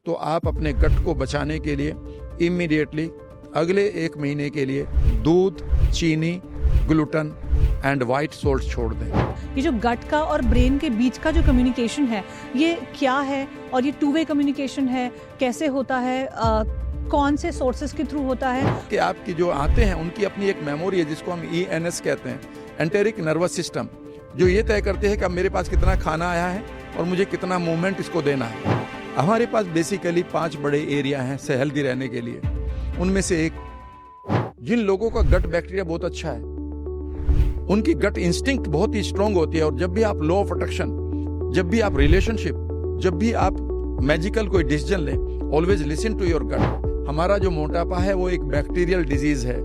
तो आप अपने गट को बचाने के लिए इमीडिएटली अगले 1 महीने के लिए दूध, चीनी, ग्लूटन एंड वाइट सोल्ट छोड़ दें। ये जो गट का और ब्रेन के बीच का जो कम्युनिकेशन है, ये क्या है और ये टू वे कम्युनिकेशन है, कैसे होता है, कौन से सोर्सेज के थ्रू होता है? कि आपकी जो आते हैं उनकी अपनी एक मेमोरी है जिसको हम ENS कहते हैं, एंटेरिक नर्वस सिस्टम, जो ये तय करते हैं कि अब मेरे पास कितना खाना आया है और मुझे कितना मूवमेंट इसको देना है। हमारे पास बेसिकली 5 बड़े एरिया हैं हेल्दी रहने के लिए। उनमें से एक, जिन लोगों का गट बैक्टीरिया बहुत अच्छा है उनकी गट इंस्टिंक्ट बहुत ही स्ट्रांग होती है, और जब भी आप लॉ ऑफ अट्रैक्शन, जब भी आप रिलेशनशिप, जब भी आप मैजिकल कोई डिसीजन लें, always listen to your gut. हमारा जो मोटापा है वो एक बैक्टीरियल डिजीज है,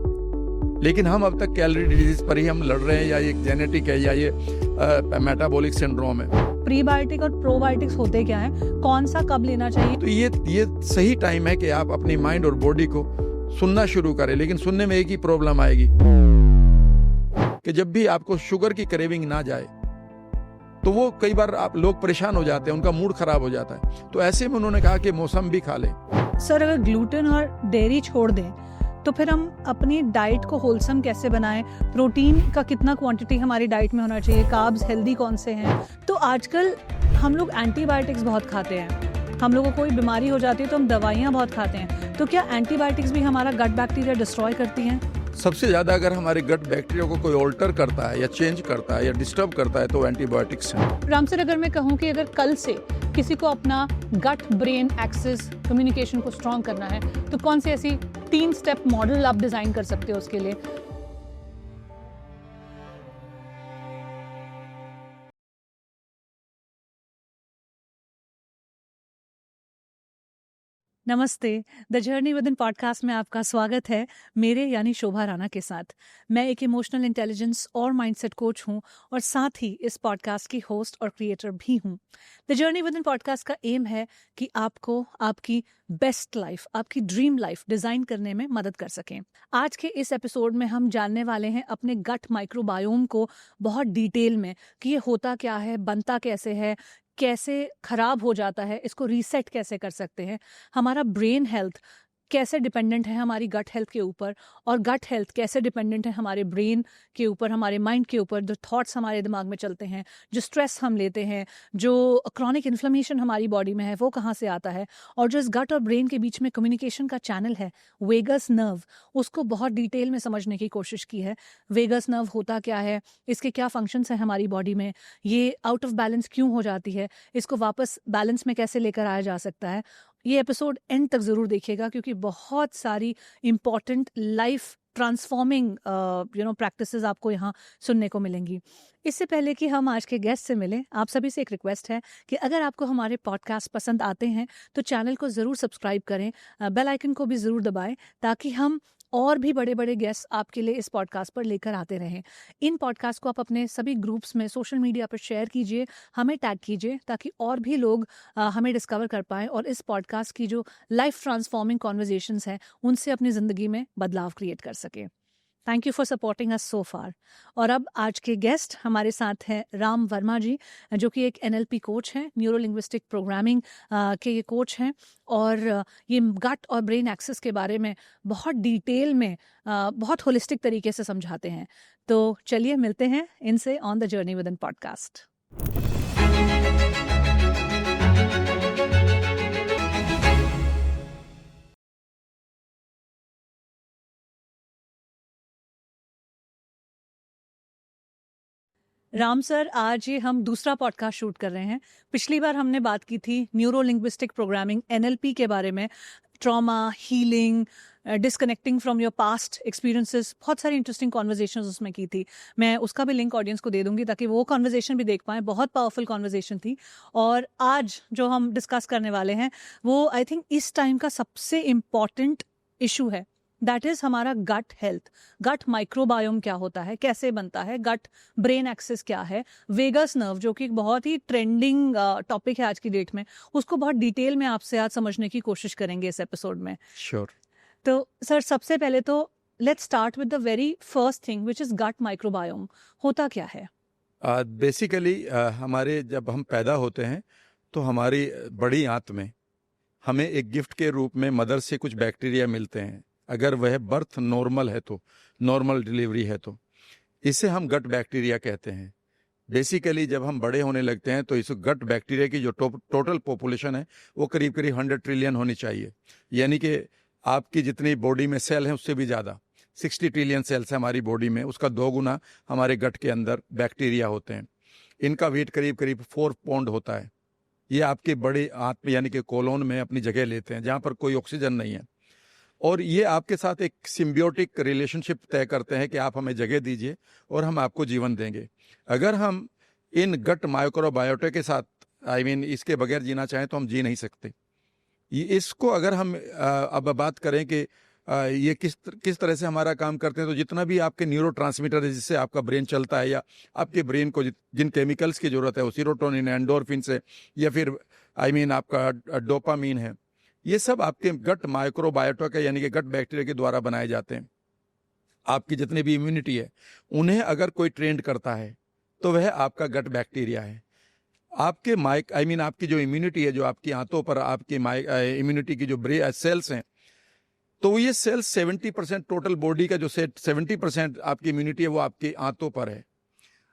लेकिन हम अब तक कैलोरी डिजीज पर ही हम लड़ रहे हैं, या ये जेनेटिक है या ये मेटाबॉलिक सिंड्रोम है। प्रीबायोटिक और प्रोबायोटिक्स होते क्या हैं? कौन सा कब लेना चाहिए? तो ये सही टाइम है कि आप अपनी माइंड और बॉडी को सुनना शुरू करें, लेकिन सुनने में एक ही प्रॉब्लम आएगी कि जब भी आपको शुगर की क्रेविंग ना जाए तो वो कई बार आप लोग परेशान हो जाते हैं, उनका मूड खराब हो जाता है। तो ऐसे में उन्होंने कहा कि मौसम भी खा लें। सर, अगर ग्लूटेन और डेयरी छोड़ दें तो फिर हम अपनी डाइट को होलसम कैसे बनाएं? प्रोटीन का कितना क्वांटिटी हमारी डाइट में होना चाहिए? कार्ब्स हेल्दी कौन से हैं? तो आजकल हम लोग एंटीबायोटिक्स बहुत खाते हैं, हम लोगों को कोई बीमारी हो जाती है तो हम दवाइयाँ बहुत खाते हैं। तो क्या एंटीबायोटिक्स भी हमारा गट बैक्टीरिया डिस्ट्रॉय करती हैं? सबसे ज्यादा अगर हमारे गट बैक्टीरिया को कोई ऑल्टर करता है या चेंज करता है या डिस्टर्ब करता है तो एंटीबायोटिक्स हैं। राम सर, अगर मैं कहूँ कि अगर कल से किसी को अपना गट ब्रेन एक्सिस कम्युनिकेशन को स्ट्रॉन्ग करना है तो कौन सी ऐसी 3 स्टेप मॉडल आप डिजाइन कर सकते हो उसके लिए? नमस्ते, the journey with in podcast में आपका स्वागत है, मेरे यानी शोभा राणा के साथ। मैं एक इमोशनल इंटेलिजेंस और माइंडसेट कोच हूं और साथ ही इस पॉडकास्ट की होस्ट और क्रिएटर भी हूं। The journey with in podcast का एम है कि आपको आपकी बेस्ट लाइफ, आपकी ड्रीम लाइफ डिजाइन करने में मदद कर सकें। आज के इस एपिसोड में हम जानने वाले हैं अपने गट माइक्रोबायोम को बहुत डिटेल में, कि ये होता क्या है, बनता कैसे है, कैसे खराब हो जाता है, इसको रीसेट कैसे कर सकते हैं, हमारा ब्रेन हेल्थ कैसे डिपेंडेंट है हमारी गट हेल्थ के ऊपर, और गट हेल्थ कैसे डिपेंडेंट है हमारे ब्रेन के ऊपर, हमारे माइंड के ऊपर, जो थॉट्स हमारे दिमाग में चलते हैं, जो स्ट्रेस हम लेते हैं, जो क्रॉनिक इन्फ्लेमेशन हमारी बॉडी में है वो कहाँ से आता है, और जो इस गट और ब्रेन के बीच में कम्युनिकेशन का चैनल है वेगस नर्व, उसको बहुत डिटेल में समझने की कोशिश की है। वेगस नर्व होता क्या है, इसके क्या फंक्शंस हैं हमारी बॉडी में, ये आउट ऑफ बैलेंस क्यों हो जाती है, इसको वापस बैलेंस में कैसे लेकर आया जा सकता है। ये एपिसोड एंड तक ज़रूर देखिएगा क्योंकि बहुत सारी इम्पॉर्टेंट लाइफ ट्रांसफॉर्मिंग प्रैक्टिसेस आपको यहाँ सुनने को मिलेंगी। इससे पहले कि हम आज के गेस्ट से मिलें, आप सभी से एक रिक्वेस्ट है कि अगर आपको हमारे पॉडकास्ट पसंद आते हैं तो चैनल को ज़रूर सब्सक्राइब करें, बेल आइकन को भी ज़रूर दबाएं, ताकि हम और भी बड़े बड़े गेस्ट आपके लिए इस पॉडकास्ट पर लेकर आते रहें। इन पॉडकास्ट को आप अपने सभी ग्रुप्स में, सोशल मीडिया पर शेयर कीजिए, हमें टैग कीजिए, ताकि और भी लोग हमें डिस्कवर कर पाएं और इस पॉडकास्ट की जो लाइफ ट्रांसफॉर्मिंग कॉन्वर्जेशंस हैं उनसे अपनी ज़िंदगी में बदलाव क्रिएट कर सकें। Thank you for supporting us so far. और अब आज के गेस्ट हमारे साथ हैं राम वर्मा जी, जो कि एक NLP कोच हैं, न्यूरो लिंग्विस्टिक प्रोग्रामिंग के ये कोच हैं, और ये गट और ब्रेन एक्सेस के बारे में बहुत डिटेल में, बहुत होलिस्टिक तरीके से समझाते हैं। तो चलिए मिलते हैं इनसे on the journey with in podcast. Ram sir, आज ये हम दूसरा पॉडकास्ट शूट कर रहे हैं। पिछली बार हमने बात की थी न्यूरो लिंग्विस्टिक प्रोग्रामिंग NLP के बारे में, trauma, healing, disconnecting from your past experiences, बहुत सारी इंटरेस्टिंग कॉन्वर्जेशंस उसमें की थी। मैं उसका भी लिंक ऑडियंस को दे दूंगी ताकि वो कॉन्वर्जेशन भी देख पाएं। बहुत पावरफुल कॉन्वर्जेशन थी। और आज जो हम डिस्कस करने वाले हैं वो आई थिंक इस टाइम का सबसे इम्पॉर्टेंट इशू है, दैट इज हमारा गट हेल्थ। गट माइक्रोबायोम क्या होता है, कैसे बनता है, गट ब्रेन एक्सेस क्या है, वेगस नर्व जो कि एक बहुत ही ट्रेंडिंग टॉपिक है आज की डेट में, उसको बहुत डिटेल में आपसे आज समझने की कोशिश करेंगे इस एपिसोड में। श्योर। तो सर, सबसे पहले तो let's start with the very first thing which is gut microbiome. होता क्या है? बेसिकली हमारे जब हम पैदा होते हैं तो हमारी बड़ी आंत में हमें एक गिफ्ट के रूप में मदर से कुछ बैक्टीरिया मिलते हैं, अगर वह बर्थ नॉर्मल है तो, नॉर्मल डिलीवरी है तो। इसे हम गट बैक्टीरिया कहते हैं। बेसिकली जब हम बड़े होने लगते हैं तो इस गट बैक्टीरिया की जो टोटल पॉपुलेशन है वो करीब करीब 100 ट्रिलियन होनी चाहिए, यानी कि आपकी जितनी बॉडी में सेल हैं उससे भी ज़्यादा 60 ट्रिलियन सेल्स है हमारी बॉडी में, उसका 2 गुना हमारे गट के अंदर बैक्टीरिया होते हैं। इनका वेट करीब करीब 4 पाउंड होता है। ये आपके बड़े आंत में यानी कि कोलोन में अपनी जगह लेते हैं जहाँ पर कोई ऑक्सीजन नहीं है, और ये आपके साथ एक सिम्बियोटिक रिलेशनशिप तय करते हैं कि आप हमें जगह दीजिए और हम आपको जीवन देंगे। अगर हम इन गट माइक्रोबायोटा के साथ इसके बगैर जीना चाहें तो हम जी नहीं सकते। इसको अगर हम अब बात करें कि ये किस तरह से हमारा काम करते हैं, तो जितना भी आपके न्यूरोट्रांसमीटर है जिससे आपका ब्रेन चलता है, या आपके ब्रेन को जिन केमिकल्स की ज़रूरत है, वो सीरोटोनिन है, एंडोर्फिन से, या फिर आपका डोपामीन है, ये सब आपके गट माइक्रोबायोटा के यानी कि गट बैक्टीरिया के द्वारा बनाए जाते हैं। आपकी जितनी भी इम्यूनिटी है उन्हें अगर कोई ट्रेंड करता है तो वह आपका गट बैक्टीरिया है। आपके आपकी जो इम्यूनिटी है, जो आपकी आंतों पर आपकी इम्यूनिटी की जो सेल्स हैं, तो ये सेल्स 70% टोटल बॉडी का जो 70% आपकी इम्यूनिटी है वो आपकी आंतों पर है।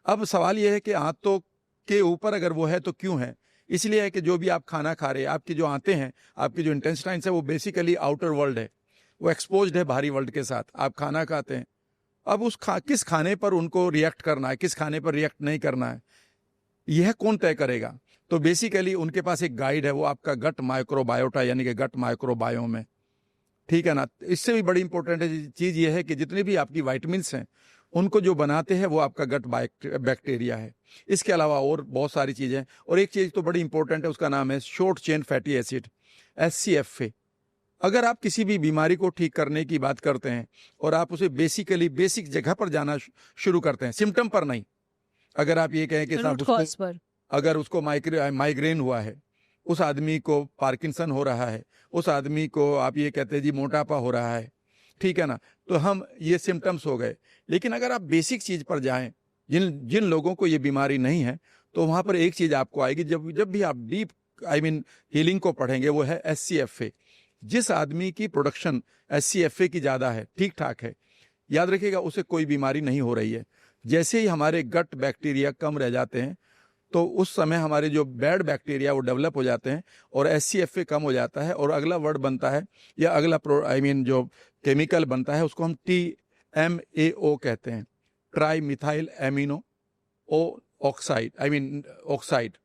अब सवाल यह है कि आंतों के ऊपर अगर वो है तो क्यों है? इसलिए है कि जो भी आप खाना खा रहे हैं, आपकी जो आंतें हैं, आपकी जो इंटेस्टाइन्स है, वो बेसिकली आउटर वर्ल्ड है, वो एक्सपोज्ड है बाहरी वर्ल्ड के साथ। आप खाना खाते हैं, अब किस खाने पर उनको रिएक्ट करना है, किस खाने पर रिएक्ट नहीं करना है, यह कौन तय करेगा? तो बेसिकली उनके पास एक गाइड है, वो आपका गट माइक्रोबायोटा यानी कि गट माइक्रोबायोम है, ठीक है ना। इससे भी बड़ी इंपॉर्टेंट चीज़ यह है कि जितने भी आपकी वाइटमिन्स हैं उनको जो बनाते हैं वो आपका गट बैक्टीरिया है। इसके अलावा और बहुत सारी चीज़ें हैं, और एक चीज़ तो बड़ी इंपॉर्टेंट है, उसका नाम है short chain fatty acid, SCFA। अगर आप किसी भी बीमारी को ठीक करने की बात करते हैं और आप उसे बेसिक जगह पर जाना शुरू करते हैं, सिम्टम पर नहीं। अगर आप ये कहें कि साहब अगर उसको माइग्रेन हुआ है, उस आदमी को पार्किंसन हो रहा है, उस आदमी को आप ये कहते हैं जी मोटापा हो रहा है, ठीक है ना, तो हम ये सिम्टम्स हो गए। लेकिन अगर आप बेसिक चीज़ पर जाएं, जिन लोगों को ये बीमारी नहीं है, तो वहाँ पर एक चीज़ आपको आएगी, जब भी आप डीप हीलिंग को पढ़ेंगे, वो है SCFA। जिस आदमी की प्रोडक्शन SCFA की ज़्यादा है, ठीक ठाक है, याद रखिएगा, उसे कोई बीमारी नहीं हो रही है। जैसे ही हमारे गट बैक्टीरिया कम रह जाते हैं तो उस समय हमारे जो बैड बैक्टीरिया वो डेवलप हो जाते हैं और SCFA कम हो जाता है, और अगला वर्ड बनता है या अगला जो केमिकल बनता है उसको हम TMAO कहते हैं, ट्राई मिथाइल एमिनो ऑक्साइड।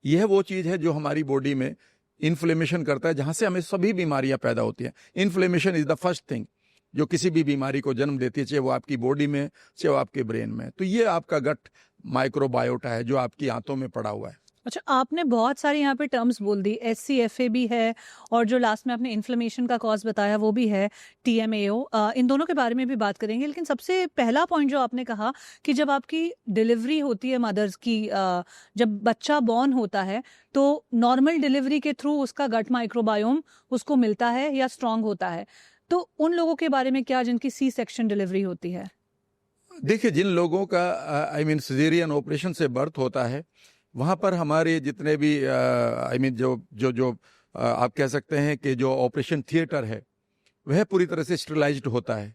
यह वो चीज़ है जो हमारी बॉडी में इन्फ्लेमेशन करता है, जहाँ से हमें सभी बीमारियाँ पैदा होती हैं। Inflammation is the first thing जो किसी भी बीमारी को जन्म देती है, चाहे वो आपकी बॉडी में, चाहे वो आपके ब्रेन में। तो ये आपका गट माइक्रोबायोटा है जो आपकी आंतों में पड़ा हुआ है। अच्छा, आपने बहुत सारी यहाँ पे टर्म्स बोल दी, SCFA भी है, और जो लास्ट में आपने इन्फ्लेमेशन का कॉज बताया वो भी है, TMAO। इन दोनों के बारे में भी बात करेंगे, लेकिन सबसे पहला पॉइंट जो आपने कहा कि जब आपकी डिलीवरी होती है मदर्स की, जब बच्चा बॉर्न होता है तो नॉर्मल डिलीवरी के थ्रू उसका गट माइक्रोबायोम उसको मिलता है या स्ट्रांग होता है, तो उन लोगों के बारे में क्या जिनकी C-सेक्शन डिलीवरी होती है? देखिए, जिन लोगों का सिजेरियन ऑपरेशन से बर्थ होता है, वहाँ पर हमारे जितने भी जो आप कह सकते हैं कि जो ऑपरेशन थिएटर है वह पूरी तरह से स्टरलाइज्ड होता है।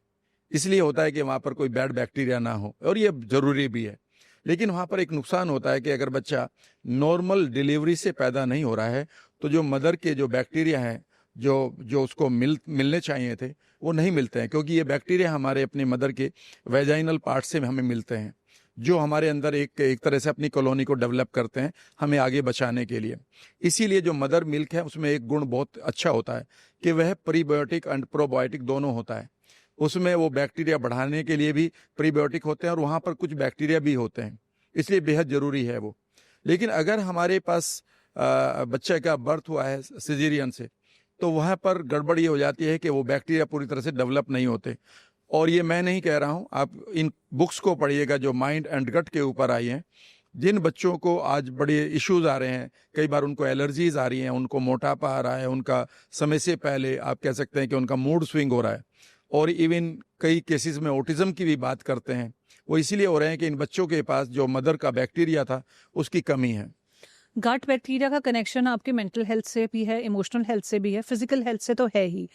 इसलिए होता है कि वहाँ पर कोई बैड बैक्टीरिया ना हो, और ये ज़रूरी भी है। लेकिन वहाँ पर एक नुकसान होता है कि अगर बच्चा नॉर्मल डिलीवरी से पैदा नहीं हो रहा है तो जो मदर के जो बैक्टीरिया हैं जो उसको मिलने चाहिए थे वो नहीं मिलते हैं, क्योंकि ये बैक्टीरिया हमारे अपने मदर के वेजाइनल पार्ट से हमें मिलते हैं, जो हमारे अंदर एक तरह से अपनी कॉलोनी को डेवलप करते हैं हमें आगे बचाने के लिए। इसीलिए जो मदर मिल्क है उसमें एक गुण बहुत अच्छा होता है कि वह प्रीबायोटिक एंड प्रोबायोटिक दोनों होता है। उसमें वो बैक्टीरिया बढ़ाने के लिए भी प्रीबायोटिक होते हैं और वहाँ पर कुछ बैक्टीरिया भी होते हैं, इसलिए बेहद ज़रूरी है वो। लेकिन अगर हमारे पास बच्चे का बर्थ हुआ है सिजेरियन से, तो वहाँ पर गड़बड़ ये हो जाती है कि वो बैक्टीरिया पूरी तरह से डेवलप नहीं होते। और ये मैं नहीं कह रहा हूँ, आप इन बुक्स को पढ़िएगा जो माइंड एंड गट के ऊपर आई हैं। जिन बच्चों को आज बड़े इश्यूज आ रहे हैं, कई बार उनको एलर्जीज आ रही हैं, उनको मोटापा आ रहा है, उनका समय से पहले आप कह सकते हैं कि उनका मूड स्विंग हो रहा है, और इवन कई केसेस में ऑटिज्म की भी बात करते हैं, वो इसीलिए हो रहे हैं कि इन बच्चों के पास जो मदर का बैक्टीरिया था उसकी कमी है। गट बैक्टीरिया का कनेक्शन आपके मेंटल हेल्थ से भी है, इमोशनल हेल्थ से भी है, फिजिकल हेल्थ से तो है ही।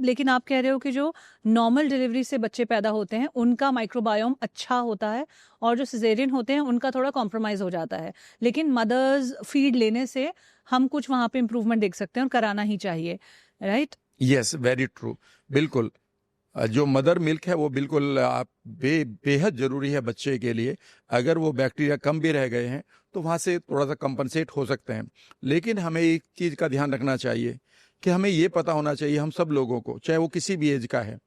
लेकिन आप कह रहे हो कि जो नॉर्मल डिलीवरी से बच्चे पैदा होते हैं उनका माइक्रोबायोम अच्छा होता है और जो सिजेरियन होते हैं उनका थोड़ा कॉम्प्रोमाइज हो जाता है, लेकिन मदर्स फीड लेने से हम कुछ वहाँ पे इम्प्रूवमेंट देख सकते हैं और कराना ही चाहिए, राइट? यस, वेरी ट्रू, बिल्कुल। जो मदर मिल्क है वो बिल्कुल आप बेहद जरूरी है बच्चे के लिए। अगर वो बैक्टीरिया कम भी रह गए हैं तो वहाँ से थोड़ा सा कंपनसेट हो सकते हैं। लेकिन हमें एक चीज़ का ध्यान रखना चाहिए कि हमें ये पता होना चाहिए, हम सब लोगों को, चाहे वो किसी भी एज का है,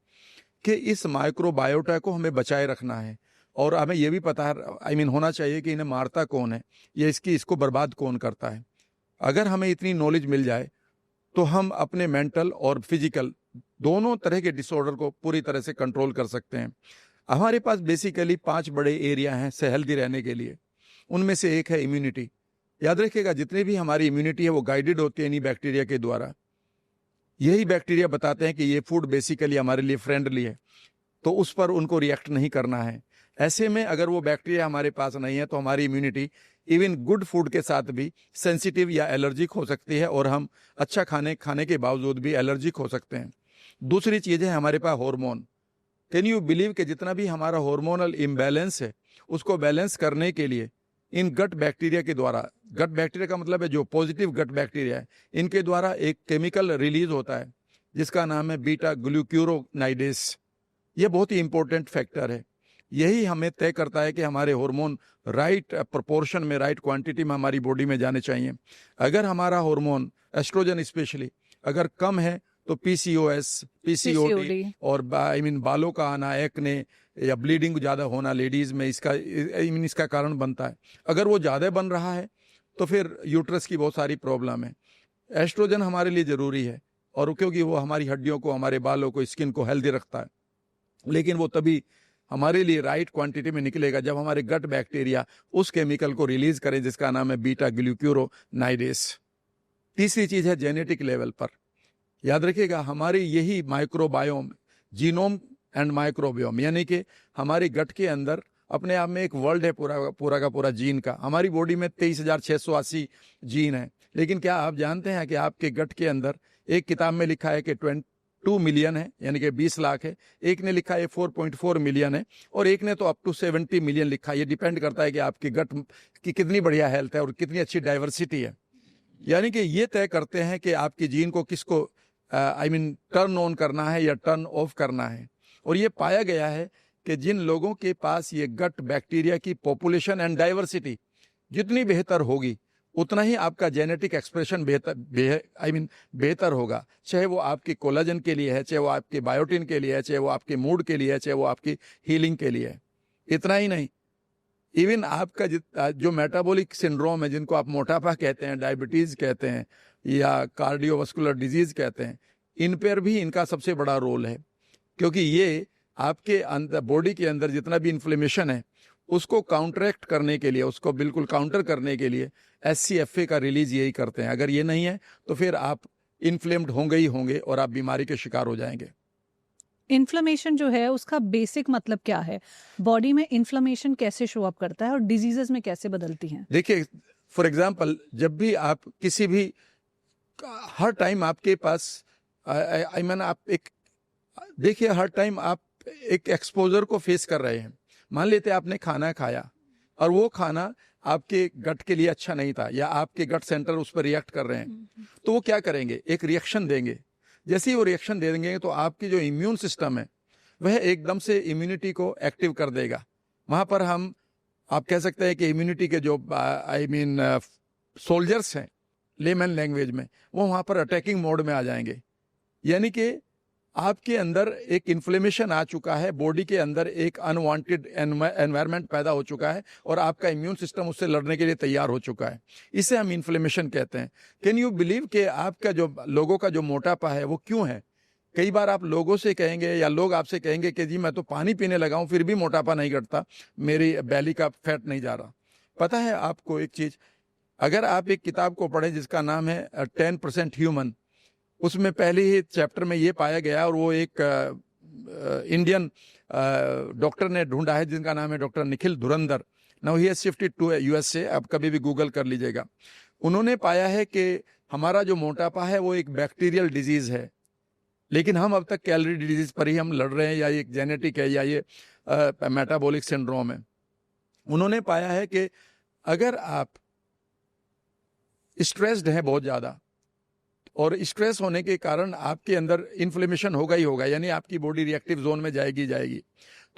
कि इस माइक्रोबायोटा को हमें बचाए रखना है। और हमें ये भी पता है, होना चाहिए कि इन्हें मारता कौन है या इसको बर्बाद कौन करता है। अगर हमें इतनी नॉलेज मिल जाए तो हम अपने मेंटल और फिजिकल दोनों तरह के डिसऑर्डर को पूरी तरह से कंट्रोल कर सकते हैं। हमारे पास बेसिकली 5 बड़े एरिया हैं हेल्दी रहने के लिए। उनमें से एक है इम्यूनिटी। याद रखिएगा, जितनी भी हमारी इम्यूनिटी है वो गाइडेड होती है इन्हीं बैक्टीरिया के द्वारा। यही बैक्टीरिया बताते हैं कि ये फूड बेसिकली हमारे लिए फ्रेंडली है, तो उस पर उनको रिएक्ट नहीं करना है। ऐसे में अगर वो बैक्टीरिया हमारे पास नहीं है तो हमारी इम्यूनिटी इवन गुड फूड के साथ भी सेंसिटिव या एलर्जिक हो सकती है और हम अच्छा खाने के बावजूद भी एलर्जिक हो सकते हैं। दूसरी चीज़ है हमारे पास हार्मोन। कैन यू बिलीव कि जितना भी हमारा हार्मोनल इम्बैलेंस है उसको बैलेंस करने के लिए इन गट बैक्टीरिया के द्वारा, गट बैक्टीरिया का मतलब है जो पॉजिटिव गट बैक्टीरिया है, इनके द्वारा एक केमिकल रिलीज होता है जिसका नाम है बीटा ग्लूक्यूरोनाइडेस। ये बहुत ही इंपॉर्टेंट फैक्टर है। यही हमें तय करता है कि हमारे हार्मोन राइट प्रोपोर्शन में, राइट क्वांटिटी में हमारी बॉडी में जाने चाहिए। अगर हमारा हार्मोन एस्ट्रोजन स्पेशली अगर कम है तो पीसीओएस, पीसीओडी और बालों का आना, एक्ने या ब्लीडिंग ज़्यादा होना लेडीज में इसका कारण बनता है। अगर वो ज़्यादा बन रहा है तो फिर यूट्रस की बहुत सारी प्रॉब्लम है। एस्ट्रोजन हमारे लिए ज़रूरी है और क्योंकि वो हमारी हड्डियों को, हमारे बालों को, स्किन को हेल्दी रखता है, लेकिन वो तभी हमारे लिए राइट क्वांटिटी में निकलेगा जब हमारे गट बैक्टीरिया उस केमिकल को रिलीज करें जिसका नाम है बीटा ग्लूक्यूरोनाइडेस। तीसरी चीज़ है जेनेटिक लेवल पर। याद रखिएगा, हमारी यही माइक्रोबायोम, जीनोम एंड माइक्रोबियोम, यानी कि हमारी गट के अंदर अपने आप में एक वर्ल्ड है पूरा का पूरा जीन का। हमारी बॉडी में 23,680 जीन है, लेकिन क्या आप जानते हैं कि आपके गट के अंदर, एक किताब में लिखा है कि 22 मिलियन है, यानी कि 20 लाख है, एक ने लिखा है 4.4 मिलियन है और एक ने तो अप टू 70 मिलियन लिखा है। ये डिपेंड करता है कि आपके गट की कितनी बढ़िया हेल्थ है और कितनी अच्छी डाइवर्सिटी है। यानी कि ये तय करते हैं कि आपकी जीन को किसको टर्न ऑन करना है या टर्न ऑफ करना है। और ये पाया गया है कि जिन लोगों के पास ये गट बैक्टीरिया की पॉपुलेशन एंड डाइवर्सिटी जितनी बेहतर होगी उतना ही आपका जेनेटिक एक्सप्रेशन बेहतर होगा। चाहे वो आपकी कोलाजन के लिए है, चाहे वो आपके बायोटिन के लिए है, चाहे वो आपके मूड के लिए है, चाहे वो आपकी हीलिंग के लिए है। इतना ही नहीं, इवन आपका जो मेटाबॉलिक सिंड्रोम है, जिनको आप मोटापा कहते हैं, डायबिटीज़ कहते हैं या कार्डियोवास्कुलर डिजीज़ कहते हैं, इन पर भी इनका सबसे बड़ा रोल है, क्योंकि ये आपके अंदर, बॉडी के अंदर जितना भी इन्फ्लेमेशन है उसको काउंटरैक्ट करने के लिए, उसको बिल्कुल काउंटर करने के लिए SCFA का रिलीज यही करते हैं। अगर ये नहीं है तो फिर आप इन्फ्लेम्ड होंगे ही होंगे और आप बीमारी के शिकार हो जाएंगे। इन्फ्लेमेशन जो है उसका बेसिक मतलब क्या है? बॉडी में इन्फ्लेमेशन कैसे शो अप करता है और डिजीजेस में कैसे बदलती हैं? देखिए, फॉर एग्जांपल, जब भी आप किसी भी, हर टाइम आपके पास आप एक, देखिए, हर टाइम आप एक एक्सपोजर को फेस कर रहे हैं। मान लेते हैं आपने खाना खाया और वो खाना आपके गट के लिए अच्छा नहीं था या आपके गट सेंटर उस पर रिएक्ट कर रहे हैं, तो वो क्या करेंगे? एक रिएक्शन देंगे। जैसे ही वो रिएक्शन दे देंगे तो आपकी जो इम्यून सिस्टम है वह एकदम से इम्यूनिटी को एक्टिव कर देगा। वहाँ पर आप कह सकते हैं कि इम्यूनिटी के जो सोल्जर्स हैं लेमन लैंग्वेज में, वो वहाँ पर अटैकिंग मोड में आ जाएंगे। यानी कि आपके अंदर एक इन्फ्लेमेशन आ चुका है, बॉडी के अंदर एक अनवांटेड एनवायरनमेंट पैदा हो चुका है और आपका इम्यून सिस्टम उससे लड़ने के लिए तैयार हो चुका है। इसे हम इन्फ्लेमेशन कहते हैं। कैन यू बिलीव कि आपका जो लोगों का जो मोटापा है वो क्यों है? कई बार आप लोगों से कहेंगे या लोग आपसे कहेंगे कि जी मैं तो पानी पीने लगा हूँ फिर भी मोटापा नहीं घटता, मेरी बैली का फैट नहीं जा रहा। पता है आपको एक चीज, अगर आप एक किताब को पढ़ें जिसका नाम है 10% ह्यूमन, उसमें पहले ही चैप्टर में ये पाया गया, और वो एक इंडियन डॉक्टर ने ढूंढा है जिनका नाम है doctor Nikhil Dhurandhar. Now he has shifted to USA, आप कभी भी गूगल कर लीजिएगा। उन्होंने पाया है कि हमारा जो मोटापा है वो एक बैक्टीरियल डिजीज है, लेकिन हम अब तक कैलोरी डिजीज पर ही हम लड़ रहे हैं, या ये जेनेटिक है या ये मेटाबॉलिक सिंड्रोम है। उन्होंने पाया है कि अगर आप स्ट्रेस्ड हैं बहुत ज़्यादा, और स्ट्रेस होने के कारण आपके अंदर इन्फ्लेमेशन होगा ही होगा, यानी आपकी बॉडी रिएक्टिव जोन में जाएगी,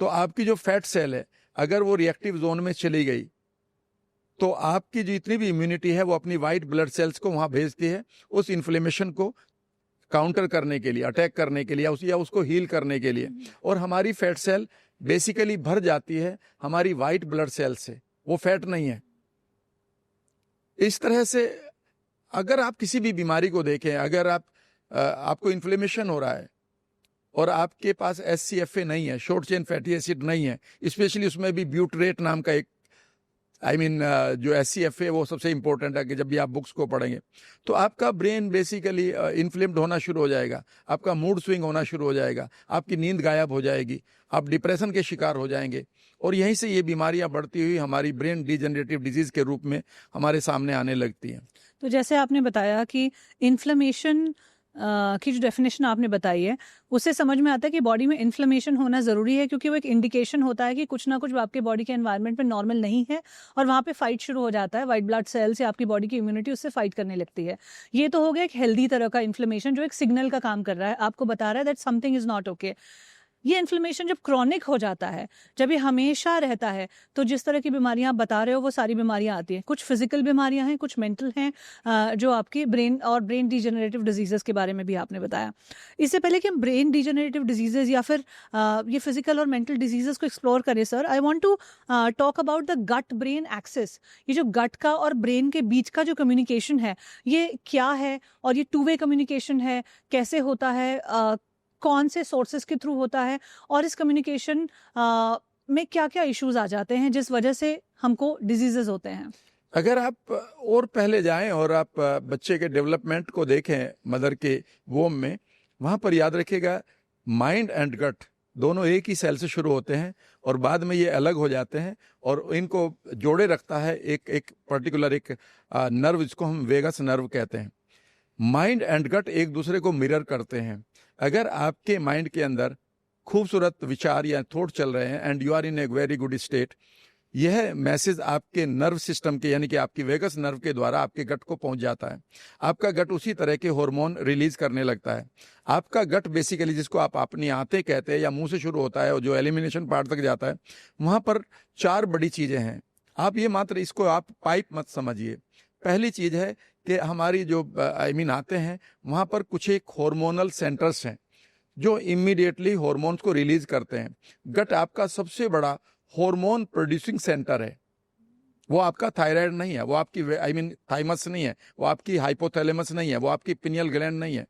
तो आपकी जो फैट सेल है अगर वो रिएक्टिव जोन में चली गई तो आपकी जितनी भी इम्यूनिटी है वो अपनी वाइट ब्लड सेल्स को वहाँ भेजती है उस इन्फ्लेमेशन को काउंटर करने के लिए, अटैक करने के लिए, या उसको हील करने के लिए। और हमारी फैट सेल बेसिकली भर जाती है हमारी वाइट ब्लड सेल से, वो फैट नहीं है। इस तरह से अगर आप किसी भी बीमारी को देखें, अगर आपको इन्फ्लेमेशन हो रहा है और आपके पास SCFA नहीं है, शॉर्ट चेन फैटी एसिड नहीं है, स्पेशली उसमें भी ब्यूटरेट नाम का एक जो SCFA वो सबसे इंपॉर्टेंट है कि जब भी आप बुक्स को पढ़ेंगे तो आपका ब्रेन बेसिकली इन्फ्लेम्ड होना शुरू हो जाएगा, आपका मूड स्विंग होना शुरू हो जाएगा, आपकी नींद गायब हो जाएगी, आप डिप्रेशन के शिकार हो जाएंगे, और यहीं से ये बीमारियां बढ़ती हुई हमारी ब्रेन डिजेनरेटिव डिजीज के रूप में हमारे सामने आने लगती हैं। तो जैसे आपने बताया कि इन्फ्लेमेशन की जो डेफिनेशन आपने बताई है उससे समझ में आता है कि बॉडी में इन्फ्लेमेशन होना ज़रूरी है, क्योंकि वो एक इंडिकेशन होता है कि कुछ ना कुछ आपके बॉडी के एनवायरनमेंट में नॉर्मल नहीं है और वहाँ पे फाइट शुरू हो जाता है, वाइट ब्लड सेल्स या आपकी बॉडी की इम्यूनिटी उससे फाइट करने लगती है। ये तो हो गया एक हेल्दी तरह का इन्फ्लेमेशन जो एक सिग्नल का काम कर रहा है, आपको बता रहा है that something is not okay. ये इन्फ्लेमेशन जब क्रॉनिक हो जाता है, जब ये हमेशा रहता है, तो जिस तरह की बीमारियां आप बता रहे हो वो सारी बीमारियां आती हैं। कुछ फिजिकल बीमारियां हैं, कुछ मेंटल हैं, जो आपकी ब्रेन और ब्रेन डिजेनरेटिव डिजीजेस के बारे में भी आपने बताया। इससे पहले कि हम ब्रेन डिजेनरेटिव डिजीजेस या फिर ये फिजिकल और मेंटल डिजीजेस को एक्सप्लोर करें sir, I want to talk about the gut brain axis. ये जो गट का और ब्रेन के बीच का जो कम्युनिकेशन है ये क्या है, और ये टू वे कम्युनिकेशन है, कैसे होता है, कौन से सोर्सेज के थ्रू होता है, और इस कम्युनिकेशन में क्या क्या इश्यूज आ जाते हैं जिस वजह से हमको डिजीजेस होते हैं। अगर आप और पहले जाएं और आप बच्चे के डेवलपमेंट को देखें मदर के वोम में, वहाँ पर याद रखिएगा माइंड एंड गट दोनों एक ही सेल से शुरू होते हैं और बाद में ये अलग हो जाते हैं, और इनको जोड़े रखता है एक पर्टिकुलर एक नर्व, जिसको हम वेगस नर्व कहते हैं। माइंड एंड गट एक दूसरे को मिरर करते हैं। अगर आपके माइंड के अंदर खूबसूरत विचार या थॉट चल रहे हैं and you are in a very good state, यह मैसेज आपके नर्व सिस्टम के यानी कि आपकी वेगस नर्व के द्वारा आपके गट को पहुंच जाता है। आपका गट उसी तरह के हार्मोन रिलीज करने लगता है। आपका गट बेसिकली, जिसको आप अपनी आंतें कहते हैं या मुंह से शुरू होता है और जो एलिमिनेशन पार्ट तक जाता है, वहां पर 4 बड़ी चीजें हैं। आप ये मात्र इसको आप पाइप मत समझिए। पहली चीज है कि हमारी जो आते हैं वहां पर कुछ एक हार्मोनल सेंटर्स हैं जो इमीडिएटली हार्मोन्स को रिलीज करते हैं। गट आपका सबसे बड़ा हार्मोन प्रोड्यूसिंग सेंटर है। वो आपका थायराइड नहीं है, वो आपकी थाइमस नहीं है, वो आपकी हाइपोथैलेमस नहीं है, वो आपकी पिनियल ग्लैंड नहीं है।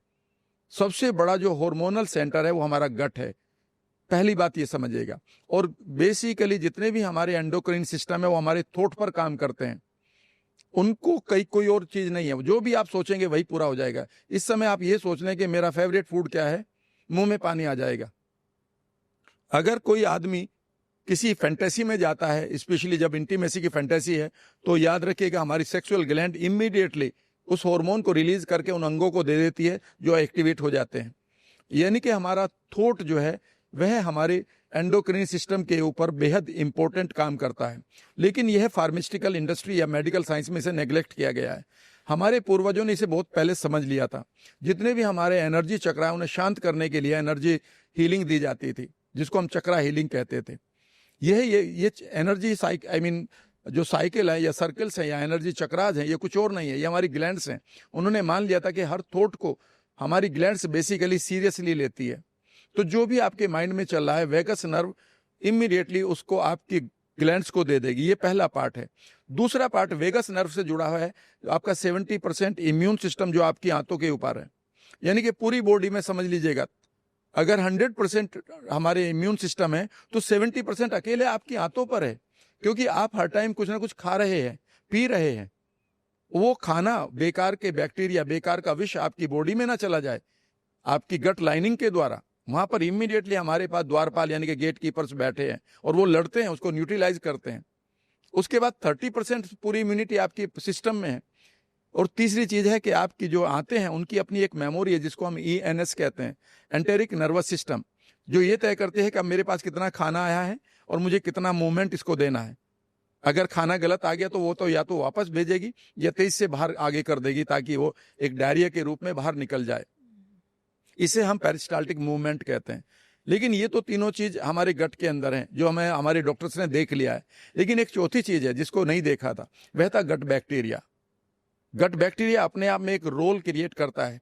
सबसे बड़ा जो हार्मोनल सेंटर है वो हमारा गट है। पहली बात ये समझिएगा। और बेसिकली जितने भी हमारे एंडोक्राइन सिस्टम है वो हमारे थॉट पर काम करते हैं। उनको कोई और चीज नहीं है, जो भी आप सोचेंगे वही पूरा हो जाएगा। इस समय आप ये सोच लें कि मेरा फेवरेट फूड क्या है, मुंह में पानी आ जाएगा। अगर कोई आदमी किसी फैंटेसी में जाता है, स्पेशली जब इंटीमेसी की फैंटेसी है, तो याद रखिएगा हमारी सेक्सुअल ग्लैंड इमीडिएटली उस हार्मोन को रिलीज करके उन अंगों को दे देती है जो एक्टिवेट हो जाते हैं। यानी कि हमारा थॉट जो है वह हमारे एंडोक्राइन सिस्टम के ऊपर बेहद इंपॉर्टेंट काम करता है। लेकिन यह फार्मास्यूटिकल इंडस्ट्री या मेडिकल साइंस में इसे नेग्लेक्ट किया गया है। हमारे पूर्वजों ने इसे बहुत पहले समझ लिया था। जितने भी हमारे एनर्जी चक्र है उन्हें शांत करने के लिए एनर्जी हीलिंग दी जाती थी, जिसको हम चक्रा हीलिंग कहते थे। ये एनर्जी जो साइकिल है या सर्कल्स हैं या एनर्जी चक्राज हैं, ये कुछ और नहीं है, ये हमारी ग्लैंड्स हैं। उन्होंने मान लिया था कि हर थॉट को हमारी ग्लैंड्स बेसिकली सीरियसली लेती है। तो जो भी आपके माइंड में चल रहा है, वेगस नर्व इमीडिएटली उसको आपकी ग्लैंड्स को दे देगी। ये पहला पार्ट है। दूसरा पार्ट वेगस नर्व से जुड़ा हुआ है आपका 70% इम्यून सिस्टम जो आपकी आंतों के ऊपर है। यानी कि पूरी बॉडी में समझ लीजिएगा, अगर 100% हमारे इम्यून सिस्टम है तो 70% अकेले आपकी आंतों पर है, क्योंकि आप हर टाइम कुछ ना कुछ खा रहे हैं, पी रहे हैं। वो खाना बेकार के बैक्टीरिया, बेकार का विष आपकी बॉडी में ना चला जाए आपकी गट लाइनिंग के द्वारा। वहां पर इमीडिएटली हमारे पास द्वारपाल यानी कि गेट कीपर्स बैठे हैं और वो लड़ते हैं, उसको न्यूट्रलाइज करते हैं। उसके बाद 30% पूरी इम्यूनिटी आपकी सिस्टम में है। और तीसरी चीज है कि आपकी जो आंतें हैं उनकी अपनी एक मेमोरी है जिसको हम ENS कहते हैं, एंटेरिक नर्वस सिस्टम, जो ये तय करती है कि अब मेरे पास कितना खाना आया है और मुझे कितना मूवमेंट इसको देना है। अगर खाना गलत आ गया तो वो तो या तो वापस भेजेगी या तेज से बाहर आगे कर देगी ताकि वो एक डायरिया के रूप में बाहर निकल जाए। इसे हम पेरिस्टाल्टिक मूवमेंट कहते हैं। लेकिन ये तो तीनों चीज हमारे गट के अंदर हैं जो हमें हमारे डॉक्टर्स ने देख लिया है। लेकिन एक चौथी चीज है जिसको नहीं देखा था, वह था गट बैक्टीरिया। गट बैक्टीरिया अपने आप में एक रोल क्रिएट करता है,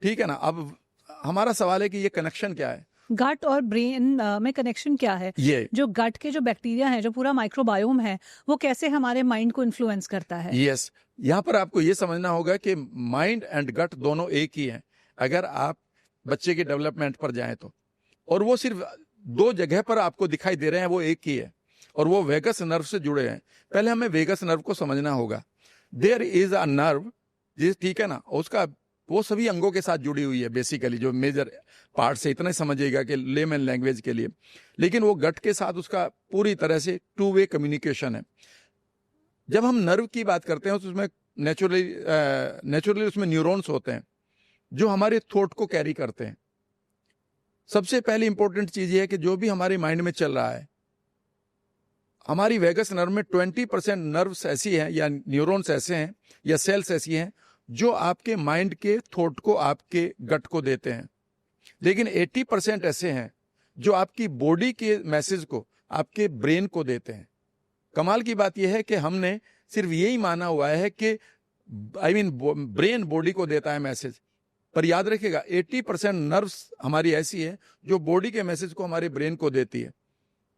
ठीक है ना। अब हमारा सवाल है कि ये कनेक्शन क्या है, गट और ब्रेन में कनेक्शन क्या है? ये जो गट के जो बैक्टीरिया है, जो पूरा माइक्रोबायोम है, वो कैसे हमारे माइंड को इन्फ्लुएंस करता है? यस, यहाँ पर आपको ये समझना होगा कि माइंड एंड गट दोनों एक ही हैं अगर आप बच्चे के डेवलपमेंट पर जाएं तो। और वो सिर्फ दो जगह पर आपको दिखाई दे रहे हैं, वो एक ही है और वो वेगस नर्व से जुड़े हैं। पहले हमें वेगस नर्व को समझना होगा। देयर इज अ नर्व, ठीक है ना, उसका वो सभी अंगों के साथ जुड़ी हुई है बेसिकली, जो मेजर पार्ट से इतना समझिएगा कि लेमन लैंग्वेज के लिए। लेकिन वो गट के साथ उसका पूरी तरह से 2 वे कम्युनिकेशन है। जब हम नर्व की बात करते हैं तो उसमें नेचुरली उसमें न्यूरॉन्स होते हैं जो हमारे थॉट को कैरी करते हैं। सबसे पहली इंपॉर्टेंट चीज ये है कि जो भी हमारे माइंड में चल रहा है, हमारी वेगस नर्व में 20% नर्व्स ऐसी हैं या न्यूरॉन्स ऐसे हैं या सेल्स ऐसी हैं जो आपके माइंड के थॉट को आपके गट को देते हैं। लेकिन 80% ऐसे हैं जो आपकी बॉडी के मैसेज को आपके ब्रेन को देते हैं। कमाल की बात यह है कि हमने सिर्फ यही माना हुआ है कि ब्रेन बॉडी को देता है मैसेज, पर याद रखिएगा 80% नर्व्स हमारी ऐसी है जो बॉडी के मैसेज को हमारे ब्रेन को देती है।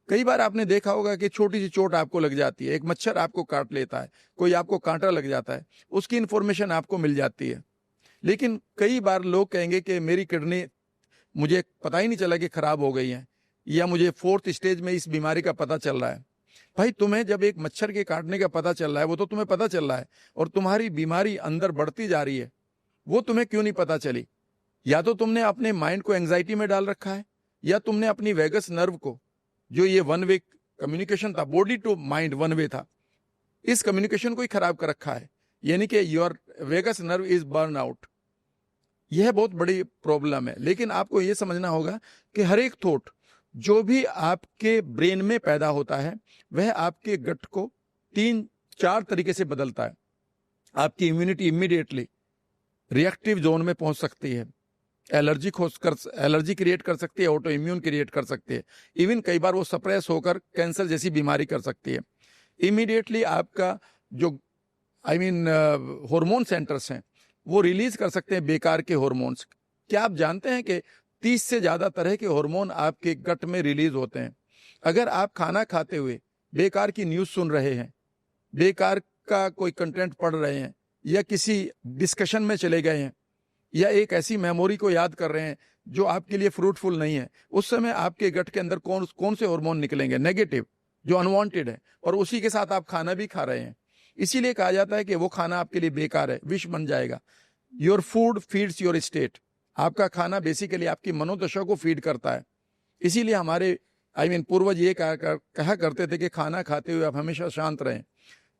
कई बार आपने देखा होगा कि छोटी सी चोट आपको लग जाती है, एक मच्छर आपको काट लेता है, कोई आपको कांटा लग जाता है, उसकी इन्फॉर्मेशन आपको मिल जाती है। लेकिन कई बार लोग कहेंगे कि मेरी किडनी मुझे पता ही नहीं चला कि खराब हो गई है, या मुझे 4th स्टेज में इस बीमारी का पता चल रहा है। भाई, तुम्हें जब एक मच्छर के काटने का पता चल रहा है, वो तो तुम्हें पता चल रहा है, और तुम्हारी बीमारी अंदर बढ़ती जा रही है, वो तुम्हें क्यों नहीं पता चली? या तो तुमने अपने माइंड को एंजाइटी में डाल रखा है, या तुमने अपनी वेगस नर्व को, जो ये 1 वे कम्युनिकेशन था, बॉडी टू माइंड 1 वे था, इस कम्युनिकेशन को ही खराब कर रखा है। यानी कि your vagus nerve is burn out. यह बहुत बड़ी प्रॉब्लम है। लेकिन आपको यह समझना होगा कि हर एक थॉट जो भी आपके ब्रेन में पैदा होता है वह आपके गट को 3-4 तरीके से बदलता है। आपकी इम्यूनिटी इमीडिएटली रिएक्टिव जोन में पहुंच सकती है, एलर्जी क्रिएट कर सकती है, ऑटो इम्यून क्रिएट कर सकती है, इवन कई बार वो सप्रेस होकर कैंसर जैसी बीमारी कर सकती है। इमीडिएटली आपका जो हार्मोन सेंटर्स हैं वो रिलीज कर सकते हैं बेकार के हार्मोन्स। क्या आप जानते हैं कि 30 से ज्यादा तरह के हार्मोन आपके गट में रिलीज होते हैं? अगर आप खाना खाते हुए बेकार की न्यूज सुन रहे हैं, बेकार का कोई कंटेंट पढ़ रहे हैं, या किसी डिस्कशन में चले गए हैं, या एक ऐसी मेमोरी को याद कर रहे हैं जो आपके लिए फ्रूटफुल नहीं है, उस समय आपके गट के अंदर कौन से हार्मोन निकलेंगे? नेगेटिव, जो अनवांटेड है, और उसी के साथ आप खाना भी खा रहे हैं। इसीलिए कहा जाता है कि वो खाना आपके लिए बेकार है, विष बन जाएगा। Your food feeds your state. आपका खाना बेसिकली आपकी मनोदशा को फीड करता है। इसीलिए हमारे पूर्वज ये कहा करते थे कि खाना खाते हुए आप हमेशा शांत रहें।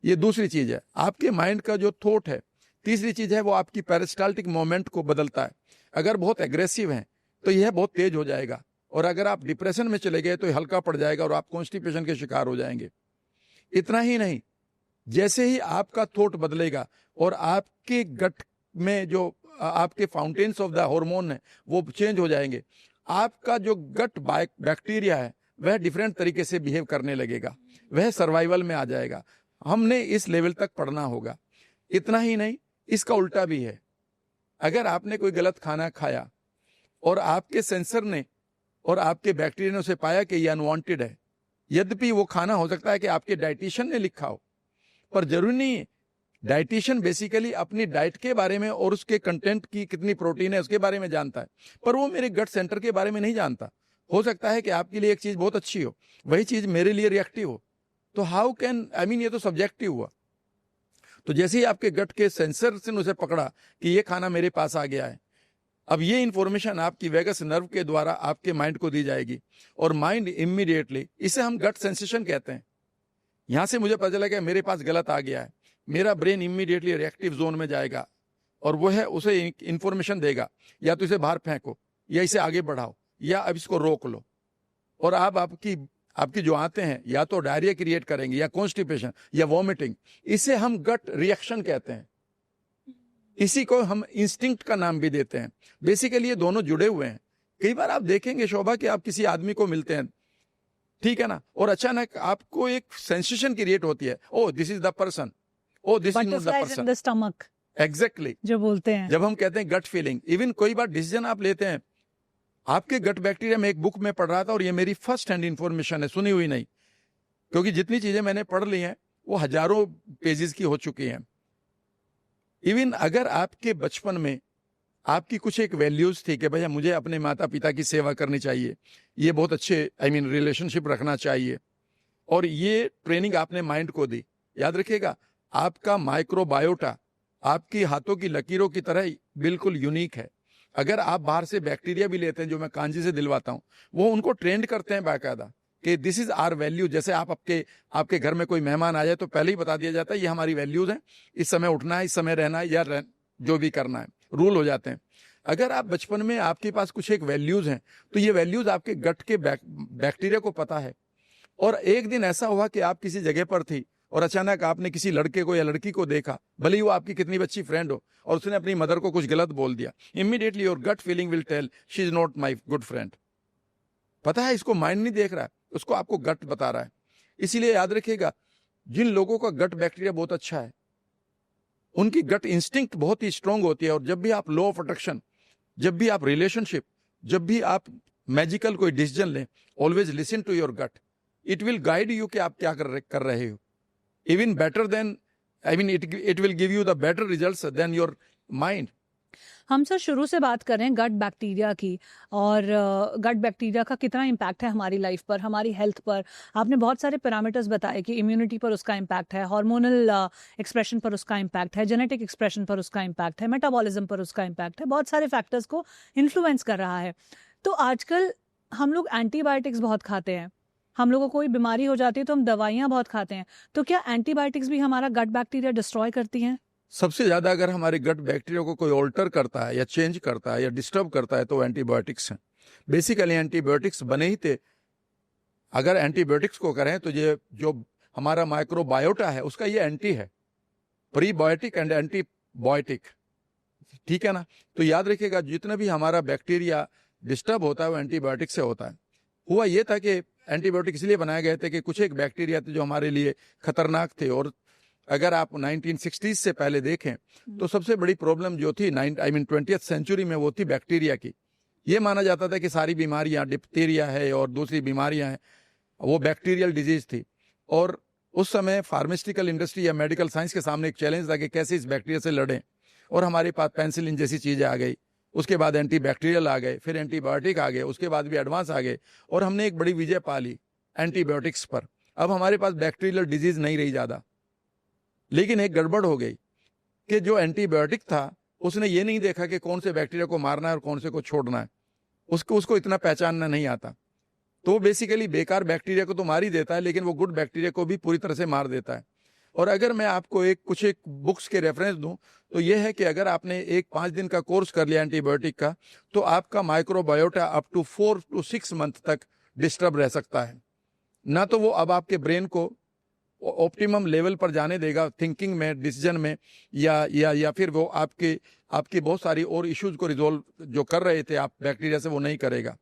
ये दूसरी चीज है। आपके माइंड का जो थॉट है, तीसरी चीज है, वो आपकी पेरिस्टाल्टिक मोमेंट को बदलता है। अगर बहुत एग्रेसिव है तो यह बहुत तेज हो जाएगा, और अगर आप डिप्रेशन में चले गए तो ये हल्का पड़ जाएगा और आप कॉन्स्टिपेशन के शिकार हो जाएंगे। इतना ही नहीं, जैसे ही आपका थॉट बदलेगा और आपके गट में जो आपके फाउंटेन्स ऑफ द हार्मोन है वो चेंज हो जाएंगे, आपका जो गट बैक्टीरिया है वह डिफरेंट तरीके से बिहेव करने लगेगा, वह सर्वाइवल में आ जाएगा। हमने इस लेवल तक पढ़ना होगा। इतना ही नहीं, इसका उल्टा भी है। अगर आपने कोई गलत खाना खाया और आपके सेंसर ने और आपके बैक्टीरिया ने उसे पाया कि यह अनवांटेड है, यद्यपि वो खाना हो सकता है कि आपके डाइटिशियन ने लिखा हो, पर जरूरी नहीं है। डाइटिशियन बेसिकली अपनी डाइट के बारे में और उसके कंटेंट की कितनी प्रोटीन है उसके बारे में जानता है, पर वो मेरे गट सेंटर के बारे में नहीं जानता। हो सकता है कि आपके लिए एक चीज बहुत अच्छी हो, वही चीज मेरे लिए रिएक्टिव हो। तो हाउ कैन ये तो सब्जेक्टिव हुआ। तो जैसे ही आपके गट के सेंसर से उसे पकड़ा कि ये खाना मेरे पास आ गया है, अब ये इंफॉर्मेशन आपकी वेगस नर्व के द्वारा आपके माइंड को दी जाएगी, और माइंड इमीडिएटली, इसे हम गट सेंसेशन कहते हैं, यहाँ से मुझे पता चला कि मेरे पास गलत आ गया है, मेरा ब्रेन इमीडिएटली रिएक्टिव जोन में जाएगा और वो है उसे इंफॉर्मेशन देगा, या तो इसे बाहर फेंको, या इसे आगे बढ़ाओ, या अब इसको रोक लो। और आप आपकी जो आते हैं या तो डायरिया क्रिएट करेंगे, या कॉन्स्टिपेशन, या वॉमिटिंग। इसे हम गट रिएक्शन कहते हैं। इसी को हम इंस्टिंक्ट का नाम भी देते हैं। बेसिकली ये दोनों जुड़े हुए हैं। कई बार आप देखेंगे शोभा कि आप किसी आदमी को मिलते हैं, ठीक है ना, और अचानक आपको एक सेंसेशन क्रिएट होती है, oh this is the person, oh this is not the person. The stomach exactly जो बोलते हैं, जब हम कहते हैं गट फीलिंग। इवन कोई बार डिसीजन आप लेते हैं, आपके गट बैक्टीरिया में एक बुक में पढ़ रहा था, और ये मेरी फर्स्ट हैंड इंफॉर्मेशन है, सुनी हुई नहीं, क्योंकि जितनी चीजें मैंने पढ़ ली हैं वो हजारों पेजेस की हो चुकी हैं। इवन अगर आपके बचपन में आपकी कुछ एक वैल्यूज थी कि भैया मुझे अपने माता पिता की सेवा करनी चाहिए, ये बहुत अच्छे रिलेशनशिप रखना चाहिए, और ये ट्रेनिंग आपने माइंड को दी। याद रखिएगा, आपका माइक्रोबायोटा आपकी हाथों की लकीरों की तरह बिल्कुल यूनिक है। अगर आप बाहर से बैक्टीरिया भी लेते हैं, जो मैं कांजी से दिलवाता हूं, वो उनको ट्रेंड करते हैं बाकायदा कि दिस इज आवर वैल्यू। जैसे आप आपके घर में कोई मेहमान आ जाए तो पहले ही बता दिया जाता है ये हमारी वैल्यूज हैं, इस समय उठना है, इस समय रहना है, या जो भी करना है, रूल हो जाते हैं। अगर आप बचपन में आपके पास कुछ एक वैल्यूज हैं, तो ये वैल्यूज आपके गट के बैक्टीरिया को पता है। और एक दिन ऐसा हुआ कि आप किसी जगह पर थी और अचानक आपने किसी लड़के को या लड़की को देखा, भले ही वो आपकी कितनी अच्छी फ्रेंड हो, और उसने अपनी मदर को कुछ गलत बोल दिया, immediately your gut feeling will tell she is not my good friend. पता है, इसको माइंड नहीं देख रहा है, उसको आपको गट बता रहा है। इसीलिए याद रखिएगा, जिन लोगों का गट बैक्टीरिया बहुत अच्छा है, उनकी गट इंस्टिंक्ट बहुत ही स्ट्रांग होती है। और जब भी आप लॉ ऑफ अट्रैक्शन, जब भी आप रिलेशनशिप, जब भी आप मैजिकल कोई डिसीजन लें, always listen to your gut. It will guide you कि आप क्या कर रहे हो। Even better than it will give you the better results than your mind. हम सर शुरू से बात कर रहे हैं गट बैक्टीरिया की, और गट बैक्टीरिया का कितना इम्पैक्ट है हमारी लाइफ पर, हमारी हेल्थ पर। आपने बहुत सारे पैरामीटर्स बताए कि इम्यूनिटी पर उसका इम्पैक्ट है, हार्मोनल एक्सप्रेशन पर उसका इम्पैक्ट है, जेनेटिक एक्सप्रेशन पर उसका इम्पैक्ट है, मेटाबॉलिज्म पर उसका इम्पैक्ट है, बहुत सारे फैक्टर्स को इन्फ्लुएंस कर रहा है। तो आजकल हम लोग एंटीबायोटिक्स बहुत खाते हैं, हम लोगों को कोई बीमारी हो जाती है तो हम दवाइयाँ बहुत खाते हैं। तो क्या एंटीबायोटिक्स भी हमारा गट बैक्टीरिया डिस्ट्रॉय करती हैं? सबसे ज्यादा अगर हमारे गट बैक्टीरिया को कोई ऑल्टर करता है, या चेंज करता है, या डिस्टर्ब करता है, तो एंटीबायोटिक्स हैं। बेसिकली एंटीबायोटिक्स बने ही थे। अगर एंटीबायोटिक्स को करें तो ये जो हमारा माइक्रोबायोटा है उसका ये एंटी है, प्रीबायोटिक एंड एंटीबायोटिक, ठीक है ना। तो याद रखिएगा, जितना भी हमारा बैक्टीरिया डिस्टर्ब होता है वो एंटीबायोटिक से होता है। हुआ ये था कि एंटीबायोटिक इसलिए बनाए गए थे कि कुछ एक बैक्टीरिया थे जो हमारे लिए खतरनाक थे। और अगर आप 1960s से पहले देखें तो सबसे बड़ी प्रॉब्लम जो थी 20th सेंचुरी में, वो थी बैक्टीरिया की। ये माना जाता था कि सारी बीमारियां, डिप्थीरिया है और दूसरी बीमारियां हैं, वो बैक्टीरियल डिजीज थी। और उस समय फार्मास्यूटिकल इंडस्ट्री या मेडिकल साइंस के सामने एक चैलेंज था कि कैसे इस बैक्टीरिया से लड़ें। और हमारे पास पेनिसिलिन जैसी चीजें आ गई, उसके बाद एंटीबैक्टीरियल आ गए, फिर एंटीबायोटिक आ गए, उसके बाद भी एडवांस आ गए, और हमने एक बड़ी विजय पा ली एंटीबायोटिक्स पर। अब हमारे पास बैक्टीरियल डिजीज नहीं रही ज्यादा। लेकिन एक गड़बड़ हो गई कि जो एंटीबायोटिक था उसने ये नहीं देखा कि कौन से बैक्टीरिया को मारना है और कौन से को छोड़ना है, उसको इतना पहचानना नहीं आता। तो बेसिकली बेकार बैक्टीरिया को तो मार ही देता है, लेकिन वो गुड बैक्टीरिया को भी पूरी तरह से मार देता है। और अगर मैं आपको कुछ बुक्स के रेफरेंस दूं तो ये है कि अगर आपने 5 दिन का कोर्स कर लिया एंटीबायोटिक का, तो आपका microbiota up to 4 to 6 month तक डिस्टर्ब रह सकता है। ना तो वो अब आपके ब्रेन को ऑप्टिमम लेवल पर जाने देगा थिंकिंग में, डिसीजन में, या फिर वो आपकी बहुत सारी और इश्यूज को रिजोल्व जो कर रहे थे आप बैक्टीरिया से, वो नहीं करेगा,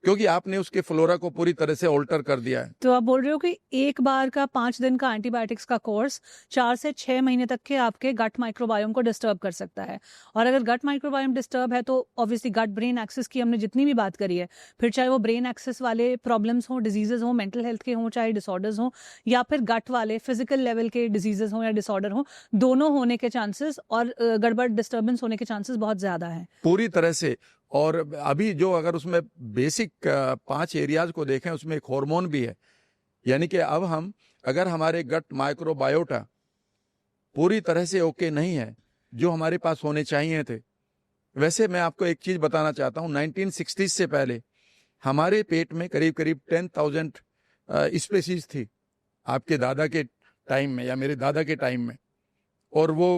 क्योंकि आपने उसके फ्लोरा को पूरी तरह से ऑल्टर कर दिया है। तो आप बोल रहे हो कि एक बार का 5 दिन का एंटीबायोटिक्स का कोर्स 4 से 6 महीने तक के आपके गट माइक्रोबायोम को डिस्टर्ब कर सकता है। और अगर गट माइक्रोबायोम डिस्टर्ब है तो ऑब्वियसली गट ब्रेन एक्सिस की हमने जितनी भी बात करी है, फिर चाहे वो ब्रेन एक्सिस वाले प्रॉब्लम्स हों, डिजीजेज हों, मेंटल हेल्थ के हों, चाहे डिसऑर्डर्स हों, या फिर गट वाले फिजिकल लेवल के डिजीजेज हों या डिसऑर्डर हों, दोनों होने के चांसेस और गड़बड़ डिस्टर्बेंस होने के चांसेस बहुत ज्यादा है पूरी तरह से। और अभी जो अगर उसमें बेसिक 5 एरियाज को देखें, उसमें एक हार्मोन भी है। यानी कि अब हम अगर हमारे गट माइक्रोबायोटा पूरी तरह से ओके नहीं है, जो हमारे पास होने चाहिए थे। वैसे मैं आपको एक चीज बताना चाहता हूं, 1960s से पहले हमारे पेट में करीब 10,000 स्पेसीज थी। आपके दादा के टाइम में या मेरे दादा के टाइम में, और वो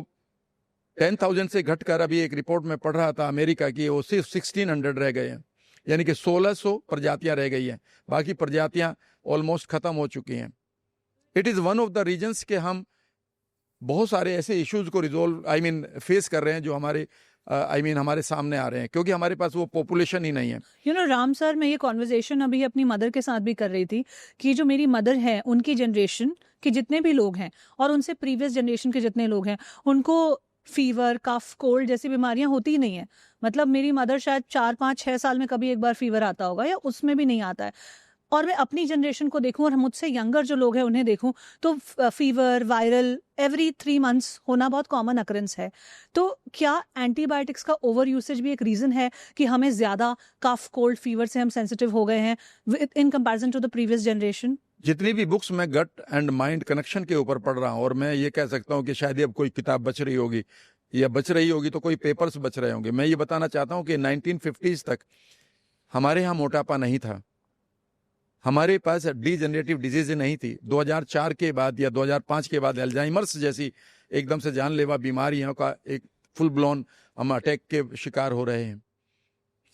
10,000 से घटकर अभी एक रिपोर्ट में पढ़ रहा था अमेरिका की, वो सिर्फ 1600 रह गए हैं, यानी कि 1600 प्रजातियां रह गई हैं, बाकी प्रजातियां ऑलमोस्ट खत्म हो चुकी हैं। It is one of the reasons कि हम बहुत सारे ऐसे इश्यूज को रिजोल्व फेस कर रहे हैं जो हमारे हमारे सामने आ रहे हैं, क्योंकि हमारे पास वो पॉपुलेशन ही नहीं है। राम सर, मैं ये कॉन्वर्जेशन अभी अपनी मदर के साथ भी कर रही थी कि जो मेरी मदर है उनकी जनरेशन के जितने भी लोग हैं और उनसे प्रीवियस जनरेशन के जितने लोग हैं, उनको फीवर, कफ, कोल्ड जैसी बीमारियां होती ही नहीं है। मतलब मेरी मदर शायद 4-5-6 साल में कभी एक बार फीवर आता होगा या उसमें भी नहीं आता है। और मैं अपनी जनरेशन को देखूं और मुझसे यंगर जो लोग हैं उन्हें देखूं तो फीवर, वायरल एवरी 3 मंथ्स होना बहुत कॉमन अकरेंस है। तो क्या एंटीबायोटिक्स का ओवर यूसेज भी एक रीजन है कि हमें ज्यादा कफ, कोल्ड, फीवर से हम सेंसिटिव हो गए हैं in comparison to the previous generation? जितनी भी बुक्स मैं गट एंड माइंड कनेक्शन के ऊपर पढ़ रहा हूँ, और मैं ये कह सकता हूँ कि शायद अब कोई किताब बच रही होगी या बच रही होगी तो कोई पेपर्स बच रहे होंगे। मैं ये बताना चाहता हूँ कि 1950s तक हमारे यहाँ मोटापा नहीं था, हमारे पास डीजनरेटिव डिजीज नहीं थी। 2004 के बाद या 2005 के बाद अल्जाइमर्स जैसी एकदम से जानलेवा बीमारियों का एक फुल ब्लोन हम अटैक के शिकार हो रहे हैं।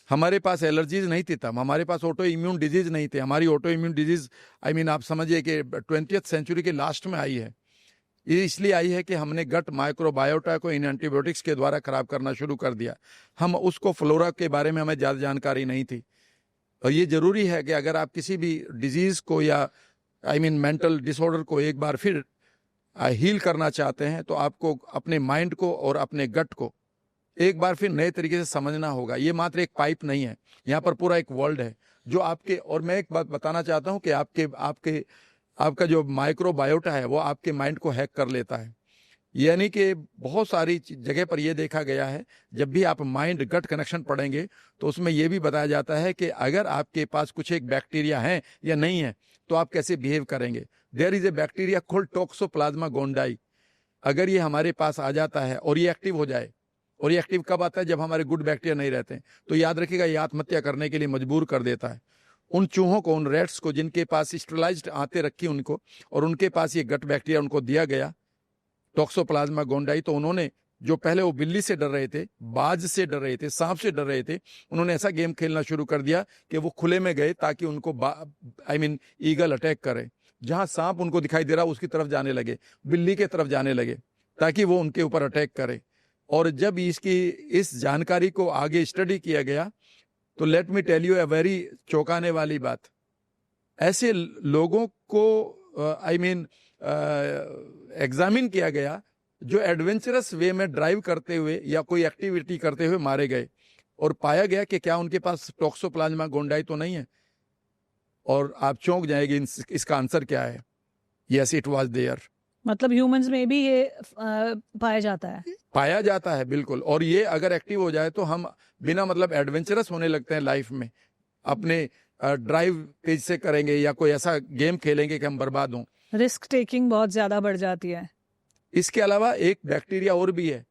हमारे पास एलर्जीज नहीं थी तब, हमारे पास ऑटो इम्यून डिजीज नहीं थे। हमारी ऑटो इम्यून डिजीज आप समझिए कि 20th सेंचुरी के लास्ट में आई है। ये इसलिए आई है कि हमने गट माइक्रोबायोटा को इन एंटीबायोटिक्स के द्वारा खराब करना शुरू कर दिया। हम उसको फ्लोरा के बारे में हमें ज़्यादा जानकारी नहीं थी। और ये जरूरी है कि अगर आप किसी भी डिजीज को या मेंटल डिसऑर्डर को एक बार फिर हील करना चाहते हैं तो आपको अपने माइंड को और अपने गट को एक बार फिर नए तरीके से समझना होगा। ये मात्र एक पाइप नहीं है, यहाँ पर पूरा एक वर्ल्ड है जो आपके, और मैं एक बात बताना चाहता हूँ कि आपका जो माइक्रोबायोटा है वो आपके माइंड को हैक कर लेता है। यानी कि बहुत सारी जगह पर यह देखा गया है, जब भी आप माइंड गट कनेक्शन पढ़ेंगे तो उसमें यह भी बताया जाता है कि अगर आपके पास कुछ एक बैक्टीरिया है या नहीं है तो आप कैसे बिहेव करेंगे। There is a bacteria called toxoplasma gondii. अगर ये हमारे पास आ जाता है और ये एक्टिव हो जाए, और ये एक्टिव कब आता है? जब हमारे गुड बैक्टीरिया नहीं रहते हैं, तो याद रखिएगा ये आत्महत्या करने के लिए मजबूर कर देता है। उन चूहों को, उन रैट्स को जिनके पास स्टेरलाइज्ड आते रखी उनको, और उनके पास ये गट बैक्टीरिया उनको दिया गया टॉक्सोप्लाज्मा गोंडाई, तो उन्होंने जो पहले वो बिल्ली से डर रहे थे, बाज से डर रहे थे, सांप से डर रहे थे, उन्होंने ऐसा गेम खेलना शुरू कर दिया कि वो खुले में गए ताकि उनको ईगल अटैक करे। जहां सांप उनको दिखाई दे रहा उसकी तरफ जाने लगे, बिल्ली के तरफ जाने लगे ताकि वो उनके ऊपर अटैक करे। और जब इस जानकारी को आगे स्टडी किया गया तो let me tell you a very चौंकाने वाली बात, ऐसे लोगों को एग्जामिन किया गया जो एडवेंचरस वे में ड्राइव करते हुए या कोई एक्टिविटी करते हुए मारे गए, और पाया गया कि क्या उनके पास टॉक्सोप्लाज्मा गोंडाई तो नहीं है। और आप चौंक जाएंगे इसका आंसर क्या है। Yes, it was there. मतलब ह्यूमंस में भी ये पाया जाता है बिल्कुल। और ये अगर एक्टिव हो जाए तो हम बिना मतलब एडवेंचरस होने लगते हैं लाइफ में, अपने ड्राइव तेज से करेंगे या कोई ऐसा गेम खेलेंगे कि हम बर्बाद हों। रिस्क टेकिंग बहुत ज्यादा बढ़ जाती है। इसके अलावा एक बैक्टीरिया और भी है,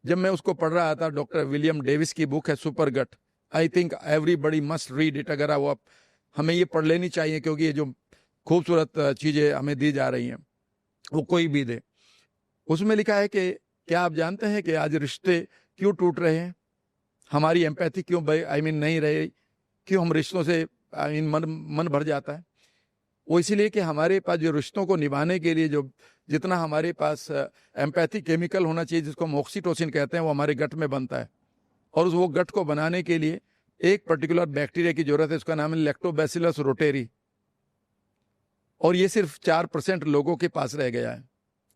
जब मैं उसको पढ़ रहा था, डॉक्टर विलियम डेविस की बुक है super gut. I think everybody must read it. अगर वो हमें ये पढ़ लेनी चाहिए, क्योंकि ये जो खूबसूरत चीजें हमें दी जा रही हैं वो कोई भी दे। उसमें लिखा है कि क्या आप जानते हैं कि आज रिश्ते क्यों टूट रहे हैं, हमारी एम्पैथी क्यों नहीं रही, क्यों हम रिश्तों से मन भर जाता है? वो इसीलिए कि हमारे पास जो रिश्तों को निभाने के लिए जो जितना हमारे पास एम्पैथी केमिकल होना चाहिए, जिसको हम ऑक्सीटोसिन कहते हैं, वो हमारे गट में बनता है। और वो गट को बनाने के लिए एक पर्टिकुलर बैक्टीरिया की जरूरत है, उसका नाम है लैक्टोबैसिलस रोटेरी, और ये सिर्फ 4% लोगों के पास रह गया है।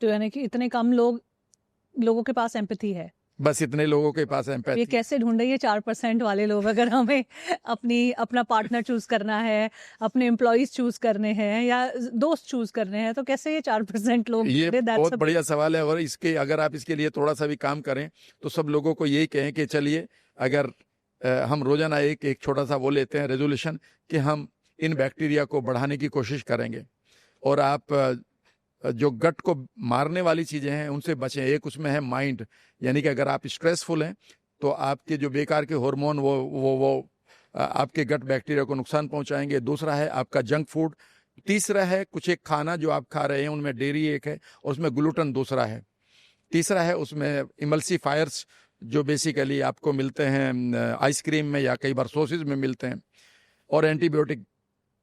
तो यानी कि इतने कम लोगों के पास एम्पैथी है, बस इतने लोगों के पास एम्पैथी। ये कैसे ढूंढे ये 4% वाले लोग? अगर हमें अपना पार्टनर चूज करना है, अपने एम्प्लॉइज चूज करने हैं या दोस्त चूज करने हैं, तो कैसे ये 4% लोग? ये बहुत बढ़िया सवाल है। और अगर आप इसके लिए थोड़ा सा भी काम करें तो सब लोगों को यही कहें कि चलिए, अगर हम रोजाना एक छोटा सा वो लेते हैं रेजोल्यूशन कि हम इन बैक्टीरिया को बढ़ाने की कोशिश करेंगे, और आप जो गट को मारने वाली चीजें हैं उनसे बचें। एक उसमें है माइंड, यानी कि अगर आप स्ट्रेसफुल हैं तो आपके जो बेकार के हार्मोन वो आपके गट बैक्टीरिया को नुकसान पहुंचाएंगे। दूसरा है आपका जंक फूड, तीसरा है कुछ एक खाना जो आप खा रहे हैं उनमें डेयरी एक है और उसमें ग्लूटेन दूसरा है। तीसरा है उसमें इमल्सीफायर्स जो बेसिकली आपको मिलते हैं आइसक्रीम में या कई बार सॉसेज में मिलते हैं, और एंटीबायोटिक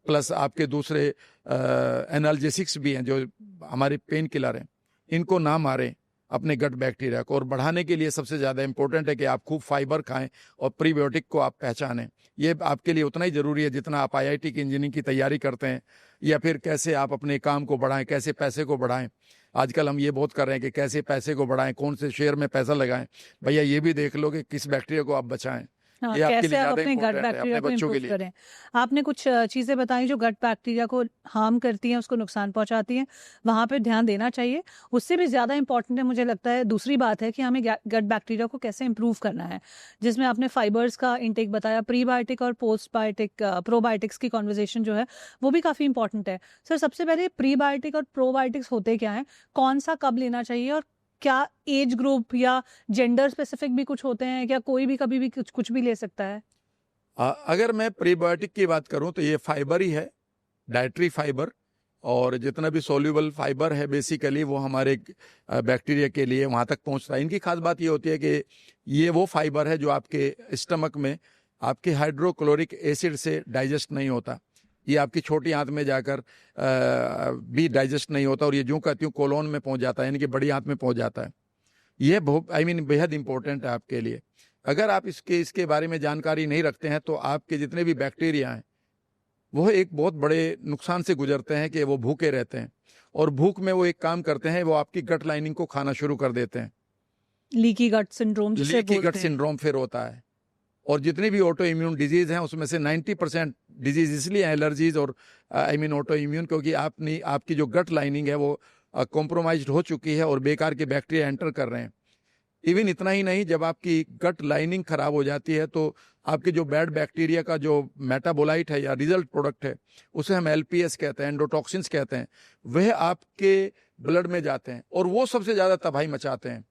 प्लस आपके दूसरे एनाल्जेसिक्स भी हैं जो हमारे पेन किलर हैं। इनको ना मारें अपने गट बैक्टीरिया को, और बढ़ाने के लिए सबसे ज़्यादा इंपॉर्टेंट है कि आप खूब फाइबर खाएं और प्रीबायोटिक को आप पहचानें। ये आपके लिए उतना ही ज़रूरी है जितना आप IIT की इंजीनियरिंग की तैयारी करते हैं, या फिर कैसे आप अपने काम को बढ़ाएं, कैसे पैसे को बढ़ाएं। आजकल हम ये बहुत कर रहे हैं कि कैसे पैसे को बढ़ाएं, कौन से शेयर में पैसा लगाएं। भैया ये भी देख लो कि किस बैक्टीरिया को आप बचाएं। हाँ, ये आपके कैसे लिए आप ज़्यादा अपने गट इंपॉर्टेंट है, बैक्टीरिया अपने को बच्चों के इम्प्रूव लिए। करें। आपने कुछ चीज़ें बताई जो गट बैक्टीरिया को हार्म करती हैं, उसको नुकसान पहुंचाती हैं, वहाँ पे ध्यान देना चाहिए। उससे भी ज़्यादा इंपॉर्टेंट है मुझे लगता है दूसरी बात है कि हमें गट बैक्टीरिया को कैसे इम्प्रूव करना है, जिसमें आपने फाइबर्स का इंटेक बताया, प्रीबायोटिक और पोस्टबायोटिक प्रोबायोटिक्स की कॉन्वर्जेशन जो है वो भी काफ़ी इंपॉर्टेंट है। सर सबसे पहले प्रीबायोटिक और प्रोबायोटिक्स होते क्या हैं, कौन सा कब लेना चाहिए, और क्या एज ग्रुप या जेंडर स्पेसिफिक भी कुछ होते हैं, क्या कोई भी कभी भी कुछ भी ले सकता है? अगर मैं प्रीबायोटिक की बात करूं तो ये फाइबर ही है, डाइटरी फाइबर, और जितना भी सोल्यूबल फाइबर है बेसिकली वो हमारे बैक्टीरिया के लिए वहाँ तक पहुँचता है। इनकी खास बात ये होती है कि ये वो फाइबर है जो आपके स्टमक में आपके हाइड्रोक्लोरिक एसिड से डाइजेस्ट नहीं होता। ये आपकी छोटी आंत में जाकर भी डाइजेस्ट नहीं होता, और ये जो कहती हूँ कोलोन में पहुँच जाता है, यानी कि बड़ी आंत में पहुँच जाता है। ये बहुत बेहद इंपॉर्टेंट है आपके लिए। अगर आप इसके बारे में जानकारी नहीं रखते हैं तो आपके जितने भी बैक्टीरिया हैं वो एक बहुत बड़े नुकसान से गुजरते हैं कि वो भूखे रहते हैं, और भूख में वो एक काम करते हैं, वो आपकी गट लाइनिंग को खाना शुरू कर देते हैं। लीकी गट सिंड्रोम जिसे लीकी बोलते गट हैं। सिंड्रोम फिर होता है, और जितनी भी ऑटो इम्यून डिजीज हैं उसमें से 90% डिजीज इसलिए एलर्जीज और ऑटो इम्यून, क्योंकि आपकी जो गट लाइनिंग है वो कॉम्प्रोमाइज्ड हो चुकी है और बेकार के बैक्टीरिया एंटर कर रहे हैं। इवन इतना ही नहीं, जब आपकी गट लाइनिंग खराब हो जाती है तो आपके जो बैड बैक्टीरिया का जो मेटाबोलाइट है या रिजल्ट प्रोडक्ट है उसे हम LPS कहते हैं, एंडोटॉक्सिन्स कहते हैं, वह आपके ब्लड में जाते हैं और वो सबसे ज़्यादा तबाही मचाते हैं।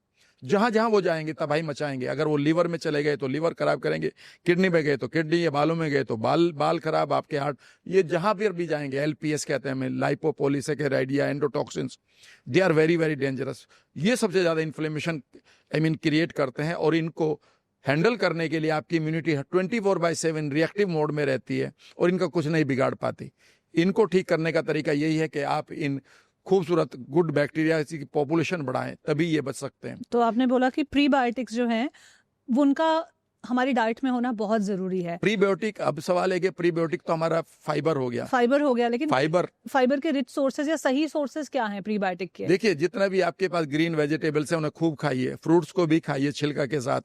जहाँ जहाँ वो जाएंगे तबाही मचाएंगे। अगर वो लीवर में चले गए तो लीवर खराब करेंगे, किडनी में गए तो किडनी, या बालों में गए तो बाल खराब, आपके हार्ट, ये जहाँ पर भी जाएंगे LPS कहते हैं हमें, लाइपोपॉलीसेकेराइड या endotoxins, they are very very dangerous. ये सबसे ज़्यादा इन्फ्लेमेशन क्रिएट करते हैं, और इनको हैंडल करने के लिए आपकी इम्यूनिटी 24/7 रिएक्टिव मोड में रहती है और इनका कुछ नहीं बिगाड़ पाती। इनको ठीक करने का तरीका यही है कि आप इन खूबसूरत गुड बैक्टीरिया की पॉपुलेशन बढ़ाएं, तभी ये बच सकते हैं। तो आपने बोला कि प्रीबायोटिक्स जो हैं उनका हमारी डाइट में होना बहुत जरूरी है। प्रीबायोटिक, अब सवाल है कि प्रीबायोटिक तो हमारा फाइबर हो गया, लेकिन फाइबर के रिच सोर्सेज या सही सोर्सेज क्या हैं प्रीबायोटिक के? देखिए, जितना भी आपके पास ग्रीन वेजिटेबल्स है उन्हें खूब खाइए, फ्रूट्स को भी खाइए छिलका के साथ।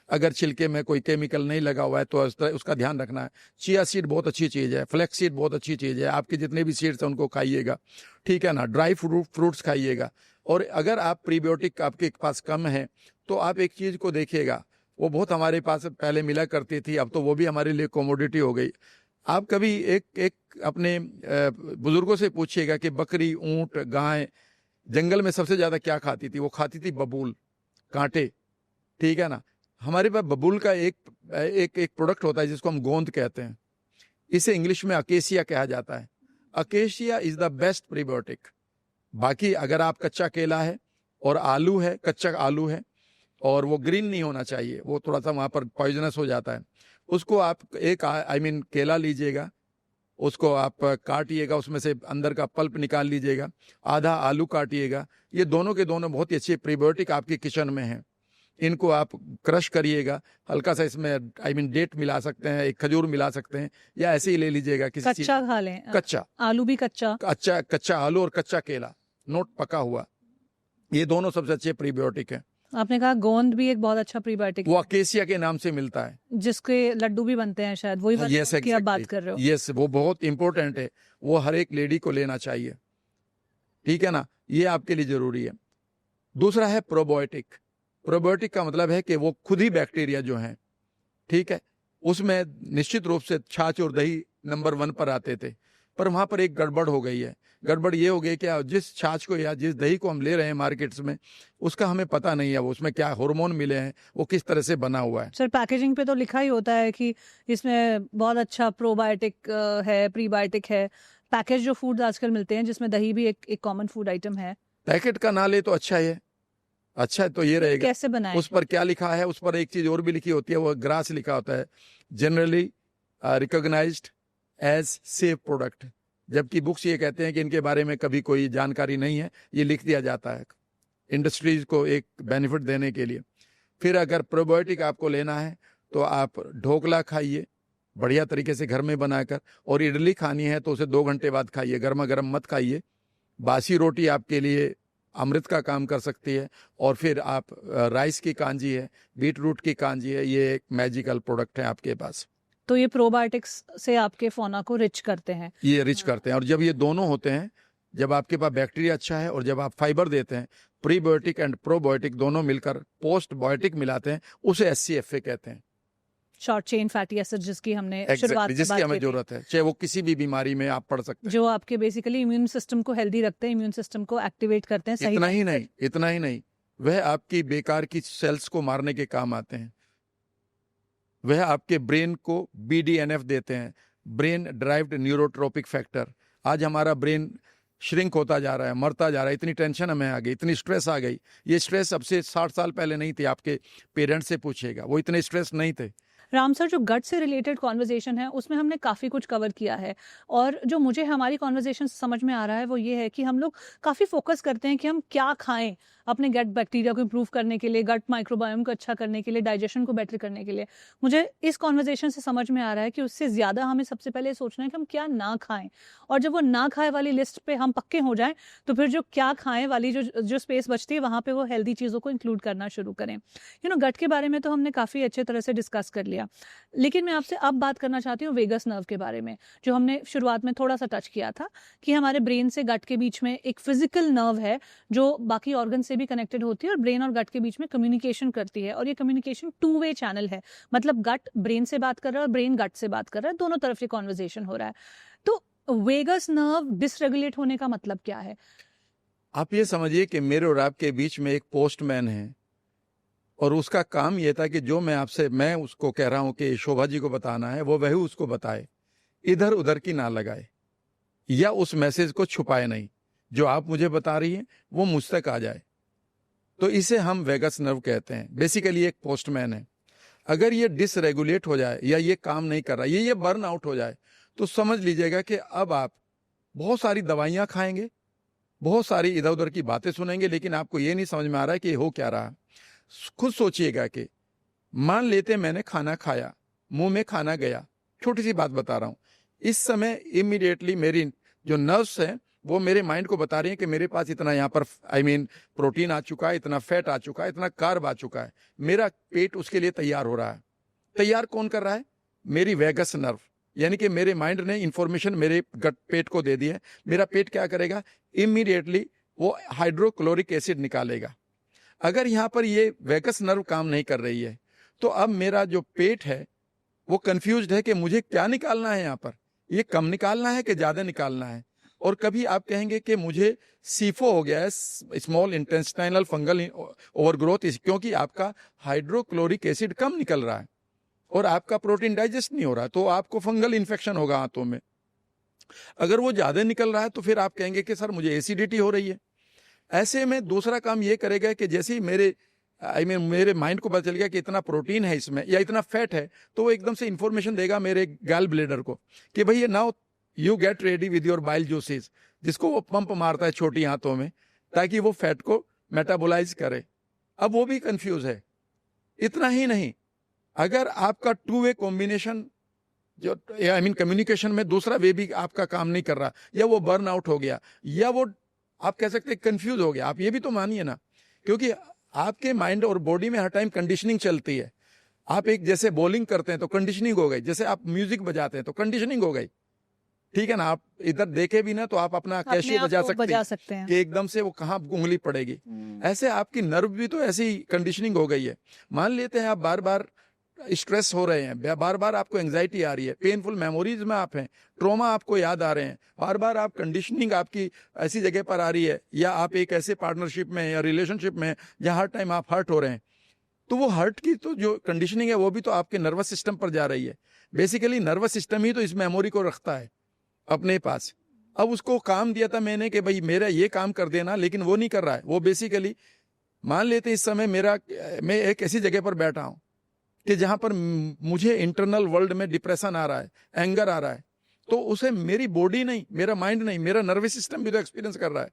अगर छिलके में कोई केमिकल नहीं लगा हुआ है तो उसका ध्यान रखना है। चिया सीड बहुत अच्छी चीज़ है, फ्लैक्स सीड बहुत अच्छी चीज़ है, आपके जितने भी सीड्स हैं उनको खाइएगा, ठीक है ना। ड्राई फ्रूट्स खाइएगा। और अगर आप प्रीबायोटिक आपके पास कम है तो आप एक चीज़ को देखिएगा, वो बहुत हमारे पास पहले मिला करती थी, अब तो वो भी हमारे लिए कमोडिटी हो गई। आप कभी एक अपने बुजुर्गों से पूछिएगा कि बकरी, ऊंट, गाय जंगल में सबसे ज्यादा क्या खाती थी? वो खाती थी बबूल, कांटे, ठीक है ना। हमारे पास बबूल का एक प्रोडक्ट होता है जिसको हम गोंद कहते हैं, इसे इंग्लिश में अकेसिया कहा जाता है। Acacia is the best prebiotic. बाकी अगर आप कच्चा केला है और आलू है, कच्चा आलू है, और वो ग्रीन नहीं होना चाहिए, वो थोड़ा सा वहाँ पर पॉइजनस हो जाता है, उसको आप केला लीजिएगा, उसको आप काटिएगा, उसमें से अंदर का पल्प निकाल लीजिएगा, आधा आलू काटिएगा। ये दोनों के दोनों बहुत ही अच्छे प्रीबायोटिक आपके किचन में हैं। इनको आप क्रश करिएगा, हल्का सा इसमें डेट मिला सकते हैं, एक खजूर मिला सकते हैं, या ऐसे ही ले लीजिएगा किसी चीज। कच्चा खा लें, कच्चा आलू भी कच्चा आलू और कच्चा केला, नोट पका हुआ, ये दोनों सबसे अच्छे प्रीबायोटिक है। आपने कहा गोंद भी एक बहुत अच्छा प्रीबायोटिक, वो अकेसिया के नाम से मिलता है, जिसके लड्डू भी बनते हैं शायद, वही की आप बात कर रहे हो? यस, वो बहुत इंपॉर्टेंट है, वो हर एक लेडी को लेना चाहिए, ठीक है ना, ये आपके लिए जरूरी है। दूसरा है प्रोबायोटिक। प्रोबायोटिक का मतलब है कि वो खुद ही बैक्टीरिया जो हैं, ठीक है, उसमें निश्चित रूप से छाछ और दही नंबर 1 पर आते थे, पर वहां पर एक गड़बड़ हो गई है। गड़बड़ ये हो गई कि जिस छाछ को या जिस दही को हम ले रहे हैं मार्केट्स में, उसका हमें पता नहीं है वो उसमें क्या हार्मोन मिले हैं, वो किस तरह से बना हुआ है। सर पैकेजिंग पे तो लिखा ही होता है कि इसमें बहुत अच्छा प्रोबायोटिक है, प्रीबायोटिक है, पैकेज जो फूड आजकल मिलते हैं, जिसमें दही भी एक कॉमन फूड आइटम है, पैकेट का ना ले तो अच्छा है, अच्छा है तो ये रहेगा। कैसे बनाएं? उस पर क्या लिखा है, उस पर एक चीज और भी लिखी होती है, वो ग्रास लिखा होता है, generally recognised as safe product, जबकि बुक्स ये कहते हैं कि इनके बारे में कभी कोई जानकारी नहीं है, ये लिख दिया जाता है इंडस्ट्रीज को एक बेनिफिट देने के लिए। फिर अगर प्रोबायोटिक आपको लेना है तो आप ढोकला खाइए बढ़िया तरीके से घर में बनाकर, और इडली खानी है तो उसे 2 घंटे बाद खाइए, गर्मा गर्म मत खाइए। बासी रोटी आपके लिए अमृत का काम कर सकती है। और फिर आप राइस की कांजी है, बीट रूट की कांजी है, ये एक मैजिकल प्रोडक्ट है आपके पास। तो ये प्रोबायोटिक्स से आपके फौना को रिच करते हैं, ये रिच करते हैं। और जब ये दोनों होते हैं, जब आपके पास बैक्टीरिया अच्छा है और जब आप फाइबर देते हैं, प्रीबायोटिक एंड प्रोबायोटिक दोनों मिलकर पोस्ट बायोटिक मिलाते हैं, उसे SCFA कहते हैं। शॉर्ट चेन फैटी एसिड, जिसकी हमने शुरुआत में जिसकी बात हमें की थी, जरूरत है, चाहे वो किसी भी बीमारी में आप पढ़ सकते हैं, जो आपके बेसिकली इम्यून सिस्टम को हेल्दी रखते हैं, इम्यून सिस्टम को एक्टिवेट करते हैं। सही इतना ही नहीं, वह आपकी बेकार की सेल्स को मारने के काम आते हैं। वह आपके ब्रेन को BDNF देते हैं, ब्रेन ड्राइव्ड न्यूरोट्रोपिक फैक्टर। आज हमारा ब्रेन श्रिंक होता जा रहा है, मरता जा रहा है, इतनी टेंशन हमें आ गई, इतनी स्ट्रेस आ गई। ये स्ट्रेस अब से 60 साल पहले नहीं थी, आपके पेरेंट्स से पूछिएगा, वो इतने स्ट्रेस नहीं थे। राम सर, जो गट से रिलेटेड कॉन्वर्जेशन है उसमें हमने काफ़ी कुछ कवर किया है, और जो मुझे हमारी कॉन्वर्जेशन समझ में आ रहा है वो ये है कि हम लोग काफ़ी फोकस करते हैं कि हम क्या खाएं अपने गट बैक्टीरिया को इंप्रूव करने के लिए, गट माइक्रोबायोम को अच्छा करने के लिए, डाइजेशन को बेटर करने के लिए। मुझे इस कॉन्वर्जेशन से समझ में आ रहा है कि उससे ज़्यादा हमें सबसे पहले सोचना है कि हम क्या ना खाएं, और जब वो ना खाए वाली लिस्ट पे हम पक्के हो जाएं तो फिर जो क्या खाएं वाली जो स्पेस बचती है वहाँ पे वो हेल्दी चीज़ों को इंक्लूड करना शुरू करें। गट के बारे में तो हमने काफ़ी अच्छे तरह से डिस्कस कर लिया, लेकिन मैं आपसे अब बात करना चाहती हूँ वेगस नर्व के बारे में, जो हमने शुरुआत में थोड़ा सा टच किया था कि हमारे ब्रेन से गट के बीच में एक फिजिकल नर्व है जो बाकी ऑर्गन से भी कनेक्टेड होती है और ब्रेन और गट के बीच में कम्युनिकेशन करती है, और ये कम्युनिकेशन 2 वे चैनल है, मतलब गट ब्रेन से बात कर रहा है और ब्रेन गट से बात कर रहा है, दोनों तरफ ये कॉन्वर्जेशन हो रहा है। तो वेगस नर्व डिसरेगुलेट होने का मतलब क्या है? आप ये समझिए कि मेरे और आपके बीच में एक पोस्टमैन है, और उसका काम ये था कि जो मैं उसको कह रहा हूं कि शोभा जी को बताना है, वो वही उसको बताए, इधर उधर की ना लगाए या उस मैसेज को छुपाए नहीं। जो आप मुझे बता रही हैं वो मुझ तक आ जाए, तो इसे हम वेगस नर्व कहते हैं। बेसिकली एक पोस्टमैन है। अगर ये डिसरेगुलेट हो जाए या ये काम नहीं कर रहा, ये बर्न आउट हो जाए, तो समझ लीजिएगा कि अब आप बहुत सारी दवाइयां खाएंगे, बहुत सारी इधर उधर की बातें सुनेंगे, लेकिन आपको ये नहीं समझ में आ रहा है कि हो क्या रहा। खुद सोचिएगा कि मान लेते मैंने खाना खाया, मुंह में खाना गया, छोटी सी बात बता रहा हूं, इस समय इमीडिएटली मेरी जो नर्व्स हैं वो मेरे माइंड को बता रही हैं कि मेरे पास इतना यहाँ पर प्रोटीन आ चुका है, इतना फैट आ चुका है, इतना कार्ब आ चुका है, मेरा पेट उसके लिए तैयार हो रहा है। तैयार कौन कर रहा है? मेरी वेगस नर्व, यानी कि मेरे माइंड ने इंफॉर्मेशन मेरे गट पेट को दे दी है। मेरा पेट क्या करेगा? इमीडिएटली वो हाइड्रोक्लोरिक एसिड निकालेगा। अगर यहाँ पर ये वेगस नर्व काम नहीं कर रही है तो अब मेरा जो पेट है वो कंफ्यूज्ड है कि मुझे क्या निकालना है, यहाँ पर ये कम निकालना है कि ज्यादा निकालना है। और कभी आप कहेंगे कि मुझे सीफो हो गया है, स्मॉल इंटेस्टाइनल फंगल ओवरग्रोथ, क्योंकि आपका हाइड्रोक्लोरिक एसिड कम निकल रहा है और आपका प्रोटीन डाइजेस्ट नहीं हो रहा, तो आपको फंगल इन्फेक्शन होगा हाथों में। अगर वो ज्यादा निकल रहा है तो फिर आप कहेंगे कि सर मुझे एसिडिटी हो रही है। ऐसे में दूसरा काम ये करेगा कि जैसे ही मेरे माइंड को पता चल गया कि इतना प्रोटीन है इसमें या इतना फैट है, तो वो एकदम से इंफॉर्मेशन देगा मेरे गैल ब्लेडर को कि भैया now you get ready with your bile juices, जिसको वो पंप मारता है छोटी हाथों में ताकि वो फैट को मेटाबोलाइज करे। अब वो भी कंफ्यूज है। इतना ही नहीं, अगर आपका 2 वे कॉम्बिनेशन जो कम्युनिकेशन में दूसरा वे भी आपका काम नहीं कर रहा, या वो बर्न आउट हो गया, या वो आप कह सकते हैं कंफ्यूज हो गया, आप ये भी तो मानिए ना, क्योंकि आपके माइंड और बॉडी में हर टाइम कंडीशनिंग चलती है। आप एक जैसे बॉलिंग करते हैं तो कंडीशनिंग हो गई, जैसे आप म्यूजिक बजाते हैं तो कंडीशनिंग हो गई, ठीक है ना। आप इधर देखे भी ना तो आप अपना कैसे बजा सकते हैं कि एकदम से वो कहाँ उंगली पड़ेगी। ऐसे आपकी नर्व भी तो ऐसी कंडीशनिंग हो गई है। मान लेते हैं आप बार बार स्ट्रेस हो रहे हैं, बार बार आपको एंजाइटी आ रही है, पेनफुल मेमोरीज में आप हैं, ट्रॉमा आपको याद आ रहे हैं, बार बार आप कंडीशनिंग आपकी ऐसी जगह पर आ रही है, या आप एक ऐसे पार्टनरशिप में या रिलेशनशिप में जहां हर टाइम आप हर्ट हो रहे हैं, तो वो हर्ट की तो जो कंडीशनिंग है वो भी तो आपके नर्वस सिस्टम पर जा रही है। बेसिकली नर्वस सिस्टम ही तो इस मेमोरी को रखता है अपने पास। अब उसको काम दिया था मैंने कि भाई मेरा ये काम कर देना, लेकिन वो नहीं कर रहा है। वो बेसिकली मान लेते इस समय मैं एक ऐसी जगह पर बैठा हूं कि जहां पर मुझे इंटरनल वर्ल्ड में डिप्रेशन आ रहा है, एंगर आ रहा है, तो उसे मेरी बॉडी नहीं, मेरा माइंड नहीं, मेरा नर्वस सिस्टम भी तो एक्सपीरियंस कर रहा है।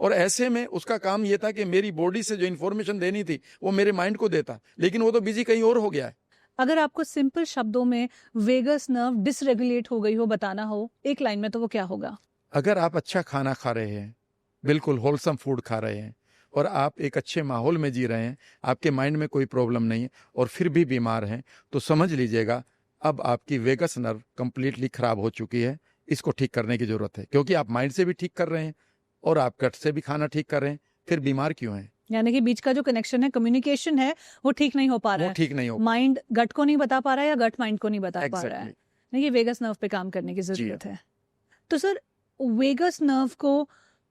और ऐसे में उसका काम ये था कि मेरी बॉडी से जो इन्फॉर्मेशन देनी थी वो मेरे माइंड को देता, लेकिन वो तो बिजी कहीं और हो गया है। अगर आपको सिंपल शब्दों में वेगस नर्व डिसरेगुलेट हो गई हो बताना हो एक लाइन में, तो वो क्या होगा? अगर आप अच्छा खाना खा रहे हैं, बिल्कुल होलसम फूड खा रहे हैं, और आप एक अच्छे माहौल में जी रहे हैं, आपके माइंड में कोई प्रॉब्लम नहीं है, और फिर भी बीमार हैं, तो समझ लीजिएगा अब आपकी वेगस नर्व कंप्लीटली खराब हो चुकी है। इसको ठीक करने की जरूरत है, क्योंकि आप माइंड से भी ठीक कर रहे हैं और आप गट से भी खाना ठीक कर रहे हैं, फिर बीमार क्यों हैं? यानी कि बीच का जो कनेक्शन है, कम्युनिकेशन है, वो ठीक नहीं हो पा रहा वो है। ठीक नहीं हो। माइंड गट को नहीं बता पा रहा है या गट माइंड को नहीं बता पा रहा है। एग्जैक्टली। नहीं, ये वेगस नर्व पे काम करने की जी जरूरत है। तो सर, वेगस नर्व को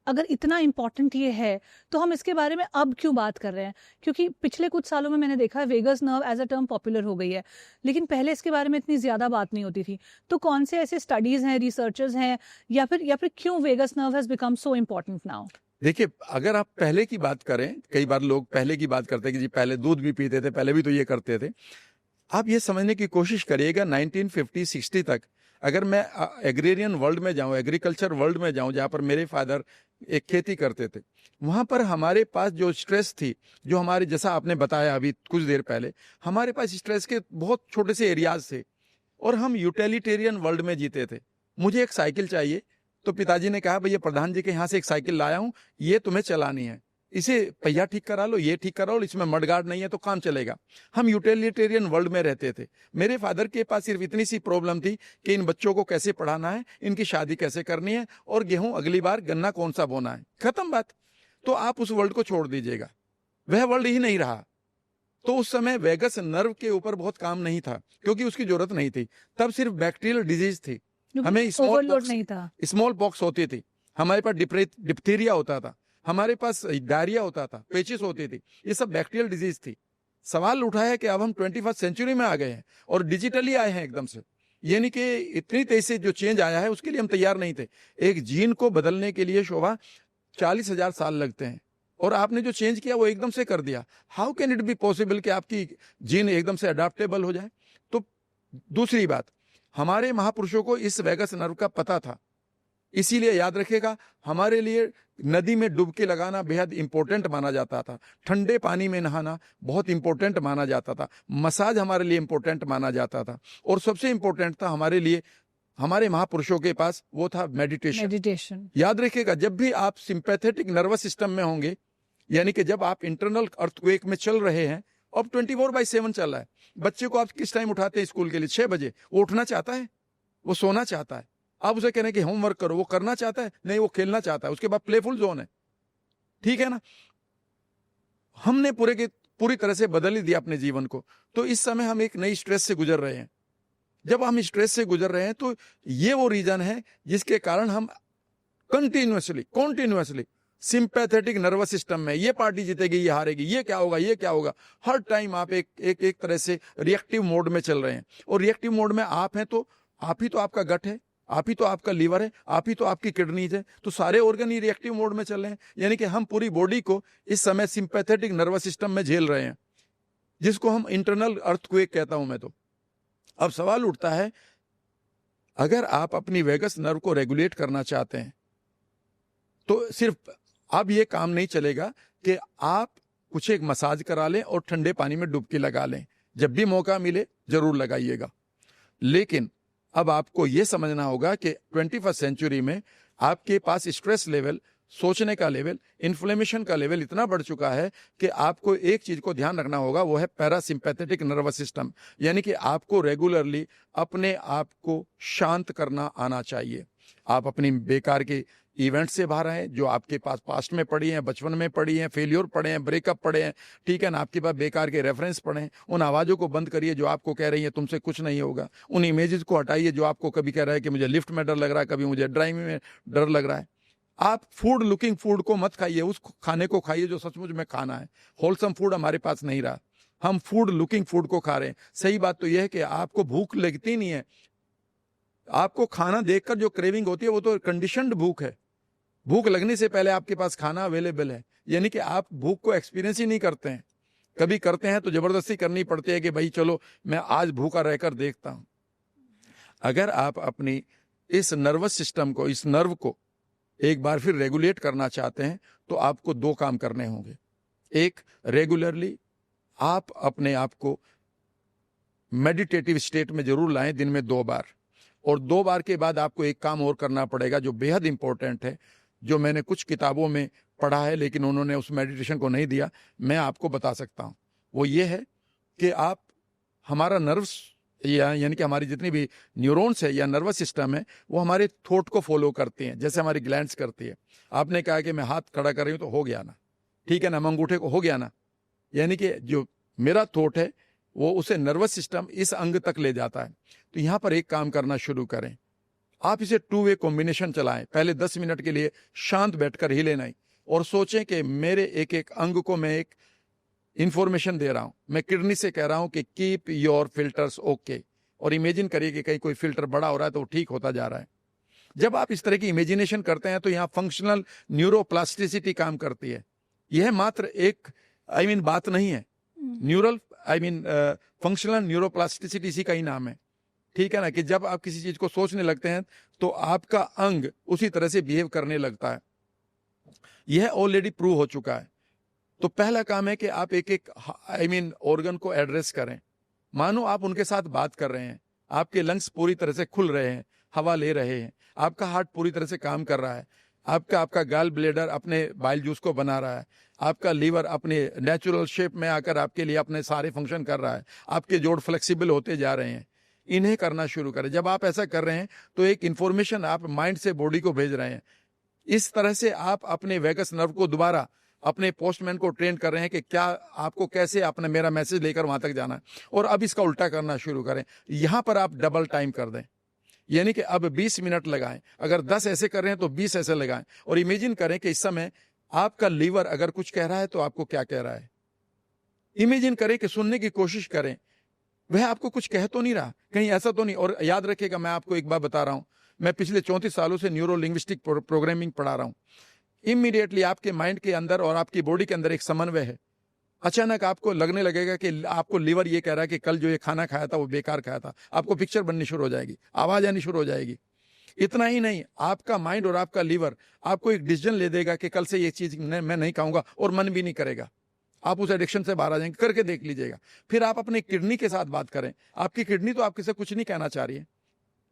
अगर इतना इम्पोर्टेंट ये है, तो हम इसके बारे में अब क्यों बात कर रहे हैं? क्योंकि पिछले कुछ सालों में मैंने देखा है vagus nerve as a term popular हो गई है, लेकिन पहले इसके बारे में इतनी ज्यादा बात नहीं होती थी। तो कौन से ऐसे स्टडीज हैं, रिसर्चर्स हैं, या फिर क्यों vagus nerve has become so important now? देखिए, अगर आप पहले की बात करें, कई बार लोग पहले की बात करते हैं कि जी पहले दूध भी पीते थे, पहले भी तो ये करते थे। आप ये समझने की कोशिश करिएगा 1950-60 तक, अगर मैं एग्रेरियन वर्ल्ड में जाऊं, एग्रीकल्चर वर्ल्ड में जाऊं, जहां पर मेरे फादर एक खेती करते थे, वहां पर हमारे पास जो स्ट्रेस थी, जो हमारे, जैसा आपने बताया अभी कुछ देर पहले, हमारे पास स्ट्रेस के बहुत छोटे से एरियाज थे, और हम यूटिलिटेरियन वर्ल्ड में जीते थे। मुझे एक साइकिल चाहिए, तो पिताजी ने कहा भैया प्रधान जी के यहाँ से एक साइकिल लाया हूं, ये तुम्हें चलानी है, इसे पहिया ठीक करा लो, ये ठीक करा लो, इसमें मडगार्ड नहीं है तो काम चलेगा। हम यूटिलिटेरियन वर्ल्ड में रहते थे। मेरे फादर के पास सिर्फ इतनी सी प्रॉब्लम थी कि इन बच्चों को कैसे पढ़ाना है, इनकी शादी कैसे करनी है, और गेहूं अगली बार गन्ना कौन सा बोना है, खत्म बात। तो आप उस वर्ल्ड को छोड़ दीजिएगा, वह वर्ल्ड ही नहीं रहा। तो उस समय वेगस नर्व के ऊपर बहुत काम नहीं था, क्योंकि उसकी जरूरत नहीं थी। तब सिर्फ बैक्टीरियल डिजीज थी, हमें ओवरलोड नहीं था, स्मॉल पॉक्स होती थी, हमारे पास डिप्थीरिया होता था, हमारे पास डायरिया होता था, पेचिस होती थी, ये सब बैक्टीरियल डिजीज थी। सवाल उठा है कि अब हम 21st सेंचुरी में आ गए हैं और डिजिटली आए हैं एकदम से, यानी कि इतनी तेजी से जो चेंज आया है उसके लिए हम तैयार नहीं थे। एक जीन को बदलने के लिए शोभा 40,000 साल लगते हैं, और आपने जो चेंज किया वो एकदम से कर दिया। How can it be possible कि आपकी जीन एकदम से अडाप्टेबल हो जाए? तो दूसरी बात, हमारे महापुरुषों को इस वेगस नर्व का पता था, इसीलिए याद रखेगा, हमारे लिए नदी में डुबकी लगाना बेहद इंपॉर्टेंट माना जाता था, ठंडे पानी में नहाना बहुत इंपॉर्टेंट माना जाता था, मसाज हमारे लिए इंपॉर्टेंट माना जाता था, और सबसे इंपॉर्टेंट था हमारे लिए, हमारे महापुरुषों के पास वो था मेडिटेशन। याद रखिएगा, जब भी आप सिंपैथेटिक नर्वस सिस्टम में होंगे, यानी कि जब आप इंटरनल अर्थक्वेक में चल रहे हैं, अब 24/7 चल रहा है। बच्चे को आप किस टाइम उठाते हैं स्कूल के लिए? 6 बजे। वो उठना चाहता है? वो सोना चाहता है? आप उसे कहने कि होमवर्क करो, वो करना चाहता है? नहीं, वो खेलना चाहता है। उसके बाद प्लेफुल जोन है, ठीक है ना? हमने पूरी तरह से बदल ही दिया अपने जीवन को। तो इस समय हम एक नई स्ट्रेस से गुजर रहे हैं। जब हम स्ट्रेस से गुजर रहे हैं तो ये वो रीजन है जिसके कारण हम कॉन्टिन्यूअसली सिंपैथेटिक नर्वस सिस्टम में, ये पार्टी जीतेगी, ये हारेगी, ये क्या होगा, ये क्या होगा, हर टाइम आप एक तरह से रिएक्टिव मोड में चल रहे हैं। और रिएक्टिव मोड में आप हैं तो आप ही तो आपका गट है, आप ही तो आपका लीवर है, आप ही तो आपकी किडनीज है, तो सारे ऑर्गन ही रिएक्टिव मोड में चल रहे हैं। यानी कि हम पूरी बॉडी को इस समय सिंपैथेटिक नर्वस सिस्टम में झेल रहे हैं, जिसको हम इंटरनल अर्थक्वेक कहता हूं मैं। तो अब सवाल उठता है, अगर आप अपनी वेगस नर्व को रेगुलेट करना चाहते हैं तो सिर्फ अब ये काम नहीं चलेगा कि आप कुछ एक मसाज करा लें और ठंडे पानी में डुबकी लगा लें। जब भी मौका मिले जरूर लगाइएगा, लेकिन अब आपको यह समझना होगा कि 21st सेंचुरी में आपके पास स्ट्रेस लेवल, सोचने का लेवल, इन्फ्लेमेशन का लेवल इतना बढ़ चुका है कि आपको एक चीज को ध्यान रखना होगा, वो है पैरासिम्पैथेटिक नर्वस सिस्टम। यानी कि आपको रेगुलरली अपने आप को शांत करना आना चाहिए। आप अपनी बेकार के इवेंट से बाहर आए, जो आपके पास पास्ट में पड़ी हैं, बचपन में पड़ी हैं, फेलियर पड़े हैं, ब्रेकअप पड़े हैं, ठीक है ना, आपके पास बेकार के रेफरेंस पड़े हैं। उन आवाज़ों को बंद करिए जो आपको कह रही है तुमसे कुछ नहीं होगा। उन इमेजेस को हटाइए जो आपको कभी कह रहा है कि मुझे लिफ्ट में डर लग रहा है, कभी मुझे ड्राइविंग में डर लग रहा है। आप फूड को मत खाइए, उस खाने को खाइए जो सचमुच में खाना है। होलसम फूड हमारे पास नहीं रहा, हम फूड को खा रहे हैं। सही बात तो यह है कि आपको भूख लगती नहीं है, आपको खाना देखकर जो क्रेविंग होती है वो तो कंडीशनड भूख है। भूख लगने से पहले आपके पास खाना अवेलेबल है, यानी कि आप भूख को एक्सपीरियंस ही नहीं करते हैं। कभी करते हैं तो जबरदस्ती करनी पड़ती है कि भाई चलो मैं आज भूखा रहकर देखता हूं। अगर आप अपनी इस नर्वस सिस्टम को, इस नर्व को एक बार फिर रेगुलेट करना चाहते हैं तो आपको 2 काम करने होंगे। एक, रेगुलरली आप अपने आप को मेडिटेटिव स्टेट में जरूर लाएं, दिन में 2 बार। और 2 बार के बाद आपको एक काम और करना पड़ेगा जो बेहद इंपॉर्टेंट है, जो मैंने कुछ किताबों में पढ़ा है लेकिन उन्होंने उस मेडिटेशन को नहीं दिया, मैं आपको बता सकता हूं। वो ये है कि आप, हमारा नर्व्स यानी कि हमारी जितनी भी न्यूरॉन्स है या नर्वस सिस्टम है वो हमारे थॉट को फॉलो करती हैं, जैसे हमारी ग्लैंड्स करती है। आपने कहा कि मैं हाथ खड़ा कर रही हूं तो हो गया ना, ठीक है ना, मैं अंगूठे को हो गया ना, यानी कि जो मेरा थॉट है वो उसे नर्वस सिस्टम इस अंग तक ले जाता है। तो यहां पर एक काम करना शुरू करें, आप इसे 2 वे कॉम्बिनेशन चलाएं। पहले 10 मिनट के लिए शांत बैठकर हिले नहीं और सोचें कि मेरे एक एक अंग को मैं एक इंफॉर्मेशन दे रहा हूं। मैं किडनी से कह रहा हूं कि कीप योर फिल्टर्स ओके, और इमेजिन करिए कि कहीं कोई फिल्टर बड़ा हो रहा है तो वो ठीक होता जा रहा है। जब आप इस तरह की इमेजिनेशन करते हैं तो यहां फंक्शनल न्यूरोप्लास्टिसिटी काम करती है। यह मात्र एक बात नहीं है, न्यूरल फंक्शनल न्यूरोप्लास्टिसिटी इसी का ही नाम है, ठीक है ना, कि जब आप किसी चीज को सोचने लगते हैं तो आपका अंग उसी तरह से बिहेव करने लगता है। यह ऑलरेडी प्रूव हो चुका है। तो पहला काम है कि आप एक एक ऑर्गन को एड्रेस करें। मानो आप उनके साथ बात कर रहे हैं, आपके लंग्स पूरी तरह से खुल रहे हैं, हवा ले रहे हैं, आपका हार्ट पूरी तरह से काम कर रहा है, आपका गाल ब्लेडर अपने बाइल जूस को बना रहा है, आपका लीवर अपने नेचुरल शेप में आकर आपके लिए अपने सारे फंक्शन कर रहा है, आपके जोड़ फ्लेक्सिबल होते जा रहे हैं। इन्हें करना शुरू करें। जब आप ऐसा कर रहे हैं तो एक इंफॉर्मेशन आप माइंड से बॉडी को भेज रहे हैं। इस तरह से आप अपने वेगस नर्व को दोबारा अपने पोस्टमैन को ट्रेन कर रहे हैं कि क्या आपको कैसे अपने मेरा मैसेज लेकर वहां तक जाना है। और अब इसका उल्टा करना शुरू करें। यहां पर आप डबल टाइम कर दें, यानी कि अब 20 मिनट लगाएं। अगर 10 ऐसे कर रहे हैं तो 20 ऐसे लगाएं। और इमेजिन करें कि इस समय आपका लीवर अगर कुछ कह रहा है तो आपको क्या कह रहा है। इमेजिन करें कि सुनने की कोशिश करें, वह आपको कुछ कह तो नहीं रहा, कहीं ऐसा तो नहीं। और याद रखिएगा, मैं आपको एक बात बता रहा हूं, मैं पिछले 34 सालों से न्यूरो लिंग्विस्टिक प्रोग्रामिंग पढ़ा रहा हूं। इमीडिएटली आपके माइंड के अंदर और आपकी बॉडी के अंदर एक समन्वय है। अचानक आपको लगने लगेगा कि आपको लीवर ये कह रहा है कि कल जो ये खाना खाया था वो बेकार खाया था। आपको पिक्चर बननी शुरू हो जाएगी, आवाज आनी शुरू हो जाएगी। इतना ही नहीं, आपका माइंड और आपका लीवर आपको एक डिसीजन ले देगा कि कल से ये चीज मैं नहीं खाऊंगा, और मन भी नहीं करेगा। आप उस एडिक्शन से बाहर आ जाएंगे। करके देख लीजिएगा। फिर आप अपने किडनी के साथ बात करें। आपकी किडनी तो आपके से कुछ नहीं कहना चाह रही है।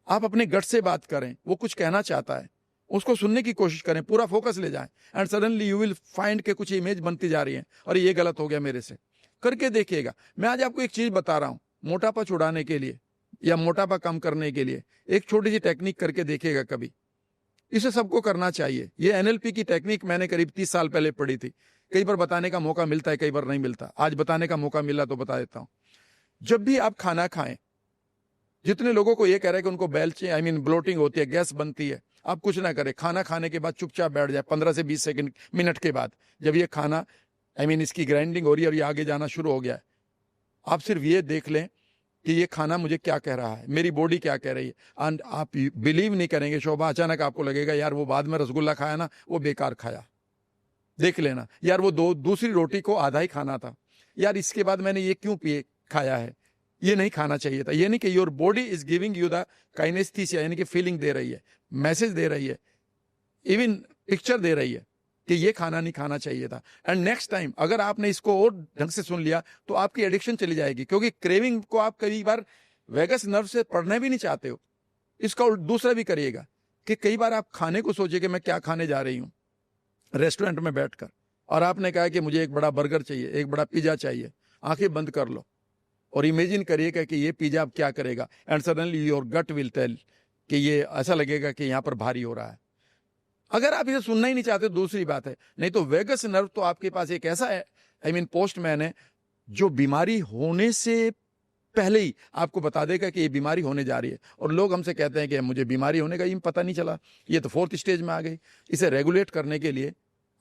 आप अपने गट से बात करें, वो कुछ कहना चाहता है, उसको सुनने की कोशिश करें, पूरा फोकस ले जाएं, and suddenly you will find के कुछ इमेज बनती जा रही है, और ये गलत हो गया मेरे से। करके देखिएगा। मैं आज आपको एक चीज बता रहा हूं, मोटापा छुड़ाने के लिए या मोटापा कम करने के लिए एक छोटी सी टेक्निक करके देखिएगा कभी। इसे सबको करना चाहिए। ये एनएलपी की टेक्निक मैंने करीब 30 साल पहले पढ़ी थी। कई बार बताने का मौका मिलता है, कई बार नहीं मिलता। आज बताने का मौका मिला तो बता देता हूं। जब भी आप खाना खाएं, जितने लोगों को ये कह रहे हैं कि उनको बेल्चे ब्लोटिंग होती है, गैस बनती है, आप कुछ ना करें। खाना खाने के बाद चुपचाप बैठ जाए 15 से 20 मिनट के बाद। जब ये खाना इसकी ग्राइंडिंग हो रही है और ये आगे जाना शुरू हो गया है, आप सिर्फ ये देख लें कि ये खाना मुझे क्या कह रहा है, मेरी बॉडी क्या कह रही है। एंड आप बिलीव नहीं करेंगे शोभा, अचानक आपको लगेगा यार वो बाद में रसगुल्ला खाया ना, वो बेकार खाया। देख लेना यार, वो दूसरी रोटी को आधा ही खाना था यार, इसके बाद मैंने ये क्यों खाया है, ये नहीं खाना चाहिए था। ये नहीं कि your body is giving you the kinaesthesia, यानी कि फीलिंग दे रही है, मैसेज दे रही है, इवन पिक्चर दे रही है कि ये खाना नहीं खाना चाहिए था। एंड नेक्स्ट टाइम अगर आपने इसको और ढंग से सुन लिया तो आपकी एडिक्शन चली जाएगी, क्योंकि क्रेविंग को आप कई बार वेगस नर्व से पढ़ना भी नहीं चाहते हो। इसका दूसरा भी करिएगा कि कई बार आप खाने को सोचिए कि मैं क्या खाने जा रही हूं रेस्टोरेंट में बैठकर, और आपने कहा कि मुझे एक बड़ा बर्गर चाहिए, एक बड़ा पिज्जा चाहिए। आंखें बंद कर लो और इमेजिन करिएगा कि ये पिज्जा अब क्या करेगा, and suddenly your gut will tell कि ये ऐसा लगेगा कि यहां पर भारी हो रहा है। अगर आप इसे सुनना ही नहीं चाहते दूसरी बात है, नहीं तो वेगस नर्व तो आपके पास एक ऐसा है पोस्टमैन है जो बीमारी होने से पहले ही आपको बता देगा कि ये बीमारी होने जा रही है। और लोग हमसे कहते हैं कि मुझे बीमारी होने का ही पता नहीं चला, ये तो 4th स्टेज में आ गई। इसे रेगुलेट करने के लिए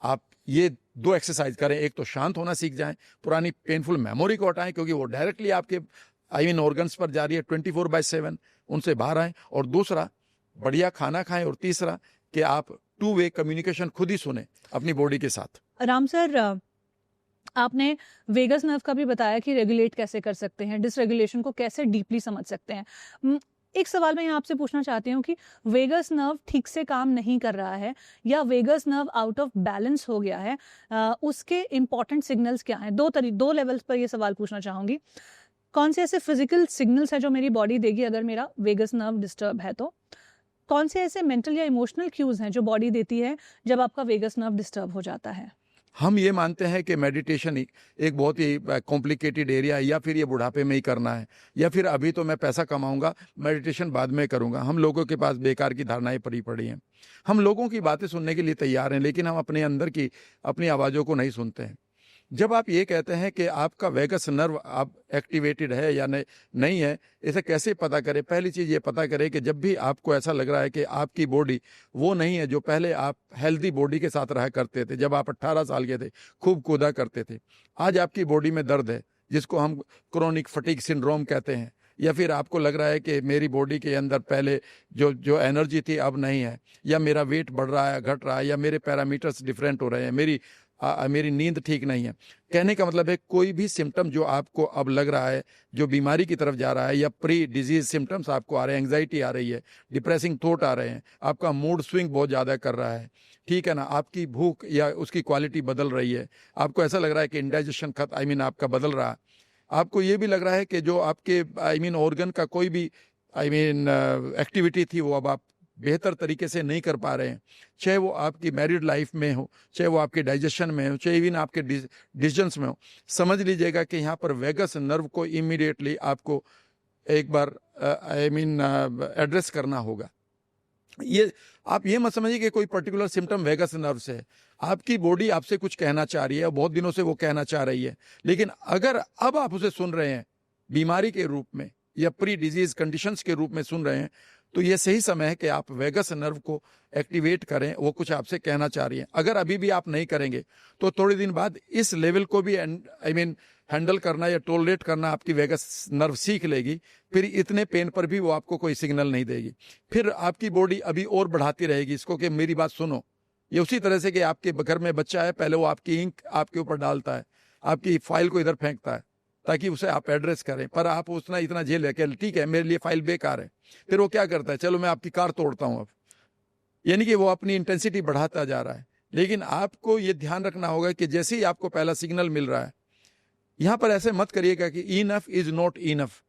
आप ये 2 एक्सरसाइज करें। एक तो शांत होना सीख जाएं, पुरानी पेनफुल मेमोरी को हटाएं, क्योंकि वो डायरेक्टली आपके ऑर्गन्स पर जा रही है 24/7, उनसे बाहर आए। और दूसरा, बढ़िया खाना खाएं। और तीसरा कि आप 2 वे कम्युनिकेशन खुद ही सुने अपनी बॉडी के साथ। राम सर, आपने वेगस नर्व का भी बताया कि रेगुलेट कैसे कर सकते हैं, डिसरेगुलेशन को कैसे डीपली समझ सकते हैं। एक सवाल मैं यहाँ आपसे पूछना चाहती हूँ कि वेगस नर्व ठीक से काम नहीं कर रहा है या vagus nerve out of balance हो गया है, उसके इंपॉर्टेंट सिग्नल्स क्या हैं? दो लेवल्स पर ये सवाल पूछना चाहूँगी। कौन से ऐसे फिजिकल सिग्नल्स हैं जो मेरी बॉडी देगी अगर मेरा वेगस नर्व डिस्टर्ब है? तो कौन से ऐसे मेंटल या इमोशनल क्यूज हैं जो बॉडी देती है जब आपका वेगस नर्व डिस्टर्ब हो जाता है? हम ये मानते हैं कि मेडिटेशन एक बहुत ही कॉम्प्लिकेटेड एरिया है, या फिर ये बुढ़ापे में ही करना है, या फिर अभी तो मैं पैसा कमाऊंगा, मेडिटेशन बाद में करूंगा। हम लोगों के पास बेकार की धारणाएं पड़ी हैं। हम लोगों की बातें सुनने के लिए तैयार हैं, लेकिन हम अपने अंदर की अपनी आवाज़ों को नहीं सुनते हैं। जब आप ये कहते हैं कि आपका वेगस नर्व आप एक्टिवेटेड है या नहीं है, इसे कैसे पता करें? पहली चीज़ ये पता करें कि जब भी आपको ऐसा लग रहा है कि आपकी बॉडी वो नहीं है जो पहले आप हेल्दी बॉडी के साथ रहा करते थे, जब आप 18 साल के थे, खूब कूदा करते थे, आज आपकी बॉडी में दर्द है जिसको हम क्रोनिक फटीग सिंड्रोम कहते हैं, या फिर आपको लग रहा है कि मेरी बॉडी के अंदर पहले जो एनर्जी थी अब नहीं है, या मेरा वेट बढ़ रहा है, घट रहा है, या मेरे पैरामीटर्स डिफरेंट हो रहे हैं, मेरी नींद ठीक नहीं है। कहने का मतलब है कोई भी सिम्टम जो आपको अब लग रहा है जो बीमारी की तरफ जा रहा है, या प्री डिजीज सिम्टम्स आपको आ रहे हैं, एंग्जाइटी आ रही है, डिप्रेसिंग थॉट आ रहे हैं, आपका मूड स्विंग बहुत ज़्यादा कर रहा है, ठीक है ना, आपकी भूख या उसकी क्वालिटी बदल रही है, आपको ऐसा लग रहा है कि इंडाइजेशन आपका बदल रहा है, आपको ये भी लग रहा है कि जो आपके ऑर्गन का कोई भी एक्टिविटी थी वो अब आप बेहतर तरीके से नहीं कर पा रहे हैं, चाहे वो आपकी मैरिड लाइफ में हो, चाहे वो आपके डाइजेशन में हो, चाहे इवन आपके डिसीजंस में हो। समझ लीजिएगा कि यहाँ पर वेगस नर्व को इमीडिएटली आपको एक बार एड्रेस करना होगा। ये आप ये मत समझिए कि कोई पर्टिकुलर सिम्टम वेगस नर्व से है, आपकी बॉडी आपसे कुछ कहना चाह रही है और बहुत दिनों से वो कहना चाह रही है, लेकिन अगर अब आप उसे सुन रहे हैं बीमारी के रूप में या प्री डिजीज कंडीशंस के रूप में सुन रहे हैं, तो ये सही समय है कि आप वेगस नर्व को एक्टिवेट करें, वो कुछ आपसे कहना चाह रही है। अगर अभी भी आप नहीं करेंगे तो थोड़े दिन बाद इस लेवल को भी हैंडल करना या टॉलरेट करना आपकी वेगस नर्व सीख लेगी, फिर इतने पेन पर भी वो आपको कोई सिग्नल नहीं देगी, फिर आपकी बॉडी अभी और बढ़ाती रहेगी इसको कि मेरी बात सुनो। ये उसी तरह से कि आपके घर में बच्चा है, पहले वो आपकी इंक आपके ऊपर डालता है, आपकी फाइल को इधर फेंकता है ताकि उसे आप एड्रेस करें, पर आप उसने इतना झेल है, ठीक है मेरे लिए फाइल बेकार है, फिर वो क्या करता है, चलो मैं आपकी कार तोड़ता हूं अब, यानी कि वो अपनी इंटेंसिटी बढ़ाता जा रहा है। लेकिन आपको ये ध्यान रखना होगा कि जैसे ही आपको पहला सिग्नल मिल रहा है, यहां पर ऐसे मत करिएगा कि इनफ इज नॉट इनफ,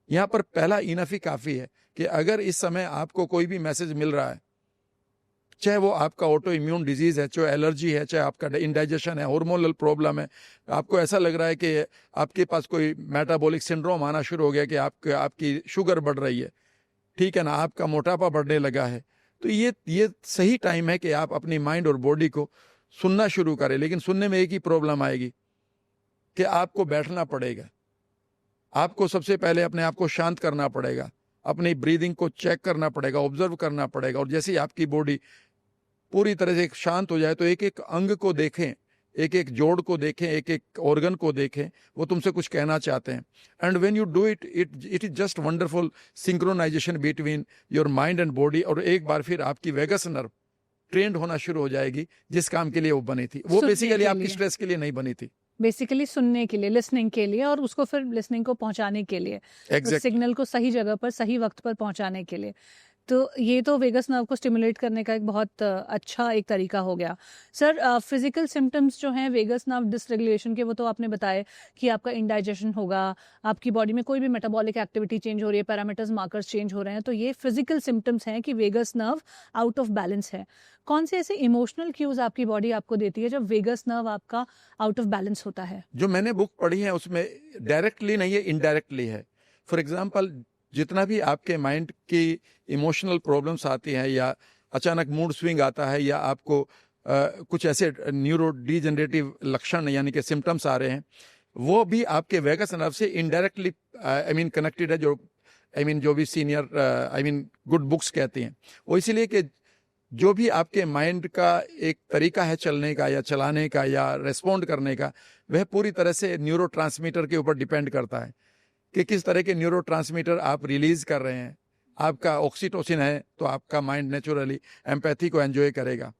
यहां पर पहला इनफ ही काफी है कि अगर इस समय आपको कोई भी मैसेज मिल रहा है, चाहे वो आपका ऑटो इम्यून डिजीज है, चाहे एलर्जी है, चाहे आपका इंडाइजेशन है, हार्मोनल प्रॉब्लम है, आपको ऐसा लग रहा है कि आपके पास कोई मेटाबॉलिक सिंड्रोम आना शुरू हो गया कि आपकी शुगर बढ़ रही है, ठीक है ना, आपका मोटापा बढ़ने लगा है, तो ये सही टाइम है कि आप अपनी माइंड और बॉडी को सुनना शुरू करें। लेकिन सुनने में एक ही प्रॉब्लम आएगी कि आपको बैठना पड़ेगा, आपको सबसे पहले अपने आप को शांत करना पड़ेगा, अपनी ब्रीदिंग को चेक करना पड़ेगा, ऑब्जर्व करना पड़ेगा, और जैसे ही आपकी बॉडी पूरी तरह से शांत हो जाए तो एक एक अंग को देखें, एक एक जोड़ को देखें, एक एक ऑर्गन को देखें, वो तुमसे कुछ कहना चाहते हैं। And when you do it it is just wonderful synchronisation between your mind and body, और एक बार फिर आपकी वेगस नर्व ट्रेंड होना शुरू हो जाएगी जिस काम के लिए वो बनी थी। वो बेसिकली आपकी स्ट्रेस के लिए नहीं बनी थी, बेसिकली सुनने के लिए, लिसनिंग के लिए, और उसको फिर लिसनिंग को पहुंचाने के लिए, सिग्नल को सही जगह पर सही वक्त पर पहुंचाने के लिए। तो ये तो वेगस नर्व को स्टिमुलेट करने का एक बहुत अच्छा एक तरीका हो गया। सर, फिजिकल सिम्टम्स जो हैं वेगस नर्व डिसरेगुलेशन के, वो तो आपने बताए कि आपका इंडाइजेशन होगा, आपकी बॉडी में कोई भी मेटाबॉलिक एक्टिविटी चेंज हो रही है, पैरामीटर्स मार्कर्स चेंज हो रहे हैं, तो ये फिजिकल सिम्टम्स हैं कि vagus nerve out of balance है। कौन से ऐसे इमोशनल क्यूज आपकी बॉडी आपको देती है जब वेगस नर्व आपका आउट ऑफ बैलेंस होता है? जो मैंने बुक पढ़ी है उसमें डायरेक्टली नहीं है, इनडायरेक्टली है। फॉर एग्जाम्पल, जितना भी आपके माइंड की इमोशनल प्रॉब्लम्स आती हैं, या अचानक मूड स्विंग आता है, या आपको कुछ ऐसे न्यूरो डीजनरेटिव लक्षण यानी कि सिम्टम्स आ रहे हैं, वो भी आपके वेगस नर्व से इनडायरेक्टली कनेक्टेड है। जो भी सीनियर गुड बुक्स कहती हैं वो, इसीलिए कि जो भी आपके माइंड का एक तरीका है चलने का या चलाने का या रेस्पॉन्ड करने का, वह पूरी तरह से न्यूरोट्रांसमीटर के ऊपर डिपेंड करता है। कि किस तरह के न्यूरोट्रांसमीटर आप रिलीज कर रहे हैं। आपका ऑक्सीटोसिन है तो आपका माइंड नेचुरली एम्पैथी को एंजॉय करेगा।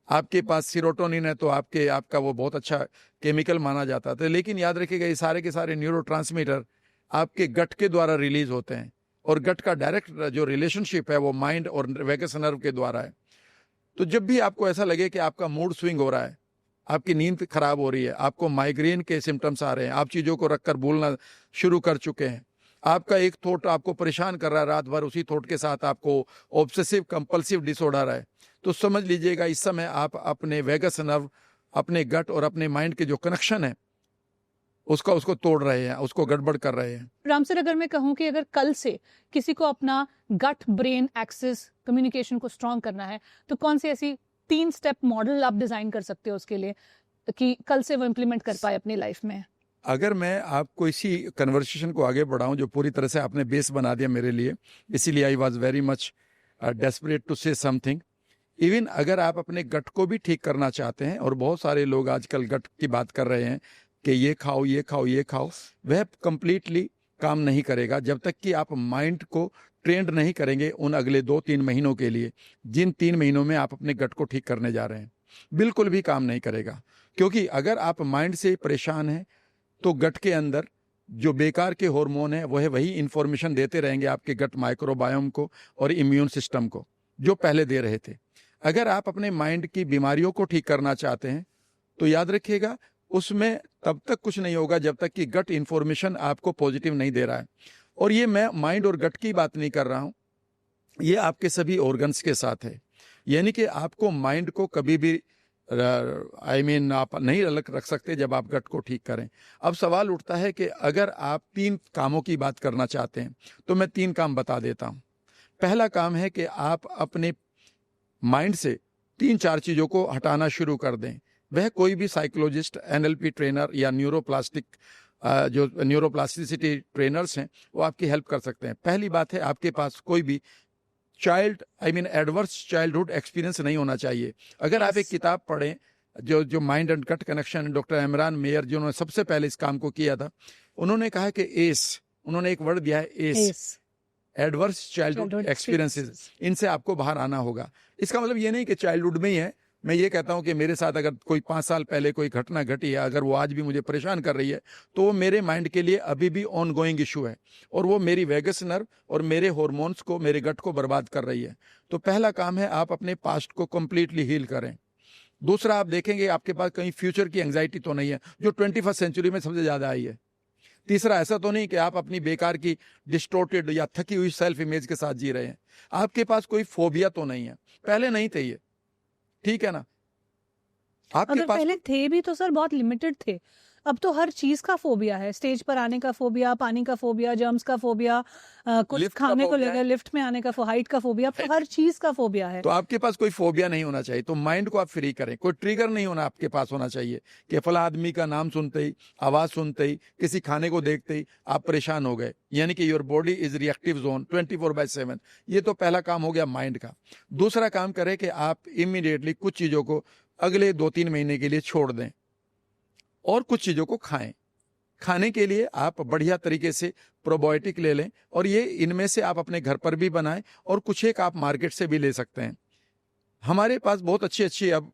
आपके पास सीरोटोनिन है तो आपका वो बहुत अच्छा केमिकल माना जाता था। लेकिन याद रखिएगा, ये सारे के सारे न्यूरोट्रांसमीटर आपके गट के द्वारा रिलीज होते हैं, और गट का डायरेक्ट जो रिलेशनशिप है वो माइंड और वेगस नर्व के द्वारा है। तो जब भी आपको ऐसा लगे कि आपका मूड स्विंग हो रहा है, आपकी नींद खराब हो रही है, आपको माइग्रेन के सिम्टम्स आ रहे हैं, आप चीज़ों को रखकर भूलना शुरू कर चुके हैं, आपका एक थॉट आपको परेशान कर रहा है रात भर, उसी थॉट के साथ आपको ऑब्सेसिव कंपल्सिव डिसऑर्डर है, तो समझ लीजिएगा इस समय आप अपने वेगस नर्व, अपने गट और अपने माइंड के जो कनेक्शन है उसको तोड़ रहे हैं, उसको गड़बड़ कर रहे हैं। राम सर, अगर मैं कहूँ कि अगर कल से किसी को अपना गट ब्रेन एक्सिस कम्युनिकेशन को स्ट्रॉन्ग करना है, तो कौन सी ऐसी 3 स्टेप मॉडल आप डिजाइन कर सकते हो उसके लिए कि कल से वो इम्प्लीमेंट कर पाए अपनी लाइफ में? अगर मैं आपको इसी कन्वर्सेशन को आगे बढ़ाऊं जो पूरी तरह से आपने बेस बना दिया मेरे लिए, इसीलिए I was very much desperate to say something. Even अगर आप अपने गट को भी ठीक करना चाहते हैं, और बहुत सारे लोग आजकल गट की बात कर रहे हैं कि ये खाओ ये खाओ ये खाओ, वह कंप्लीटली काम नहीं करेगा जब तक कि आप माइंड को ट्रेंड नहीं करेंगे उन अगले 2-3 महीनों के लिए, जिन 3 महीनों में आप अपने गट को ठीक करने जा रहे हैं। बिल्कुल भी काम नहीं करेगा, क्योंकि अगर आप माइंड से परेशान हैं तो गट के अंदर जो बेकार के हार्मोन है वह वही इंफॉर्मेशन देते रहेंगे आपके गट माइक्रोबायोम को और इम्यून सिस्टम को, जो पहले दे रहे थे। अगर आप अपने माइंड की बीमारियों को ठीक करना चाहते हैं तो याद रखिएगा, उसमें तब तक कुछ नहीं होगा जब तक कि गट इंफॉर्मेशन आपको पॉजिटिव नहीं दे रहा है। और ये मैं माइंड और गट की बात नहीं कर रहा हूं, ये आपके सभी ऑर्गन्स के साथ है। यानी कि आपको माइंड को कभी भी आप नहीं अलग रख सकते जब आप गट को ठीक करें। अब सवाल उठता है कि अगर आप 3 कामों की बात करना चाहते हैं तो मैं 3 काम बता देता हूं। पहला काम है कि आप अपने माइंड से 3-4 चीज़ों को हटाना शुरू कर दें। वह कोई भी साइकोलॉजिस्ट, NLP ट्रेनर या जो न्यूरोप्लास्टिसिटी ट्रेनर्स हैं वो आपकी हेल्प कर सकते हैं। पहली बात है, आपके पास कोई भी एडवर्स चाइल्डहुड एक्सपीरियंस नहीं होना चाहिए। अगर आप एक किताब पढ़ें जो mind and gut connection, doctor Emeran Mayer जिन्होंने सबसे पहले इस काम को किया था, उन्होंने कहा कि उन्होंने एक वर्ड दिया है एस, एडवर्स चाइल्डहुड एक्सपीरियंसेस। इनसे आपको बाहर आना होगा। इसका मतलब ये नहीं कि चाइल्डहुड में ही है। मैं ये कहता हूं कि मेरे साथ अगर कोई 5 साल पहले कोई घटना घटी है, अगर वो आज भी मुझे परेशान कर रही है, तो वो मेरे माइंड के लिए अभी भी ऑन गोइंग इशू है, और वो मेरी वेगस नर्व और मेरे हॉर्मोन्स को, मेरे गट को बर्बाद कर रही है। तो पहला काम है आप अपने पास्ट को कंप्लीटली हील करें। दूसरा, आप देखेंगे आपके पास कहीं फ्यूचर की एंग्जाइटी तो नहीं है, जो 21st सेंचुरी में सबसे ज्यादा आई है। तीसरा, ऐसा तो नहीं कि आप अपनी बेकार की डिस्टोर्टेड या थकी हुई सेल्फ इमेज के साथ जी रहे हैं। आपके पास कोई फोबिया तो नहीं है, पहले नहीं थे ये, ठीक है ना? आपके अगर पास पहले थे भी तो सर बहुत लिमिटेड थे। अब तो हर चीज का फोबिया है, स्टेज पर आने का फोबिया, पानी का फोबिया, जर्म्स का फोबिया, कुछ लिफ्ट का खाने को फोबिया लेकर है। लिफ्ट में आने का, हाइट का फोबिया, अब तो हर चीज का फोबिया है। तो आपके पास कोई फोबिया नहीं होना चाहिए। तो माइंड को आप फ्री करें, कोई ट्रिगर नहीं होना आपके पास होना चाहिए कि फला आदमी का नाम सुनते ही, आवाज सुनते ही, किसी खाने को देखते ही आप परेशान हो गए, यानी कि your body is reactive zone 24/7। ये तो पहला काम हो गया माइंड का। दूसरा काम करें कि आप इमीडिएटली कुछ चीजों को अगले 2-3 महीने के लिए छोड़ दें और कुछ चीजों को खाएं। खाने के लिए आप बढ़िया तरीके से प्रोबायोटिक ले लें, और ये इनमें से आप अपने घर पर भी बनाएं, और कुछ एक आप मार्केट से भी ले सकते हैं। हमारे पास बहुत अच्छी अब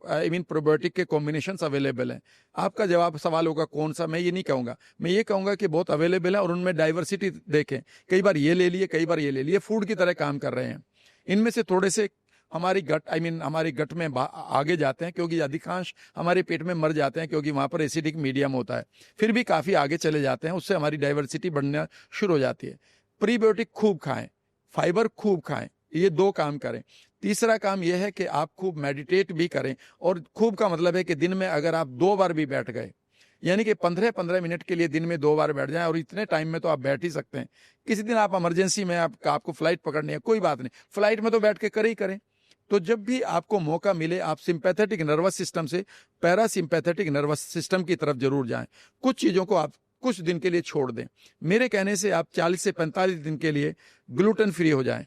प्रोबायोटिक के कॉम्बिनेशंस अवेलेबल हैं। आपका जवाब सवाल होगा कौन सा, मैं ये नहीं कहूँगा, मैं ये कहूँगा कि बहुत अवेलेबल है और उनमें डाइवर्सिटी देखें। कई बार ये ले लिए, कई बार ये ले लिए, फूड की तरह काम कर रहे हैं। इनमें से थोड़े से हमारी गट में आगे जाते हैं, क्योंकि अधिकांश हमारे पेट में मर जाते हैं क्योंकि वहाँ पर एसिडिक मीडियम होता है। फिर भी काफ़ी आगे चले जाते हैं, उससे हमारी डाइवर्सिटी बढ़ना शुरू हो जाती है। प्रीबायोटिक खूब खाएं, फाइबर खूब खाएं, ये 2 काम करें। तीसरा काम यह है कि आप खूब मेडिटेट भी करें, और खूब का मतलब है कि दिन में अगर आप 2 बार भी बैठ गए, यानी कि 15-15 मिनट के लिए दिन में 2 बार बैठ जाएं, और इतने टाइम में तो आप बैठ ही सकते हैं। किसी दिन आप इमरजेंसी में आपको फ्लाइट पकड़नी है, कोई बात नहीं, फ्लाइट में तो बैठ के करें। तो जब भी आपको मौका मिले आप सिंपैथेटिक नर्वस सिस्टम से पैरासिम्पैथेटिक नर्वस सिस्टम की तरफ जरूर जाएं। कुछ चीज़ों को आप कुछ दिन के लिए छोड़ दें। मेरे कहने से आप 40 से 45 दिन के लिए ग्लूटेन फ्री हो जाएं,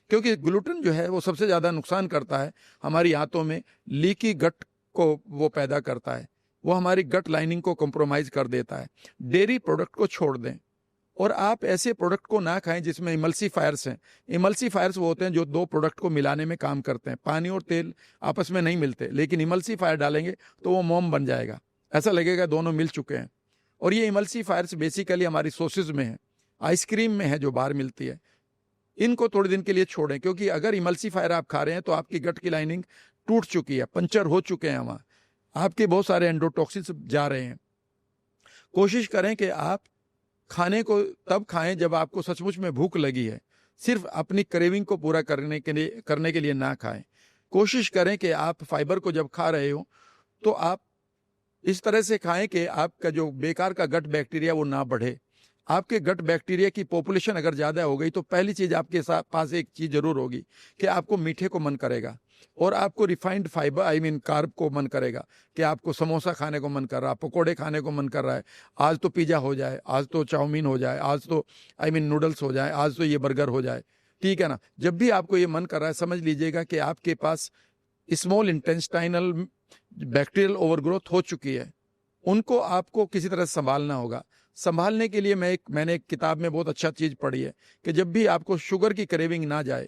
क्योंकि ग्लूटेन जो है वो सबसे ज़्यादा नुकसान करता है हमारी आंतों में, लीकी गट को वो पैदा करता है, वो हमारी गट लाइनिंग को कॉम्प्रोमाइज़ कर देता है। डेयरी प्रोडक्ट को छोड़ दें, और आप ऐसे प्रोडक्ट को ना खाएं जिसमें इमल्सीफायर्स हैं। इमल्सीफायर्स वो होते हैं जो दो प्रोडक्ट को मिलाने में काम करते हैं। पानी और तेल आपस में नहीं मिलते, लेकिन इमल्सीफायर डालेंगे तो वो मोम बन जाएगा, ऐसा लगेगा दोनों मिल चुके हैं। और ये इमल्सीफायर्स बेसिकली हमारी सॉसेज में है, आइसक्रीम में है जो बाहर मिलती है। इनको थोड़े दिन के लिए छोड़ें, क्योंकि अगर इमल्सीफायर आप खा रहे हैं तो आपकी गट की लाइनिंग टूट चुकी है, पंचर हो चुके हैं, वहाँ आपके बहुत सारे एंडोटॉक्सिन्स जा रहे हैं। कोशिश करें कि आप खाने को तब खाएं जब आपको सचमुच में भूख लगी है, सिर्फ अपनी क्रेविंग को पूरा करने के लिए ना खाएं। कोशिश करें कि आप फाइबर को जब खा रहे हो तो आप इस तरह से खाएं कि आपका जो बेकार का गट बैक्टीरिया वो ना बढ़े। आपके गट बैक्टीरिया की पॉपुलेशन अगर ज़्यादा हो गई तो पहली चीज़ आपके पास एक चीज़ जरूर होगी कि आपको मीठे को मन करेगा, और आपको रिफाइंड फाइबर कार्ब को मन करेगा, कि आपको समोसा खाने को मन कर रहा है, पकोड़े खाने को मन कर रहा है, आज तो पिज़्ज़ा हो जाए, आज तो चाउमीन हो जाए, आज तो नूडल्स हो जाए, आज तो ये बर्गर हो जाए, ठीक है ना। जब भी आपको ये मन कर रहा है, समझ लीजिएगा कि आपके पास स्मॉल इंटेस्टाइनल बैक्टीरियल ओवरग्रोथ हो चुकी है। उनको आपको किसी तरह संभालना होगा। संभालने के लिए मैंने एक किताब में बहुत अच्छा चीज़ पढ़ी है कि जब भी आपको शुगर की क्रेविंग ना जाए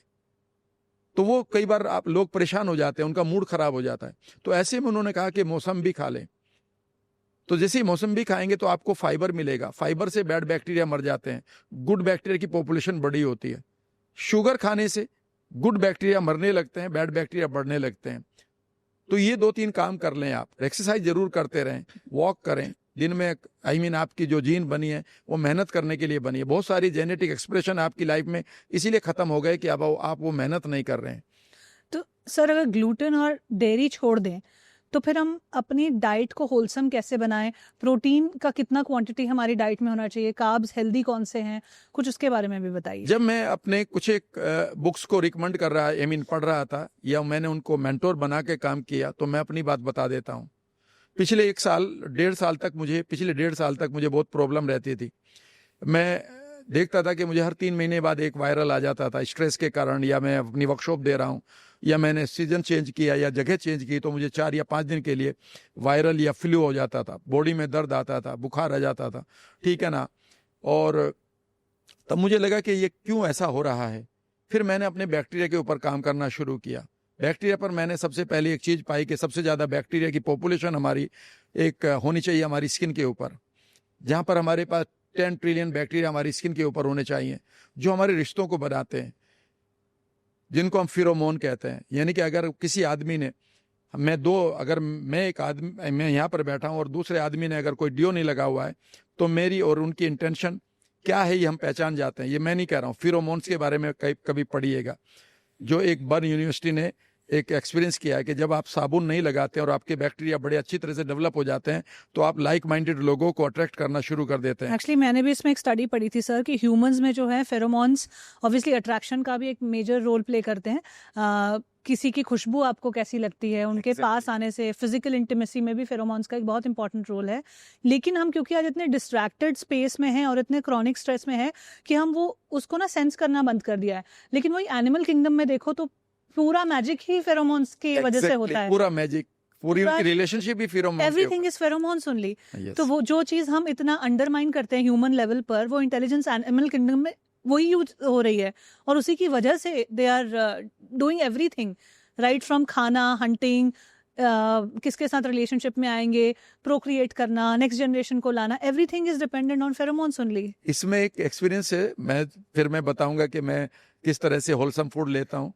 तो वो कई बार आप लोग परेशान हो जाते हैं, उनका मूड खराब हो जाता है। तो ऐसे में उन्होंने कहा कि मौसम्बी खा लें। तो जैसे ही मौसम्बी खाएंगे तो आपको फाइबर मिलेगा, फाइबर से बैड बैक्टीरिया मर जाते हैं, गुड बैक्टीरिया की पॉपुलेशन बड़ी होती है। शुगर खाने से गुड बैक्टीरिया मरने लगते हैं, बैड बैक्टीरिया बढ़ने लगते हैं। तो ये 2-3 काम कर लें आप। एक्सरसाइज जरूर करते रहें, वॉक करें दिन में। आपकी जो जीन बनी है वो मेहनत करने के लिए बनी है। बहुत सारी जेनेटिक एक्सप्रेशन आपकी लाइफ में इसीलिए खत्म हो गए कि अब आप वो मेहनत नहीं कर रहे हैं। तो सर, अगर ग्लूटेन और डेयरी छोड़ दें तो फिर हम अपनी डाइट को होलसम कैसे बनाएं? प्रोटीन का कितना क्वांटिटी हमारी डाइट में होना चाहिए? कार्ब्स हेल्दी कौन से हैं? कुछ उसके बारे में भी बताइए। जब मैं अपने कुछ एक बुक्स को रिकमेंड कर रहा पढ़ रहा था, या मैंने उनको मेंटोर बना के काम किया, तो मैं अपनी बात बता देता हूँ। पिछले 1-1.5 साल तक मुझे बहुत प्रॉब्लम रहती थी। मैं देखता था कि मुझे हर 3 महीने बाद एक वायरल आ जाता था, स्ट्रेस के कारण, या मैं अपनी वर्कशॉप दे रहा हूँ, या मैंने सीजन चेंज किया या जगह चेंज की, तो मुझे 4 या 5 दिन के लिए वायरल या फ्लू हो जाता था, बॉडी में दर्द आता था, बुखार आ जाता था, ठीक है ना। और तब मुझे लगा कि ये क्यों ऐसा हो रहा है। फिर मैंने अपने बैक्टीरिया के ऊपर काम करना शुरू किया। बैक्टीरिया पर मैंने सबसे पहले एक चीज़ पाई कि सबसे ज़्यादा बैक्टीरिया की पॉपुलेशन हमारी एक होनी चाहिए हमारी स्किन के ऊपर, जहाँ पर हमारे पास 10 ट्रिलियन बैक्टीरिया हमारी स्किन के ऊपर होने चाहिए, जो हमारे रिश्तों को बनाते हैं, जिनको हम फिरोमोन कहते हैं। यानी कि अगर किसी आदमी ने मैं यहाँ पर बैठा हूँ और दूसरे आदमी ने अगर कोई डियो नहीं लगा हुआ है, तो मेरी और उनकी इंटेंशन क्या है ये हम पहचान जाते हैं। ये मैं नहीं कह रहा हूँ, फिरोमोन्स के बारे में कभी पढ़िएगा। जो एक बर्न यूनिवर्सिटी ने एक एक्सपीरियंस किया है कि जब आप साबुन नहीं लगाते और आपके बैक्टीरिया बड़े अच्छी तरह से डेवलप हो जाते हैं, तो आप लाइक माइंडेड लोगों को अट्रैक्ट करना शुरू कर देते हैं। एक्चुअली मैंने भी इसमें एक स्टडी पढ़ी थी सर कि ह्यूमंस में जो है फेरोमोन्स ऑब्वियसली अट्रैक्शन का भी एक मेजर रोल प्ले करते हैं। किसी की खुशबू आपको कैसी लगती है, उनके पास आने से, फिजिकल इंटीमेसी में भी फेरोमोन्स का एक बहुत इंपॉर्टेंट रोल है। लेकिन हम क्योंकि आज इतने डिस्ट्रैक्टेड स्पेस में हैं और इतने क्रॉनिक स्ट्रेस में है कि हम वो उसको ना सेंस करना बंद कर दिया है। लेकिन वही एनिमल किंगडम में देखो तो पूरा मैजिक ही फेरोमोन्स की वजह से होता है। पूरा मैजिक, पूरी उनकी रिलेशनशिप भी pheromone, everything is pheromones only. तो वो जो चीज हम इतना अंडरमाइन करते हैं ह्यूमन लेवल पर, वो इंटेलिजेंस एनिमल किंगडम में वही यूज हो रही है, और उसी की वजह से they are doing everything, right from खाना, हंटिंग, किसके साथ रिलेशनशिप में आएंगे, प्रोक्रिएट करना, नेक्स्ट जनरेशन को लाना, everything is dependent on pheromones only. इसमें एक एक्सपीरियंस है, मैं बताऊंगा कि मैं किस तरह से होलसम फूड लेता हूँ,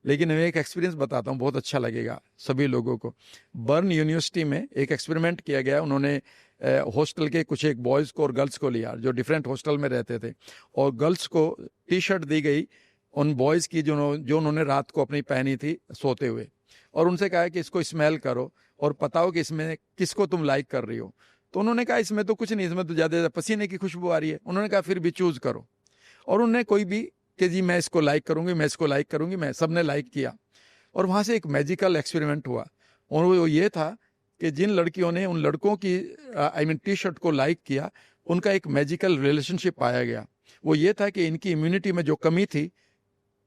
लेकिन मैं एक एक्सपीरियंस बताता हूँ, बहुत अच्छा लगेगा सभी लोगों को। बर्न यूनिवर्सिटी में एक एक्सपेरिमेंट किया गया। उन्होंने हॉस्टल के कुछ एक बॉयज़ को और गर्ल्स को लिया जो डिफरेंट हॉस्टल में रहते थे, और गर्ल्स को टी-शर्ट दी गई उन बॉयज़ की जो उन्होंने रात को अपनी पहनी थी सोते हुए, और उनसे कहा कि इसको स्मेल करो और बताओ कि इसमें किसको तुम लाइक कर रही हो। तो उन्होंने कहा इसमें तो कुछ नहीं, इसमें तो ज़्यादा पसीने की खुशबू आ रही है। उन्होंने कहा फिर भी चूज़ करो, और उन्होंने कोई भी कि जी मैं इसको लाइक करूंगी, मैं इसको लाइक करूंगी, मैं सबने लाइक किया। और वहाँ से एक मैजिकल एक्सपेरिमेंट हुआ, और वो ये था कि जिन लड़कियों ने उन लड़कों की टी-शर्ट को लाइक किया, उनका एक मैजिकल रिलेशनशिप पाया गया। वो ये था कि इनकी इम्यूनिटी में जो कमी थी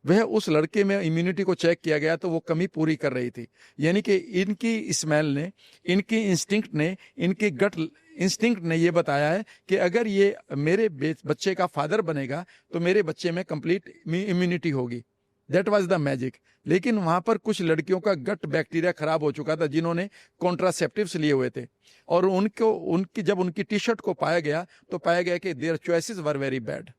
वह उस लड़के में इम्यूनिटी को चेक किया गया तो वो कमी पूरी कर रही थी। यानी कि इनकी स्मेल ने, इनकी इंस्टिंक्ट ने, इनकी गट इंस्टिंक्ट ने ये बताया है कि अगर ये मेरे बच्चे का फादर बनेगा तो मेरे बच्चे में कंप्लीट इम्यूनिटी होगी। That was the magic. लेकिन वहां पर कुछ लड़कियों का गट बैक्टीरिया खराब हो चुका था जिन्होंने कॉन्ट्रासेप्टिव्स लिए हुए थे, और जब उनकी टी शर्ट को पाया गया तो पाया गया कि there choices were very bad,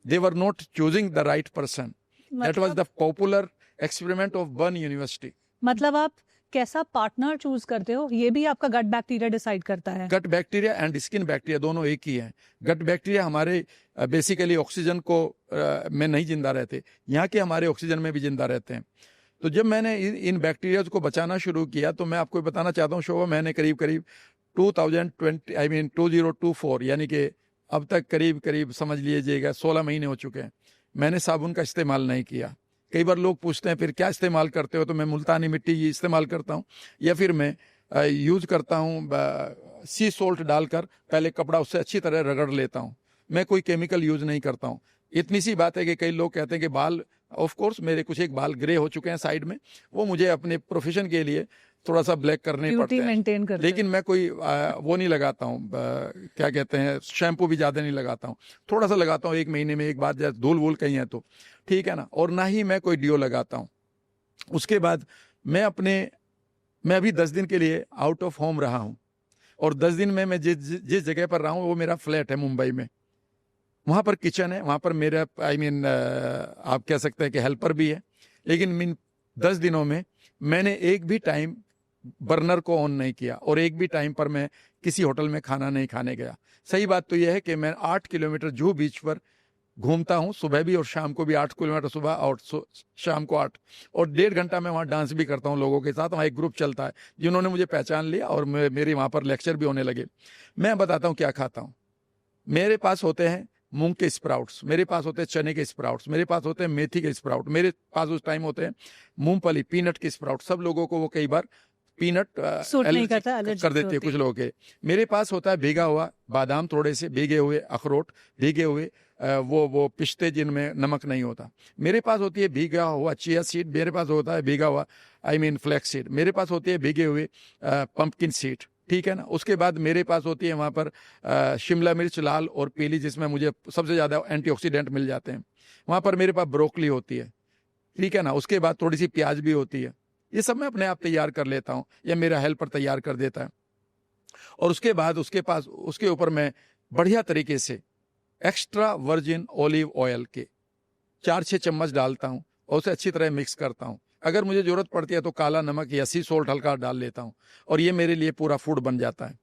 they were not choosing the right person. That was the popular experiment of burn university. मतलब आप कैसा पार्टनर चूज करते हो ये भी आपका गट बैक्टीरिया डिसाइड करता है? Gut bacteria and skin bacteria दोनों एक ही हैं। गट बैक्टीरिया हमारे बेसिकली ऑक्सीजन को में नहीं जिंदा रहते, यहाँ के हमारे ऑक्सीजन में भी जिंदा रहते हैं। तो जब मैंने इन बैक्टीरिया को बचाना शुरू किया तो मैं आपको बताना चाहता हूँ शोभा, मैंने करीब 2024 यानी कि अब तक करीब समझ लीजिएगा 16 महीने हो चुके हैं, मैंने साबुन का इस्तेमाल नहीं किया। कई बार लोग पूछते हैं फिर क्या इस्तेमाल करते हो, तो मैं मुल्तानी मिट्टी इस्तेमाल करता हूँ, या फिर मैं यूज करता हूँ सी सोल्ट डालकर पहले कपड़ा उससे अच्छी तरह रगड़ लेता हूँ। मैं कोई केमिकल यूज नहीं करता हूँ। इतनी सी बात है कि कई लोग कहते हैं कि बाल, ऑफ कोर्स मेरे कुछ एक बाल ग्रे हो चुके हैं साइड में, वो मुझे अपने प्रोफेशन के लिए थोड़ा सा ब्लैक करने पड़ते हैं, लेकिन मैं कोई वो नहीं लगाता हूँ, क्या कहते हैं, शैम्पू भी ज़्यादा नहीं लगाता हूँ, थोड़ा सा लगाता हूँ 1 महीने में एक बार, जैसे धूल वूल कहीं है तो ठीक है ना, और ना ही मैं कोई डिओ लगाता हूँ। उसके बाद मैं अभी 10 दिन के लिए आउट ऑफ होम रहा हूँ, और 10 दिन में मैं जिस जगह पर रहा हूँ वो मेरा फ्लैट है मुंबई में। वहाँ पर किचन है, वहाँ पर मेरा आप कह सकते हैं कि हेल्पर भी है, लेकिन 10 दिनों में मैंने एक भी टाइम बर्नर को ऑन नहीं किया, और एक भी टाइम पर मैं किसी होटल में खाना नहीं खाने गया। सही बात तो यह है कि मैं 8 किलोमीटर जुहू बीच पर घूमता हूँ, सुबह भी और शाम को भी 8 किलोमीटर सुबह और शाम को 8, और 1.5 घंटा मैं वहाँ डांस भी करता हूँ लोगों के साथ। वहाँ एक ग्रुप चलता है जिन्होंने मुझे पहचान लिया, और मेरी वहाँ पर लेक्चर भी होने लगे। मैं बताता हूँ क्या खाता हूँ। मेरे पास होते हैं मूंग के स्प्राउट्स, मेरे पास होते हैं चने के स्प्राउट्स, मेरे पास होते हैं मेथी के स्प्राउट, मेरे पास उस टाइम होते हैं मूंगफली, पीनट के स्प्राउट। सब लोगों को वो कई बार पीनट कर देती है कुछ लोगों के। मेरे पास होता है भीगा हुआ बादाम, थोड़े से भीगे हुए अखरोट, भीगे हुए वो पिस्ते जिनमें नमक नहीं होता। मेरे पास होती है भीगा हुआ चिया सीड, मेरे पास होता है भीगा हुआ फ्लैक्स सीड, मेरे पास होती है भीगे हुए पंपकिन सीड, ठीक है ना। उसके बाद मेरे पास होती है वहाँ पर शिमला मिर्च लाल और पीली, जिसमें मुझे सबसे ज़्यादा एंटीऑक्सीडेंट मिल जाते हैं। वहाँ पर मेरे पास ब्रोकली होती है, ठीक है ना। उसके बाद थोड़ी सी प्याज भी होती है। ये सब मैं अपने आप तैयार कर लेता हूँ, या मेरा हेल्पर तैयार कर देता है। और उसके बाद उसके ऊपर मैं बढ़िया तरीके से एक्स्ट्रा वर्जिन ऑलिव ऑयल के 4-6 चम्मच डालता हूँ, और उसे अच्छी तरह मिक्स करता हूँ। अगर मुझे जरूरत पड़ती है तो काला नमक या सी सोल्ट हल्का डाल लेता हूँ, और ये मेरे लिए पूरा फूड बन जाता है।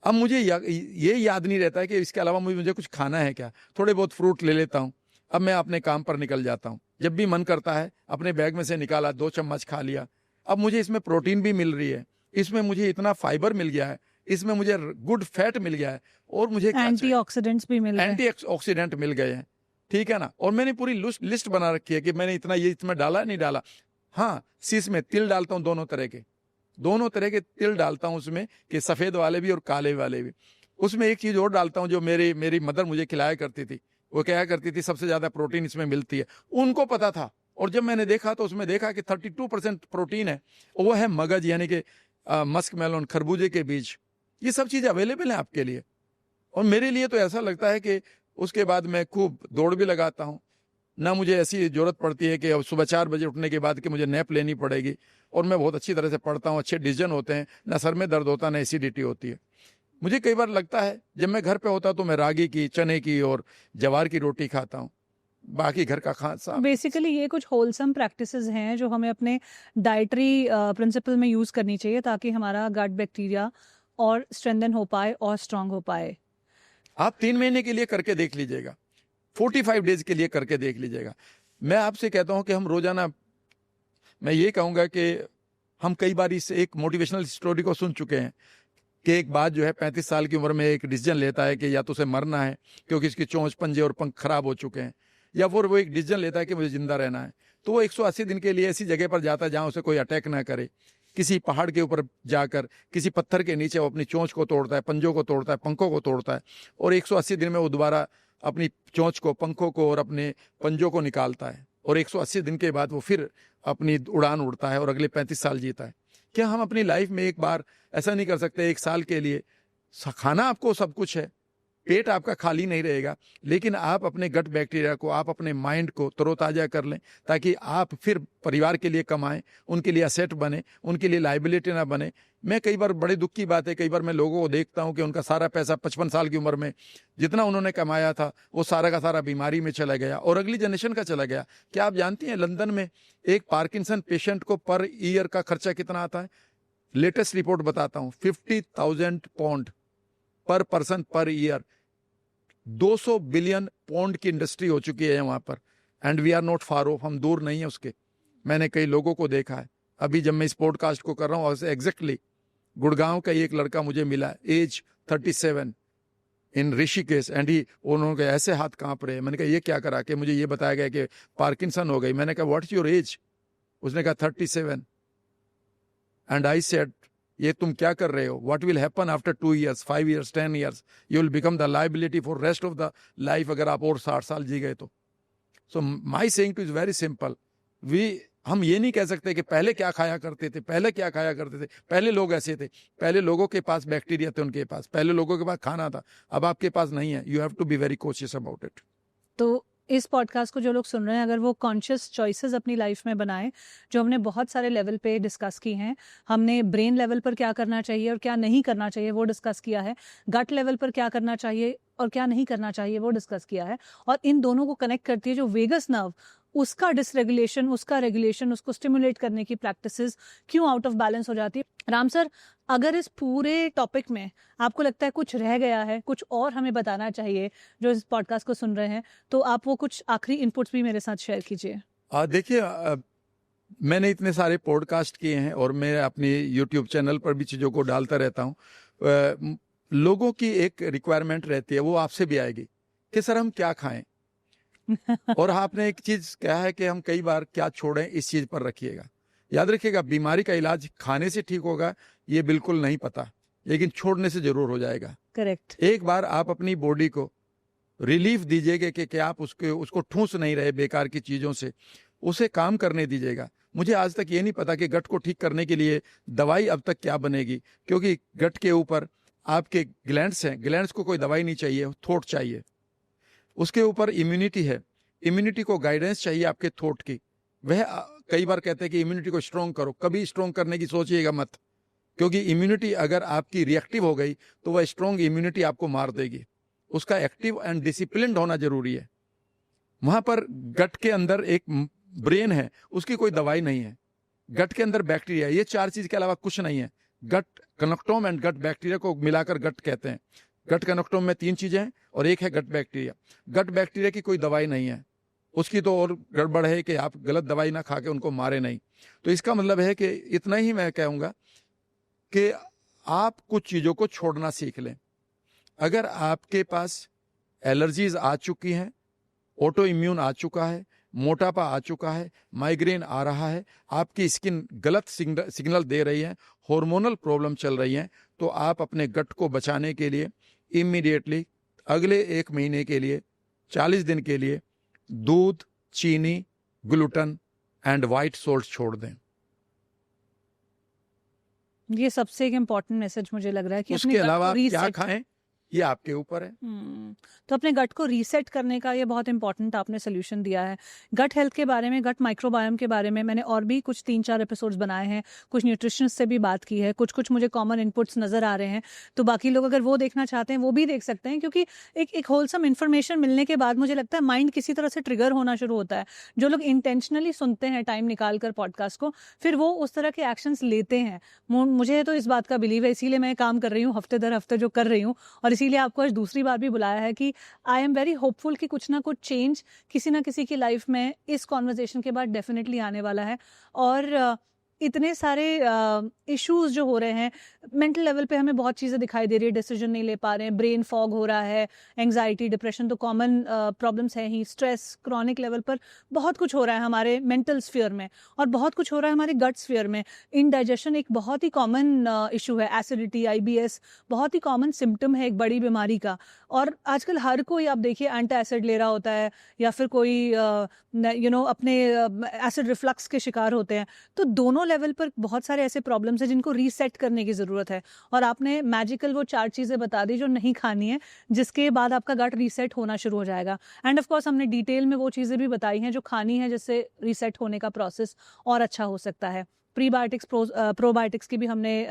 अब मुझे ये याद नहीं रहता है कि इसके अलावा मुझे कुछ खाना है क्या। थोड़े बहुत फ्रूट ले लेता हूँ। अब मैं अपने काम पर निकल जाता हूँ। जब भी मन करता है अपने बैग में से निकाला, 2 चम्मच खा लिया। अब मुझे इसमें प्रोटीन भी मिल रही है, इसमें मुझे इतना फाइबर मिल गया है, इसमें मुझे गुड फैट मिल गया है, और मुझे एंटीऑक्सीडेंट्स भी मिल गए, एंटीऑक्सीडेंट मिल गए हैं, ठीक है ना। और मैंने पूरी लिस्ट बना रखी है कि मैंने इतना ये इसमें डाला नहीं डाला। हाँ, शीश में तिल डालता हूँ, दोनों तरह के तिल डालता हूँ उसमें, कि सफेद वाले भी और काले वाले भी। उसमें एक चीज और डालता हूँ जो मेरी मदर मुझे खिलाया करती थी। वो क्या करती थी, सबसे ज्यादा प्रोटीन इसमें मिलती है, उनको पता था। और जब मैंने देखा तो उसमें देखा कि 32% प्रोटीन है, वो है मगज, यानी कि मस्क मेलोन, खरबूजे के बीज। ये सब चीजें अवेलेबल है आपके लिए। और मेरे लिए तो ऐसा लगता है कि उसके बाद मैं खूब दौड़ भी लगाता हूँ। ना मुझे ऐसी जरूरत पड़ती है कि अब सुबह 4 बजे उठने के बाद कि मुझे नैप लेनी पड़ेगी। और मैं बहुत अच्छी तरह से पढ़ता हूँ, अच्छे डिसीजन होते हैं, ना सर में दर्द होता, ना एसिडिटी होती है। मुझे कई बार लगता है जब मैं घर पे होता तो मैं रागी की, चने की और जवार की रोटी खाता हूँ, बाकी घर का खाना। बेसिकली ये कुछ होलसम प्रैक्टिसेस हैं जो हमें अपने डाइटरी प्रिंसिपल में यूज करनी चाहिए, ताकि हमारा गट बैक्टीरिया और स्ट्रेंथन हो पाए और स्ट्रांग हो पाए। आप 3 महीने के लिए करके देख लीजिएगा, 45 डेज के लिए करके देख लीजिएगा। मैं आपसे कहता हूं कि हम रोजाना, मैं ये कहूंगा कि हम कई बार इस एक मोटिवेशनल स्टोरी को सुन चुके हैं कि एक बात जो है 35 साल की उम्र में एक डिसीजन लेता है कि या तो उसे मरना है क्योंकि इसकी चोंच, पंजे और पंख खराब हो चुके हैं, या फिर वो एक डिसीजन लेता है कि मुझे जिंदा रहना है। तो वो 180 दिन के लिए ऐसी जगह पर जाता है जहां उसे कोई अटैक ना करे। किसी पहाड़ के ऊपर जाकर, किसी पत्थर के नीचे वो अपनी चोंच को तोड़ता है, पंजों को तोड़ता है, पंखों को तोड़ता है, और 180 दिन में वो दोबारा अपनी चोंच को, पंखों को और अपने पंजों को निकालता है और 180 दिन के बाद वो फिर अपनी उड़ान उड़ता है और अगले 35 साल जीता है। क्या हम अपनी लाइफ में एक बार ऐसा नहीं कर सकते? 1 साल के लिए खाना आपको सब कुछ है, पेट आपका खाली नहीं रहेगा, लेकिन आप अपने गट बैक्टीरिया को, आप अपने माइंड को तरोताजा कर लें ताकि आप फिर परिवार के लिए कमाएं, उनके लिए असेट बने, उनके लिए लाइबिलिटी ना बने। मैं कई बार, बड़े दुख की बात है, कई बार मैं लोगों को देखता हूं कि उनका सारा पैसा 55 साल की उम्र में जितना उन्होंने कमाया था वो सारा का सारा बीमारी में चला गया और अगली जनरेशन का चला गया। क्या आप जानती हैं लंदन में एक पार्किंसन पेशेंट को पर ईयर का खर्चा कितना आता है? लेटेस्ट रिपोर्ट बताता हूं, 50,000 pound per person per year. 200 billion pound की इंडस्ट्री हो चुकी है वहां पर, and we are not far off, हम दूर नहीं है उसके। मैंने कई लोगों को देखा है। अभी जब मैं इस पॉडकास्ट को कर रहा हूँ, एग्जैक्टली गुड़गांव का एक लड़का मुझे मिला, age 37 in Rishikesh, and he, उन्होंने ऐसे हाथ कांप रहे हैं। मैंने कहा ये क्या करा के? मुझे ये बताया गया कि पार्किंसन हो गई। मैंने कहा व्हाट इज योर एज? उसने कहा 37। एंड आई सेड ये तुम क्या कर रहे हो? What will happen after 2 years, 5 years, 10 years? You will become the liability for rest of the life अगर आप और 60 साल जी गए तो। So my saying to is very simple. हम ये नहीं कह सकते कि पहले क्या खाया करते थे, पहले क्या खाया करते थे, पहले लोग ऐसे थे, पहले लोगों के पास बैक्टीरिया थे, उनके पास, पहले लोगों के पास खाना था, अब आपके पास नहीं है। You have to be very cautious about it. तो इस पॉडकास्ट को जो लोग सुन रहे हैं, अगर वो कॉन्शियस चॉइसेस अपनी लाइफ में बनाएं, जो हमने बहुत सारे लेवल पे डिस्कस की हैं, हमने ब्रेन लेवल पर क्या करना चाहिए और क्या नहीं करना चाहिए वो डिस्कस किया है, गट लेवल पर क्या करना चाहिए और क्या नहीं करना चाहिए वो डिस्कस किया है, और इन दोनों को कनेक्ट करती है जो वेगस नर्व, उसका डिसरेगुलेशन, उसका रेगुलेशन, उसको स्टिमुलेट करने की प्रैक्टिसेस क्यों आउट ऑफ बैलेंस हो जाती है। राम सर, अगर इस पूरे टॉपिक में आपको लगता है कुछ रह गया है, कुछ और हमें बताना चाहिए जो इस पॉडकास्ट को सुन रहे हैं, तो आप वो कुछ आखिरी इनपुट्स भी मेरे साथ शेयर कीजिए। देखिए, मैंने इतने सारे पॉडकास्ट किए हैं और मैं अपनी यूट्यूब चैनल पर भी चीज़ों को डालता रहता हूँ। लोगों की एक रिक्वायरमेंट रहती है, वो आपसे भी आएगी कि सर हम क्या खाएं। और आपने एक चीज कहा है कि हम कई बार क्या छोड़ें, इस चीज पर रखिएगा। याद रखिएगा, बीमारी का इलाज खाने से ठीक होगा ये बिल्कुल नहीं पता, लेकिन छोड़ने से जरूर हो जाएगा। करेक्ट। एक बार आप अपनी बॉडी को रिलीफ दीजिएगा कि आप उसको ठूंस नहीं रहे बेकार की चीजों से, उसे काम करने दीजिएगा। मुझे आज तक ये नहीं पता कि गट को ठीक करने के लिए दवाई अब तक क्या बनेगी, क्योंकि गट के ऊपर आपके ग्लैंड्स हैं, ग्लैंड्स को कोई दवाई नहीं चाहिए, थॉट चाहिए। उसके ऊपर इम्यूनिटी है, इम्यूनिटी को गाइडेंस चाहिए आपके थॉट की। वह कई बार कहते हैं कि इम्यूनिटी को स्ट्रॉन्ग करो, कभी स्ट्रॉन्ग करने की सोचिएगा मत, क्योंकि इम्यूनिटी अगर आपकी रिएक्टिव हो गई तो वह स्ट्रॉन्ग इम्यूनिटी आपको मार देगी। उसका एक्टिव एंड डिसिप्लिन्ड होना जरूरी है। वहां पर गट के अंदर एक ब्रेन है, उसकी कोई दवाई नहीं है। गट के अंदर बैक्टीरिया, ये 4 चीज के अलावा कुछ नहीं है। गट कनेक्टोम एंड गट बैक्टीरिया को मिलाकर गट कहते हैं। गट कनेक्टोम में 3 चीजें हैं और एक है गट बैक्टीरिया। गट बैक्टीरिया की कोई दवाई नहीं है, उसकी तो और गड़बड़ है कि आप गलत दवाई ना खा के उनको मारे नहीं। तो इसका मतलब है कि इतना ही मैं कहूंगा कि आप कुछ चीजों को छोड़ना सीख लें। अगर आपके पास एलर्जीज आ चुकी हैं, ऑटो इम्यून आ चुका है, मोटापा आ चुका है, माइग्रेन आ रहा है, आपकी स्किन गलत सिग्नल दे रही है, हार्मोनल प्रॉब्लम चल रही है, तो आप अपने गट को बचाने के लिए इमीडिएटली अगले 1 महीने के लिए 40 दिन के लिए दूध, चीनी, ग्लूटन एंड व्हाइट सॉल्ट छोड़ दें। ये सबसे एक इम्पॉर्टेंट मैसेज मुझे लग रहा है कि उसके अलावा आप क्या खाएं ये आपके ऊपर है। तो अपने गट को रीसेट करने का ये बहुत इंपॉर्टेंट आपने सोल्यूशन दिया है। गट हेल्थ के बारे में, गट माइक्रोबायोम के बारे में मैंने और भी कुछ 3-4 एपिसोड्स बनाए हैं, कुछ न्यूट्रिशनिस्ट से भी बात की है, कुछ मुझे कॉमन इनपुट्स नजर आ रहे हैं। तो बाकी लोग अगर वो देखना चाहते हैं वो भी देख सकते हैं, क्योंकि एक होलसम इन्फॉर्मेशन मिलने के बाद मुझे लगता है माइंड किसी तरह से ट्रिगर होना शुरू होता है। जो लोग इंटेंशनली सुनते हैं टाइम निकाल कर पॉडकास्ट को, फिर वो उस तरह के एक्शंस लेते हैं। मुझे तो इस बात का बिलीव है, इसीलिए मैं काम कर रही हूँ, हफ्ते दर हफ्ते जो कर रही हूँ, और इसीलिए आपको आज दूसरी बार भी बुलाया है कि आई एम वेरी होपफुल कि कुछ ना कुछ चेंज किसी ना किसी की लाइफ में इस कॉन्वर्जेशन के बाद डेफिनेटली आने वाला है। और इतने सारे इश्यूज जो हो रहे हैं मेंटल लेवल पे, हमें बहुत चीज़ें दिखाई दे रही है, डिसीजन नहीं ले पा रहे हैं, ब्रेन फॉग हो रहा है, एंजाइटी डिप्रेशन तो कॉमन प्रॉब्लम्स हैं ही, स्ट्रेस क्रॉनिक लेवल पर बहुत कुछ हो रहा है हमारे मेंटल स्फीयर में, और बहुत कुछ हो रहा है हमारे गट स्फीयर में। इनडाइजेशन एक बहुत ही कॉमन इशू है, एसिडिटी, IBS बहुत ही कॉमन सिम्टम है एक बड़ी बीमारी का। और आजकल हर कोई आप देखिए एंटी एसिड ले रहा होता है, या फिर कोई अपने एसिड रिफ्लक्स के शिकार होते हैं। तो दोनों लेवल पर बहुत सारे ऐसे प्रॉब्लम्स हैं जिनको रीसेट करने की ज़रूरत है, और आपने मैजिकल वो 4 चीज़ें बता दी जो नहीं खानी है, जिसके बाद आपका गट रीसेट होना शुरू हो जाएगा। एंड ऑफ कोर्स हमने डिटेल में वो चीज़ें भी बताई हैं जो खानी है, जिससे रीसेट होने का प्रोसेस और अच्छा हो सकता है। प्रीबायोटिक्स, प्रोबायोटिक्स की भी हमने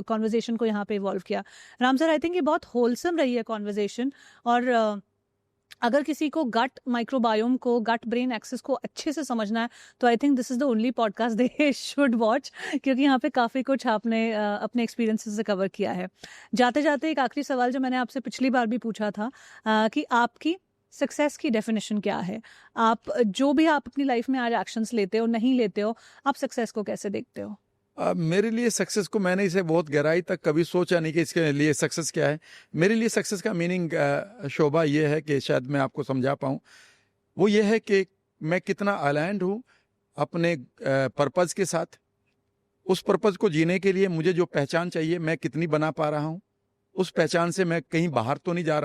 कॉन्वर्जेशन को यहाँ पे इवॉल्व किया। राम सर, आई थिंक ये बहुत होलसम रही है कॉन्वर्जेशन, और अगर किसी को गट माइक्रोबायोम को, गट ब्रेन एक्सेस को अच्छे से समझना है, तो I think this is the only podcast they should watch, क्योंकि यहाँ पे काफ़ी कुछ आपने अपने एक्सपीरियंसेस से कवर किया है। जाते जाते एक आखिरी सवाल जो मैंने आपसे पिछली बार भी पूछा था, कि आपकी सक्सेस की डेफिनेशन क्या है? आप जो भी आप अपनी लाइफ में आज एक्शंस लेते हो, नहीं लेते हो, आप सक्सेस को कैसे देखते हो? मेरे लिए सक्सेस को, मैंने इसे बहुत गहराई तक कभी सोचा नहीं कि इसके लिए सक्सेस क्या है। मेरे लिए सक्सेस का मीनिंग शोभा ये है कि शायद मैं आपको समझा पाऊँ, वो ये है कि मैं कितना अलाइंड हूँ अपने पर्पज़ के साथ। उस पर्पज़ को जीने के लिए मुझे जो पहचान चाहिए मैं कितनी बना पा रहा हूँ, उस पहचान से मैं कहीं बाहर तो नहीं जा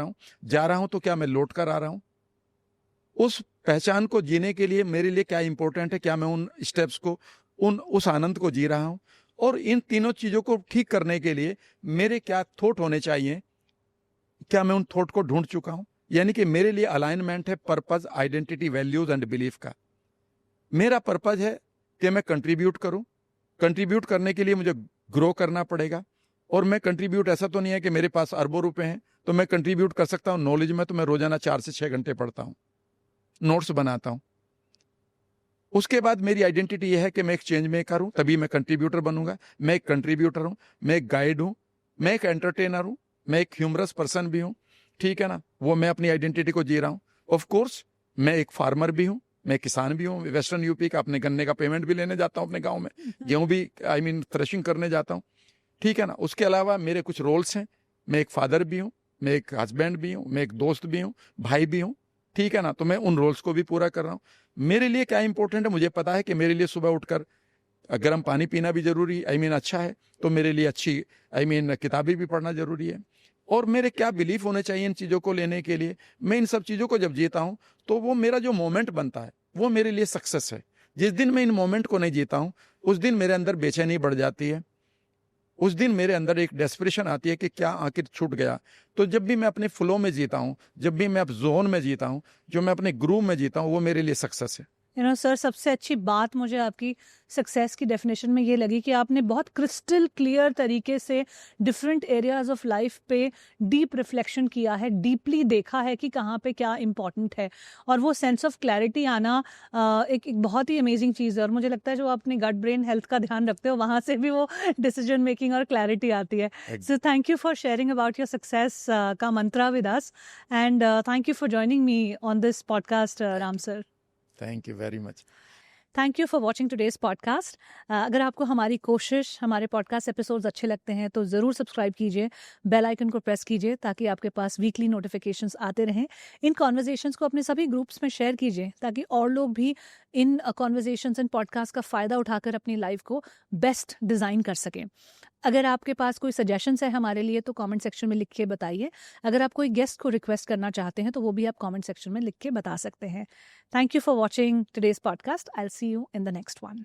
रहा हूँ तो क्या मैं लौट कर आ रहा हूँ। उस पहचान को जीने के लिए मेरे लिए क्या इम्पोर्टेंट है, क्या मैं उन स्टेप्स को, उस आनंद को जी रहा हूँ, और इन तीनों चीज़ों को ठीक करने के लिए मेरे क्या थॉट होने चाहिए, क्या मैं उन थॉट को ढूंढ चुका हूँ। यानी कि मेरे लिए अलाइनमेंट है purpose, identity, values and belief का। मेरा पर्पस है कि मैं कंट्रीब्यूट करूँ। कंट्रीब्यूट करने के लिए मुझे ग्रो करना पड़ेगा, और मैं कंट्रीब्यूट ऐसा तो नहीं है कि मेरे पास अरबों रुपए हैं तो मैं कंट्रीब्यूट कर सकता हूँ नॉलेज में। तो मैं रोजाना 4 से 6 घंटे पढ़ता हूँ, नोट्स बनाता हूँ। उसके बाद मेरी आइडेंटिटी यह है कि मैं एक चेंज मेकर हूँ, तभी मैं कंट्रीब्यूटर बनूंगा। मैं एक कंट्रीब्यूटर हूँ, मैं एक गाइड हूँ, मैं एक एंटरटेनर हूँ, मैं एक ह्यूमरस पर्सन भी हूँ, ठीक है ना। वो मैं अपनी आइडेंटिटी को जी रहा हूँ। ऑफ कोर्स मैं एक फार्मर भी हूँ, मैं किसान भी हूँ। वेस्टर्न यूपी का अपने गन्ने का पेमेंट भी लेने जाता हूँ अपने गाँव में, गेहूँ भी थ्रेशिंग करने जाता हूँ, ठीक है ना। उसके अलावा मेरे कुछ रोल्स हैं, मैं एक फादर भी हूँ, मैं एक हस्बैंड भी हूँ, मैं एक दोस्त भी हूँ, भाई भी हूँ, ठीक है ना। तो मैं उन रोल्स को भी पूरा कर रहा हूँ। मेरे लिए क्या इंपॉर्टेंट है, मुझे पता है कि मेरे लिए सुबह उठकर गर्म पानी पीना भी जरूरी, अच्छा है। तो मेरे लिए अच्छी किताबें भी पढ़ना जरूरी है। और मेरे क्या बिलीफ होने चाहिए इन चीज़ों को लेने के लिए। मैं इन सब चीज़ों को जब जीता हूँ तो वो मेरा जो मोमेंट बनता है वो मेरे लिए सक्सेस है। जिस दिन मैं इन मोमेंट को नहीं जीता हूँ उस दिन मेरे अंदर बेचैनी बढ़ जाती है, उस दिन मेरे अंदर एक डेस्परेशन आती है कि क्या आखिर छूट गया। तो जब भी मैं अपने फ्लो में जीता हूँ, जब भी मैं अब जोन में जीता हूँ, जो मैं अपने ग्रूव में जीता हूँ, वो मेरे लिए सक्सेस है। सर, सबसे अच्छी बात मुझे आपकी सक्सेस की डेफिनेशन में ये लगी कि आपने बहुत क्रिस्टल क्लियर तरीके से डिफरेंट एरियाज ऑफ लाइफ पे डीप रिफ्लेक्शन किया है, डीपली देखा है कि कहाँ पे क्या इंपॉर्टेंट है, और वो सेंस ऑफ क्लैरिटी आना एक बहुत ही अमेजिंग चीज़ है। और मुझे लगता है जो आप अपने गट ब्रेन हेल्थ का ध्यान रखते हो वहाँ से भी वो डिसीजन मेकिंग और क्लैरिटी आती है। So thank you for sharing about your success का mantra with us, and thank you for joining me on this podcast, Ram sir. Thank you very much. Thank you for watching today's podcast. अगर आपको हमारी कोशिश, हमारे podcast episodes अच्छे लगते हैं तो ज़रूर सब्सक्राइब कीजिए, बेल आइकन को प्रेस कीजिए ताकि आपके पास वीकली नोटिफिकेशंस आते रहें। इन कॉन्वर्जेशंस को अपने सभी ग्रुप्स में शेयर कीजिए ताकि और लोग भी इन कॉन्वर्जेशंस एंड पॉडकास्ट का फ़ायदा उठाकर अपनी लाइफ को बेस्ट डिज़ाइन कर सकें। अगर आपके पास कोई सजेशंस है हमारे लिए तो कमेंट सेक्शन में लिख के बताइए। अगर आप कोई गेस्ट को रिक्वेस्ट करना चाहते हैं तो वो भी आप कमेंट सेक्शन में लिख के बता सकते हैं। Thank you for watching today's podcast. I will see you in the next one.